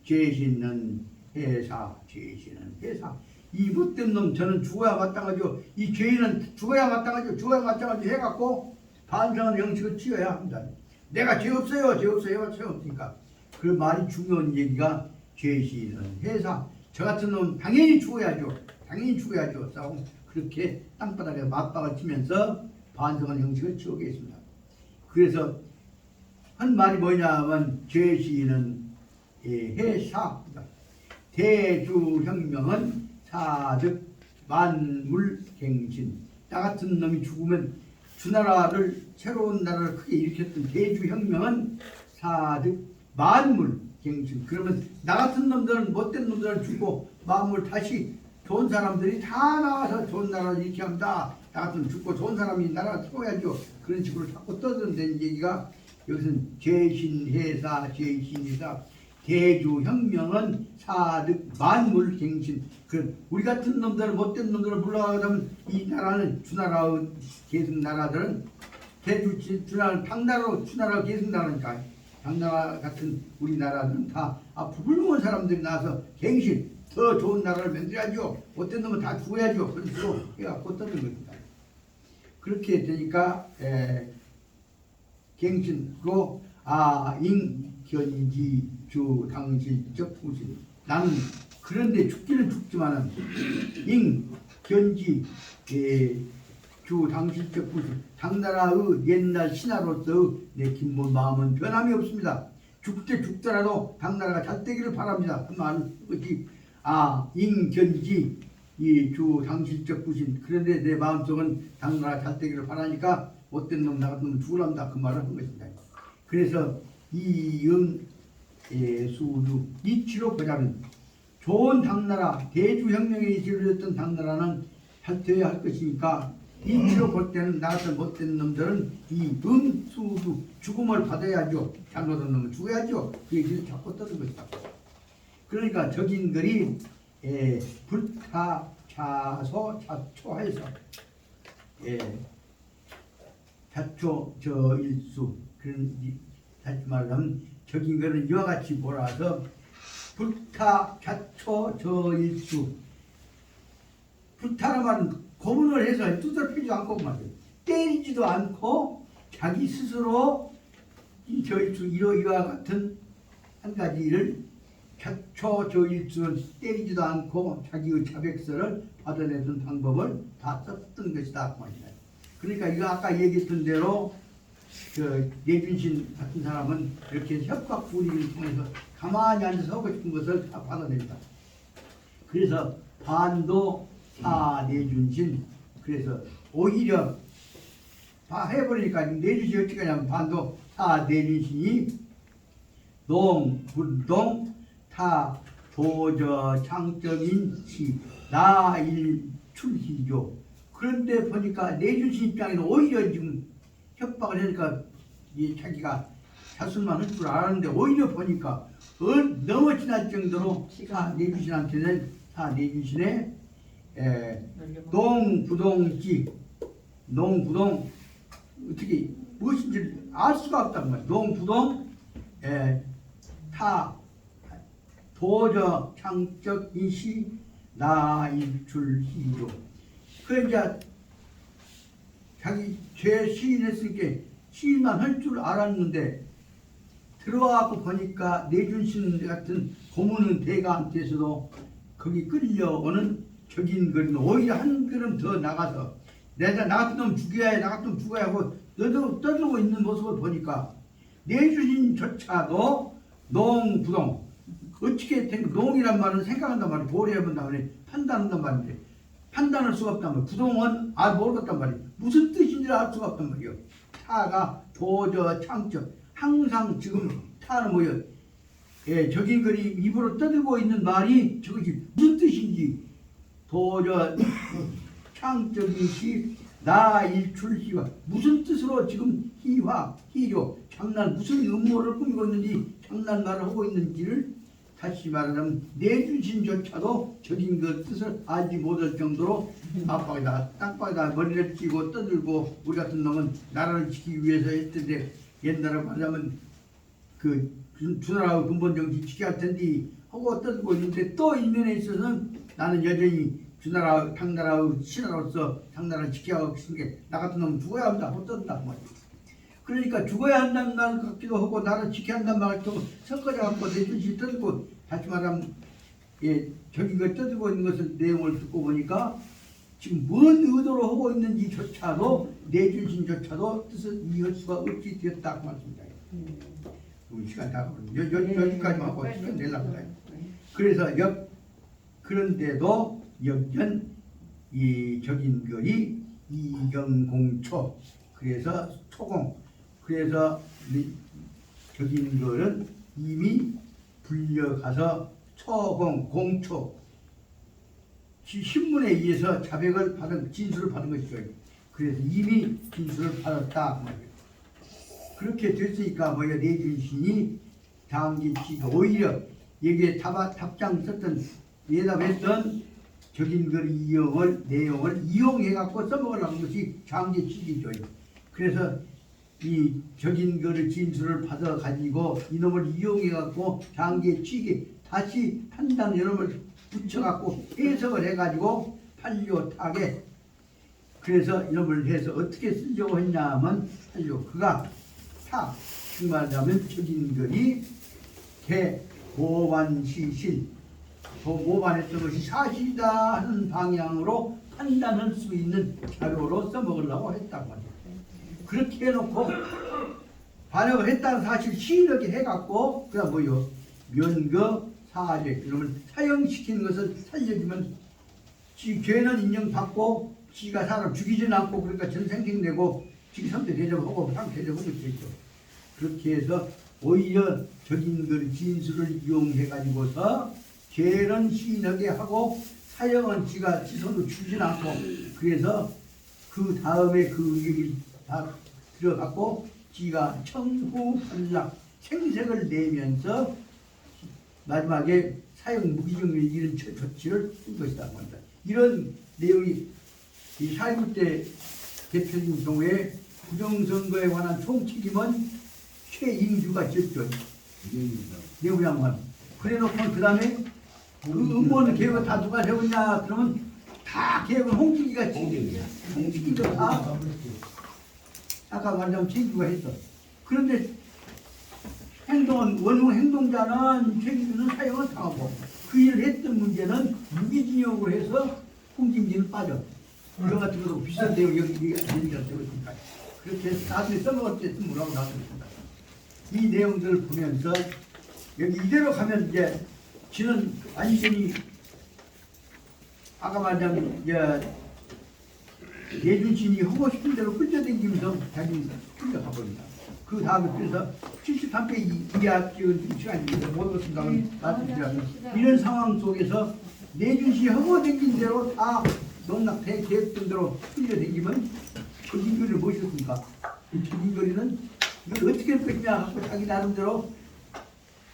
죄신은 회사, 죄신은 회사. 이 못된 놈 저는 죽어야 마땅하죠. 이 죄인은 죽어야 마땅하죠. 죽어야 마땅하죠. 해갖고 반성하는 형식을 취해야 합니다. 내가 죄 없어요. 죄 없어요. 해봤자 없으니까. 그 말이 중요한 얘기가 죄신은 회사. 저 같은 놈은 당연히 죽어야죠. 당연히 죽어야죠. 싸움. 그렇게 땅바닥에 맞박을 치면서 반성하는 형식을 취하겠습니다. 그래서 한 말이 뭐냐면 죄시는 해사입니다. 대주혁명은 사득 만물갱신. 나 같은 놈이 죽으면 주나라를 새로운 나라를 크게 일으켰던 대주혁명은 사득 만물갱신. 그러면 나 같은 놈들은 못된 놈들은 죽고 만물 다시 좋은 사람들이 다 나와서 좋은 나라를 일으켜야 합니다. 나 같은 죽고 좋은 사람이 나라를 세워야죠. 그런 식으로 자꾸 떠드는 얘기가 여기서는 죄신회사, 죄신이다. 대주혁명은 사득 만물갱신. 우리 같은 놈들, 못된 놈들을 불러가면 이 나라는 주나라의 계승 나라들은 주나라, 당나라로 주나라 계승 나라니까 당나라 같은 우리나라는 다 부불모은 사람들이 나와서 갱신, 더 좋은 나라를 만들어야죠. 못된 놈은 다 죽어야죠. 그런 식으로 해갖고 떠드는 겁니다. 그렇게 되니까 갱신으로 인견지 주 당실적 부신. 나는 그런데 죽기는 죽지만은 인견지 주 당실적 부신. 당나라의 옛날 신하로서 내 기본 마음은 변함이 없습니다. 죽되 죽더라도 당나라가 잘 되기를 바랍니다. 그 말은 뭐지? 인견지 이 주 당실적 부신. 그런데 내 마음속은 당나라 잘 되기를 바라니까 못된 놈 나 같은 놈 죽으랍니다. 그 말을 한 것입니다. 그래서 수주 이치로 보자면 좋은 당나라 대주혁명에 이루어졌던 당나라는 잘 되어야 할 것이니까 이치로 볼 때는 나 같은 못된 놈들은 수주 죽음을 받아야죠. 잘못한 놈은 죽어야죠. 그 얘기를 자꾸 떠든 것이다. 그러니까 적인들이 불타 자소 자초해서 자초 저 일수 그런 다시 말하면 적인 거는 이와 같이 몰아서 불타 자초 저 일수 불타는 말은 고문을 해서 두드러지도 않고 말이에요. 때리지도 않고 자기 스스로 이 저일수 이와 같은 한 가지 일을 자초 저일수는 때리지도 않고 자기의 자백서를 받아내던 방법을 다 썼던 것이다 그 말이야. 그러니까 이거 아까 얘기했던 대로 그 내준신 같은 사람은 이렇게 협박 부리를 통해서 가만히 앉아서 하고 싶은 것을 다 받아냅니다. 그래서 반도 사 내준신 그래서 오히려 다 해버리니까 내준신이 어떻게 하냐면 반도 사 내준신이 농 분동 타 도저 창적인 시 나일 출시죠. 그런데 보니까 내준신 입장에는 오히려 지금 협박을 하니까 이 자기가 자술만 할 줄 알았는데 오히려 보니까 너무 지날 정도로 사 내준신한테는 사 내준신의 농부동지 농부동 어떻게 무엇인지 알 수가 없단 말이야. 농부동 타 도저 창적 인시 나일출시죠. 그 이제 자기 죄 시인했으니까 시인만 할 줄 알았는데 들어와갖고 보니까 내준신 같은 고문은 대가한테서도 거기 끌려오는 적인 거는 오히려 한 걸음 더 나가서 내가 나 같은 놈 죽여야 해, 나 같은 놈 죽어야 하고 너도 떠들고 있는 모습을 보니까 내준신조차도 농부동 어떻게 된 농이란 말은 생각한단 말이야. 보려본단 말이야. 판단한단 말인데 판단할 수가 없단 말이야. 부동은 모르겠단 말이야. 무슨 뜻인지 알 수가 없단 말이야. 타가 도저 창적 항상 지금 타는 뭐야? 적인 글이 입으로 떠들고 있는 말이 저것이 무슨 뜻인지 도저 창적인시 나일출시와 무슨 뜻으로 지금 희화 희료 장난 무슨 음모를 꾸미고 있는지 장난말을 하고 있는지를 다시 말하면 내준신조차도 적인 그 뜻을 알지 못할 정도로 앞방에다가 땅방에다가 머리를 쥐고 떠들고 우리 같은 놈은 나라를 지키기 위해서 했던데 옛날에 말하면 그 주나라의 근본정치 지켜야 할 텐데 하고 떠들고 있는데 또 이면에 있어서는 나는 여전히 주나라 당나라의 신하로서 당나라를 지켜야 하고 싶은 게 나 같은 놈은 죽어야 한다 못 떠든다 그 말이야. 그러니까 죽어야 한다는 말 같기도 하고 나를 지켜야 한다는 말 같기도 하고 섞어져 갖고 내준신이 떠들고 다시 말하면 적인 걸 떠들고 있는 것을 내용을 듣고 보니까 지금 뭔 의도로 하고 있는지조차도 내준신조차도 뜻을 이해할 수가 없이 되었다 그 말씀입니다. 시간 다 여기까지만 하고 시간 내려고 해요. 그래서 그런데도 역전 이 적인 글이 이경공초 그래서 초공 그래서 적인 글은 이미 불려가서 초공 공초 신문에 의해서 자백을 받은 진술을 받은 것이죠. 그래서 이미 진술을 받았다 말이에요. 그렇게 됐으니까 뭐야 내준신이 장기치가 오히려 여기에 답장 썼던 대답했던 적인 글 내용을 이용해 갖고 써먹으려는 것이 장기치기죠. 그래서 이 적인 글의 진술을 받아 가지고 이놈을 이용해 갖고 장기치기 다시 판단 이놈을 붙여 갖고 해석을 해 가지고 판료타게 그래서 이놈을 해서 어떻게 쓰려고 했냐면 그가 타 말하자면 적인 글이 대모반시실 모반했던 것이 사실이다 하는 방향으로 판단할 수 있는 자료로 써먹으려고 했다고 합니다. 그렇게 해놓고 반역을 했다는 사실 시인하게 해갖고 그다음 뭐요 면거 사죄 그러면 사형시키는 것을 살려주면 지 죄는 인정받고 지가 사람 죽이지는 않고 그러니까 전생생내고 지기 3대 대접하고 3대 대접하고 있겠죠. 그렇게 해서 오히려 적인 그 진술을 이용해 가지고서 죄는 시인하게 하고 사형은 지가 지손으로 주진 않고 그래서 그 다음에 그 얘기를 다 들어갖고 지가 청후팔락 생색을 내면서 마지막에 사형 무기징역 이런 조치를 쓴 것이다 말이다. 이런 내용이 이 4.19 때 대표적인 경우에 부정선거에 관한 총책임은 최인규가 졌죠. 내부장관. 그래놓고 그 다음에 그 음모는 계획을 다 누가 세웠냐 그러면 다 계획은 홍준기도 다 아까 말한 최인규가 했어. 그런데 행동은 원흉 행동자는 최인규는 사형을 당하고 그 일을 했던 문제는 무기징역으로 해서 홍준기는 빠져. 이런 같은 것도 비슷한 내용 여기 얘기가 되고 있으니까 그렇게 해서 나중에 써먹을 때 쓰므라고 나왔습니다. 이 내용들을 보면서 여기 이대로 가면 이제 지는 완전히 아까 말한 예준신이 하고 싶은 대로 끌려다니면서 자기 끌려 가버립니다. 그 다음에 그래서 73회 이하 지금 시간입니다. 못 얻었습니다만 말씀드리면 이런 상황 속에서 예준신이 하고 다닌 대로 다 농락대 계획된 대로 끌려다니면 적인거리를 보셨습니까? 이 적인거리는 이걸 어떻게 할 것이냐 하고 자기 나름대로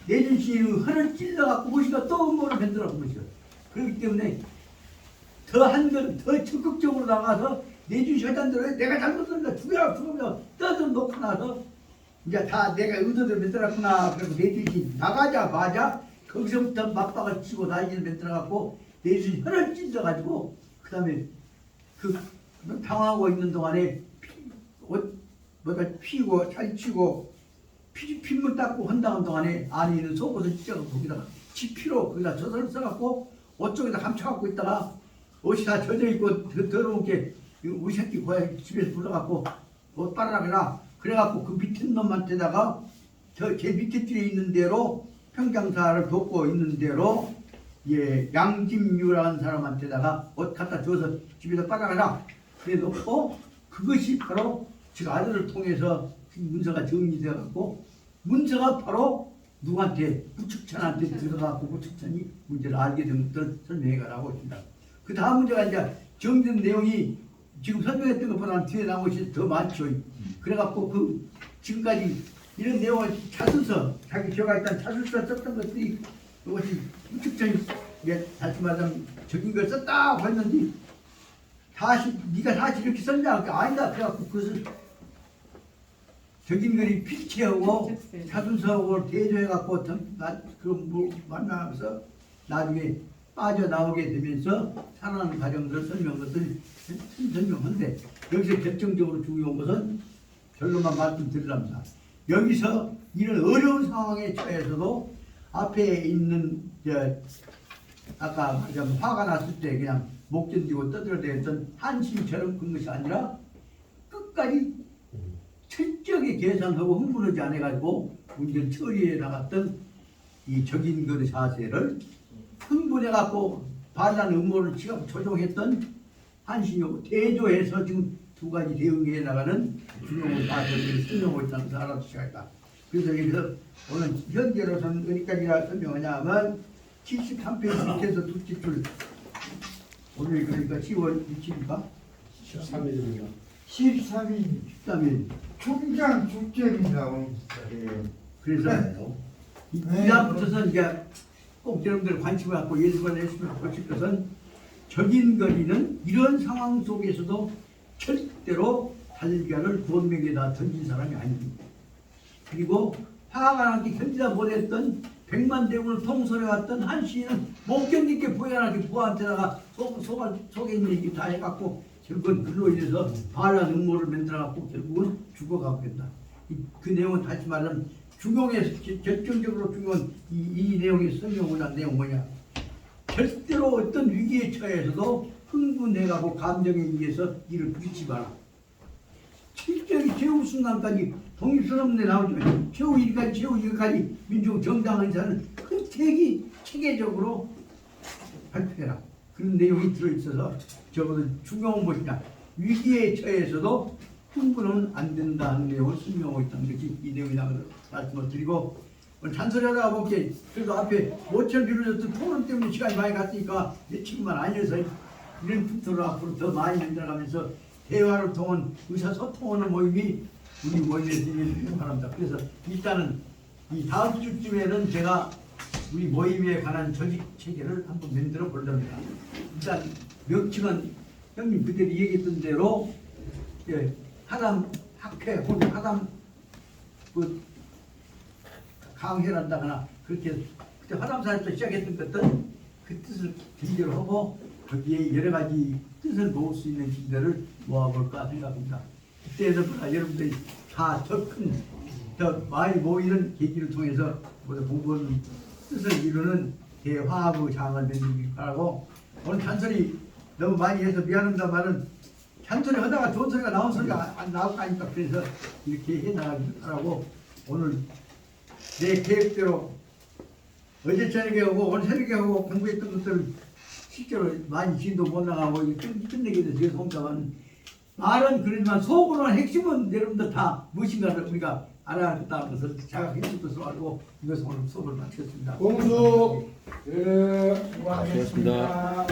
내준신의 허를 찔러갖고 무엇이가 또 음모를 만들어간 것이죠. 그렇기 때문에 더 적극적으로 나가서 내준신 하던 대로 내가 잘못했다 죽으면 떠들어놓고 나서 이제 다 내가 의도대로 만들었구나. 그래서 내준신 나가자마자 거기서부터 맞박을 치고 난리를 만들어갖고 내준신 허를 찔러가지고 그 다음에 그 당하고 있는 동안에 피고 살치고 핏물 닦고 한다는 동안에 안에 있는 속옷을 찢어서 거기다가 지피로 거기다 젖을 써갖고 옷 쪽에다 감춰갖고 있다가 옷이 다 젖어있고 더러운 게 우리 새끼 고양이 집에서 불러갖고 옷 빨아라 그래갖고 그 밑에 놈한테다가 제 밑에 줄에 있는 대로 평장사를 돕고 있는 대로 양짐유라는 사람한테다가 옷 갖다 줘서 집에서 빨아가라 그래 놓고 그것이 바로 즉 아들을 통해서 문서가 정리되어갖고 문서가 바로 누구한테 부축천한테 들어가고 부축천이 문제를 알게 된 것을 설명해가라고 있습니다. 그 다음 문제가 이제 정리된 내용이 지금 설명했던 것보다는 뒤에 나온 것이 더 많죠. 그래갖고 그 지금까지 이런 내용을 찾아서 자기 기억에 있던 찾아서 썼던 것들이 이것이 부축천이 다시 말하자면 적인 걸 썼다고 했는데 다시 네가 다시 이렇게 썼냐 아니다 그래갖고 그것을 적인 글이 필체하고 사순서하고 대조해갖고 그 만나면서 나중에 빠져나오게 되면서 살아나는 과정들을 설명한 것을 설명하는데 여기서 결정적으로 중요한 것은 결론만 말씀드리랍니다. 여기서 이런 어려운 상황에 처해서도 앞에 있는 아까 말하자면 화가 났을 때 그냥 목 견디고 떠들어대던 한심처럼 그런 것이 아니라 끝까지 철저하게 계산하고 흥분하지 않아가지고 문제를 처리해 나갔던 이 적인거래 자세를 흥분해갖고 반란 음모를 지금 조종했던 한신이고 대조해서 지금 두 가지 대응해 나가는 중요한 자세를 설명하고 있다는 것을 알아두셔야 한다. 그래서 여기서 오늘 현재로서는 어디까지나 설명하냐 하면 73페이지 밑에서 두 집줄 오늘 그러니까 10월 6일인가? 13일입니다. 13일 총장 축제입니다. 그래서 이 다음부터는 이제 꼭 여러분들 관심을 갖고 예술관을 했으면 하실 것은 적인거리는 이런 상황 속에서도 절대로 달걀을 돈맥에다 던진 사람이 아닙니다. 그리고 화가 나게 견디다 못했던 100만 대군을 통솔해왔던 한 시인은 못 견디게 부연하게 부하한테다가 속에 있는 얘기 다 해갖고 결국은 그로 인해서 반란 음모를 만들어갖고 결국은 죽어가고 된다. 그 내용은 다시 말하면 중용에서 결정적으로 중요한 이 내용이 설명하고자 하는 내용은 뭐냐. 절대로 어떤 위기에 처해서도 흥분해가고 감정에 의해서 이를 부딪히지 마라. 실적이 최후 순간까지 독립선언문에 나오지만 최후 1까지 최후 2까지 민주적 정당한 자는 흔쾌히 체계적으로 발표해라. 그런 내용이 들어있어서 적어도 중요한 것이냐. 위기에 처해서도 흥분은 안 된다는 내용을 설명하고 있다는 것이 이 내용이라고 말씀을 드리고 오늘 잔소리하다가 볼게 그래도 앞에 5천 비롯했던 토론 때문에 시간이 많이 갔으니까 며칠만 아니어서 이런 풍토를 앞으로 더 많이 만들어가면서 대화를 통한 의사소통하는 모임이 우리 모임에서 있는 바랍니다. 그래서 일단은 이 다음 주쯤에는 제가 우리 모임에 관한 조직 체계를 한번 만들어 보렵니다. 일단 명칭은 형님 그대로 얘기했던 대로 하담 학회 혹은 하담 그 강회란다거나 그렇게 그때 화담사에서 시작했던 것들 그 뜻을 전제로 하고 거기에 여러 가지 뜻을 모을 수 있는 지대를 모아볼까 생각합니다. 그때는 여러분들이 다 더 많이 모이는 계기를 통해서 모두 공부하는 뜻을 이루는 대화하고 장을 만들기 바라고 오늘 잔소리 너무 많이 해서 미안합니다 말은 잔소리 하다가 좋은 소리가 나온 소리가 안 나올 거 아닙니까. 그래서 이렇게 해나가기 바라고 오늘 내 계획대로 어제 저녁에 오고 오늘 새벽에 오고 공부했던 것들을 실제로 많이 진도 못 나가고 끝내게 돼서 죄송합니다만 말은 그러지만 속으로는 핵심은 여러분들 다 무엇인가를 우리가 알아야겠다는 것을 자각해 줄 것으로 알고 이것을 오늘 수업을 마치겠습니다. 공수 수고하셨습니다. 수고하셨습니다.